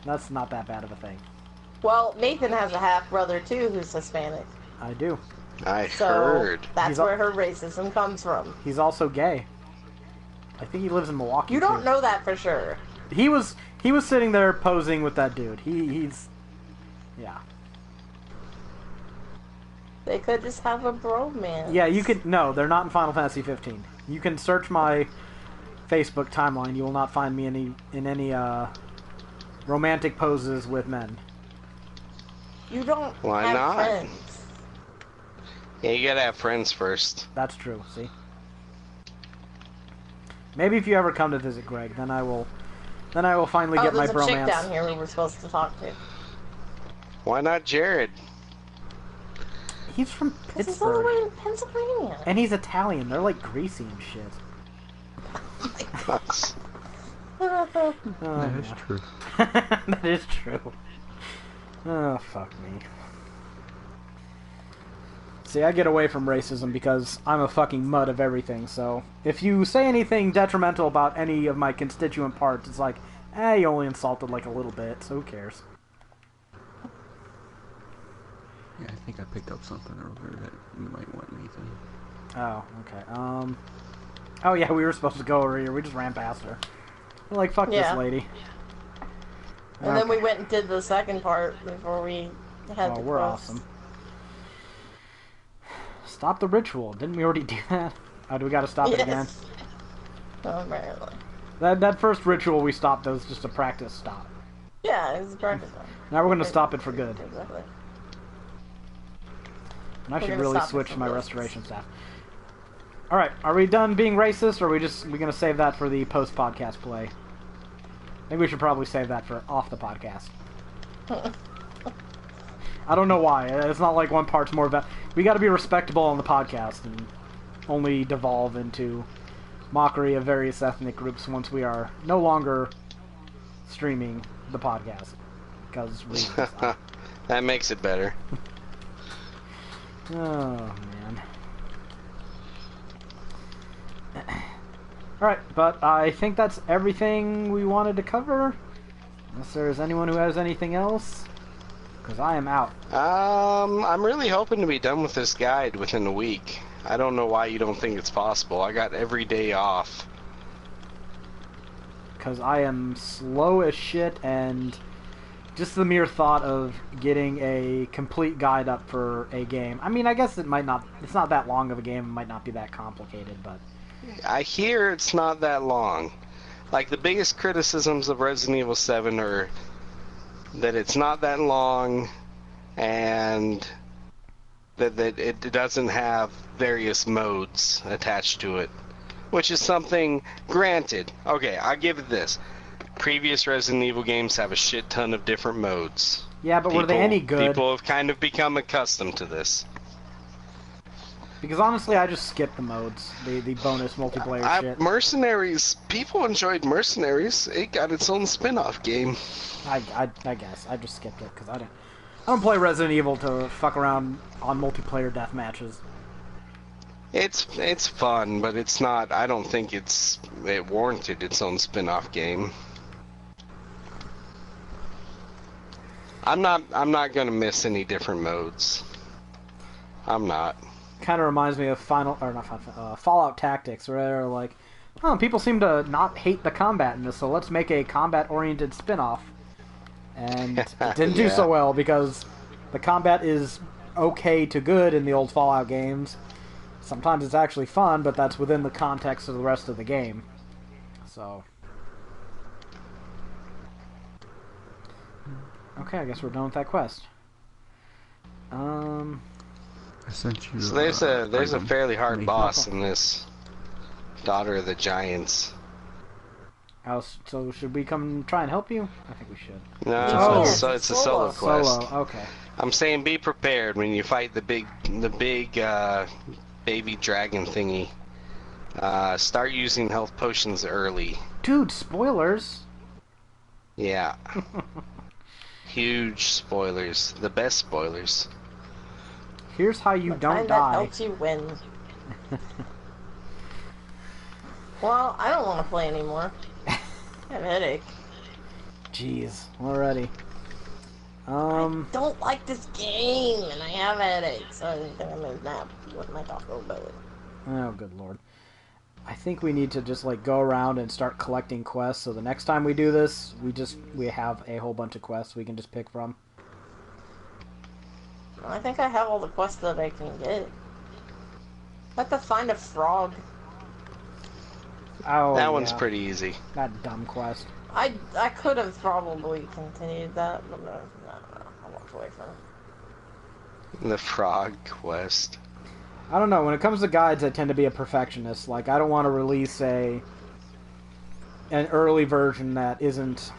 Speaker 1: That's not that bad of a thing.
Speaker 3: Well, Nathan has a half brother too who's Hispanic.
Speaker 1: I do.
Speaker 2: I
Speaker 3: So
Speaker 2: heard.
Speaker 3: that's
Speaker 1: He's al-
Speaker 3: where her racism comes from.
Speaker 1: He's also gay. I think he lives in Milwaukee.
Speaker 3: You don't
Speaker 1: too.
Speaker 3: know that for sure.
Speaker 1: He was sitting there posing with that dude. He's yeah.
Speaker 3: They could just have a bromance.
Speaker 1: Yeah, you could. No, they're not in Final Fantasy 15. You can search my Facebook timeline. You will not find me in any romantic poses with men.
Speaker 3: You don't
Speaker 2: Why
Speaker 3: have
Speaker 2: not?
Speaker 3: friends.
Speaker 2: Yeah, you gotta have friends first.
Speaker 1: That's true. See. Maybe if you ever come to visit Greg, then I will finally get my
Speaker 3: there's a chick
Speaker 1: bromance.
Speaker 3: down here we were supposed to talk to.
Speaker 2: Why not Jared?
Speaker 1: He's from
Speaker 3: This is all the way
Speaker 1: Pittsburgh,
Speaker 3: in Pennsylvania.
Speaker 1: and he's Italian. They're like greasy and shit.
Speaker 2: That's-
Speaker 1: Oh,
Speaker 4: That is
Speaker 1: man.
Speaker 4: true.
Speaker 1: That is true. Oh, fuck me. See, I get away from racism because I'm a fucking mud of everything, so if you say anything detrimental about any of my constituent parts, it's like, you only insulted like a little bit, so who cares?
Speaker 4: Yeah, I think I picked up something earlier that you might want, Nathan.
Speaker 1: Oh, okay. Oh yeah, we were supposed to go over here. We just ran past her. We're like, fuck
Speaker 3: Yeah.
Speaker 1: this lady.
Speaker 3: And then we
Speaker 1: Okay.
Speaker 3: went and did the second part before we had
Speaker 1: Oh,
Speaker 3: to
Speaker 1: we're
Speaker 3: cross.
Speaker 1: awesome. Stop the ritual. Didn't we already do that? Oh, do we gotta stop it again?
Speaker 3: Yes. Apparently.
Speaker 1: That first ritual we stopped, that was just a practice stop.
Speaker 3: Yeah, it was a practice one.
Speaker 1: Now we're gonna stop it for good.
Speaker 3: Exactly.
Speaker 1: And I should
Speaker 3: gonna
Speaker 1: really
Speaker 3: stop it
Speaker 1: switch
Speaker 3: for
Speaker 1: to my
Speaker 3: good.
Speaker 1: restoration staff. Alright, are we done being racist, or are we gonna save that for the post-podcast play? I think we should probably save that for off the podcast. I don't know why. It's not like one part's more we gotta be respectable on the podcast and only devolve into mockery of various ethnic groups once we are no longer streaming the podcast. Because reasons.
Speaker 2: that makes it better.
Speaker 1: Oh, man. Alright, but I think that's everything we wanted to cover. Unless there's anyone who has anything else. Because I am out.
Speaker 2: I'm really hoping to be done with this guide within a week. I don't know why you don't think it's possible. I got every day off.
Speaker 1: Because I am slow as shit and just the mere thought of getting a complete guide up for a game. I mean, I guess it's not that long of a game, it might not be that complicated, but...
Speaker 2: I hear it's not that long. Like, the biggest criticisms of Resident Evil 7 are that it's not that long, and that it doesn't have various modes attached to it. Which is something, granted, okay, I'll give it this. Previous Resident Evil games have a shit ton of different modes.
Speaker 1: Yeah, but were they any good?
Speaker 2: People have kind of become accustomed to this.
Speaker 1: Because honestly, I just skipped the modes, the bonus multiplayer shit.
Speaker 2: Mercenaries, people enjoyed Mercenaries. It got its own spin-off game.
Speaker 1: I guess I just skipped it because I don't play Resident Evil to fuck around on multiplayer death matches.
Speaker 2: It's fun, but it's not. I don't think it warranted its own spin-off game. I'm not gonna miss any different modes. I'm not.
Speaker 1: Kind of reminds me of Fallout Tactics, where they're like, oh, people seem to not hate the combat in this, so let's make a combat-oriented spin-off. And it didn't do so well because the combat is okay to good in the old Fallout games. Sometimes it's actually fun, but that's within the context of the rest of the game. So... Okay, I guess we're done with that quest.
Speaker 4: I sent you.
Speaker 2: So there's a fairly hard boss in this Daughter of the Giants.
Speaker 1: So should we come try and help you? I think we should.
Speaker 2: No, so it's a solo quest.
Speaker 1: Solo, okay.
Speaker 2: I'm saying be prepared when you fight the big baby dragon thingy. Start using health potions early.
Speaker 1: Dude, spoilers.
Speaker 2: Yeah. Huge spoilers. The best spoilers.
Speaker 1: Here's how you don't
Speaker 3: that
Speaker 1: die.
Speaker 3: helps you win. Well, I don't want to play anymore. I have a headache.
Speaker 1: Jeez, already.
Speaker 3: I don't like this game, and I have a headache, so I think I'm gonna nap with my Taco Belly.
Speaker 1: Oh, good lord. I think we need to just like go around and start collecting quests, so the next time we do this, we have a whole bunch of quests we can just pick from.
Speaker 3: I think I have all the quests that I can get. I have to find a frog.
Speaker 1: Oh,
Speaker 2: that one's pretty easy.
Speaker 1: That dumb quest.
Speaker 3: I could have probably continued that, but no, I walked away from it.
Speaker 2: The frog quest.
Speaker 1: I don't know, when it comes to guides, I tend to be a perfectionist. Like, I don't want to release an early version that isn't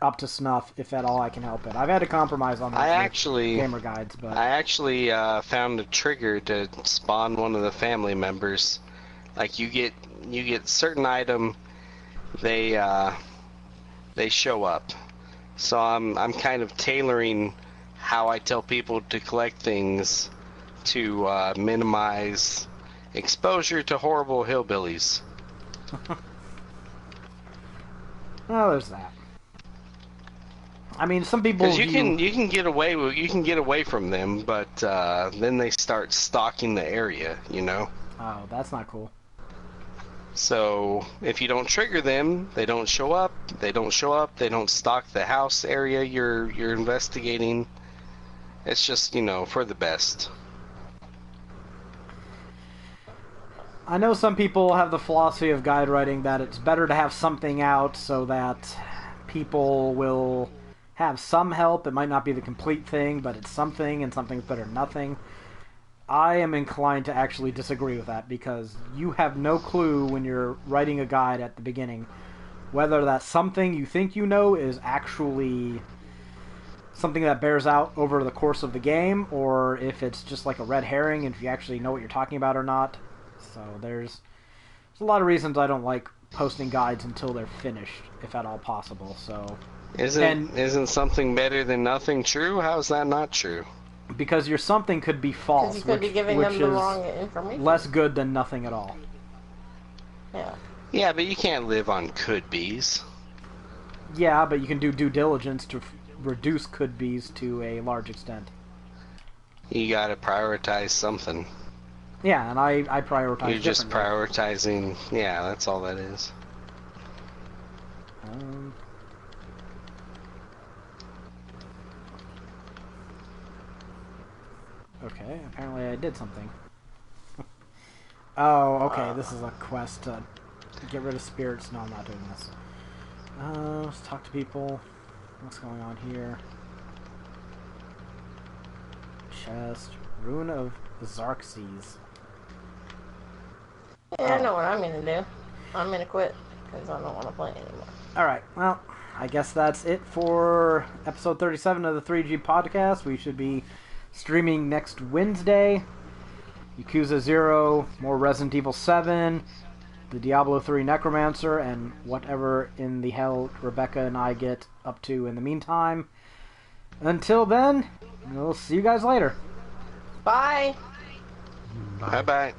Speaker 1: up to snuff, if at all I can help it. I've had to compromise on that gamer guides, but...
Speaker 2: I actually found a trigger to spawn one of the family members. Like, you get certain item, they show up. So I'm kind of tailoring how I tell people to collect things to minimize exposure to horrible hillbillies.
Speaker 1: Well, there's that. I mean, some people.
Speaker 2: Because you can get away from them, but then they start stalking the area. You know.
Speaker 1: Oh, that's not cool.
Speaker 2: So if you don't trigger them, they don't show up. They don't stalk the house area you're investigating. It's just, for the best.
Speaker 1: I know some people have the philosophy of guide writing that it's better to have something out so that people will have some help. It might not be the complete thing, but it's something, and something's better than nothing. I am inclined to actually disagree with that, because you have no clue when you're writing a guide at the beginning whether that something you think you know is actually something that bears out over the course of the game, or if it's just like a red herring and if you actually know what you're talking about or not. So there's a lot of reasons I don't like posting guides until they're finished, if at all possible. So
Speaker 2: isn't something better than nothing true? How is that not true?
Speaker 1: Because your something could be false,
Speaker 3: you could be giving them the wrong information.
Speaker 1: Less good than nothing at all.
Speaker 3: Yeah.
Speaker 2: Yeah, but you can't live on could-be's.
Speaker 1: Yeah, but you can do due diligence to reduce could-be's to a large extent.
Speaker 2: You gotta prioritize something.
Speaker 1: Yeah, and I prioritize.
Speaker 2: You're just prioritizing. Yeah, that's all that is.
Speaker 1: Okay, apparently I did something. Oh, okay, this is a quest to get rid of spirits. No, I'm not doing this. Let's talk to people. What's going on here? Chest. Ruin of Xerxes.
Speaker 3: Yeah, I know what I'm gonna do. I'm gonna quit because I don't want to play anymore.
Speaker 1: Alright, well, I guess that's it for episode 37 of the 3G podcast. We should be streaming next Wednesday. Yakuza 0, more Resident Evil 7, the Diablo 3 Necromancer, and whatever in the hell Rebecca and I get up to in the meantime. Until then, we'll see you guys later.
Speaker 3: Bye.
Speaker 2: Bye bye.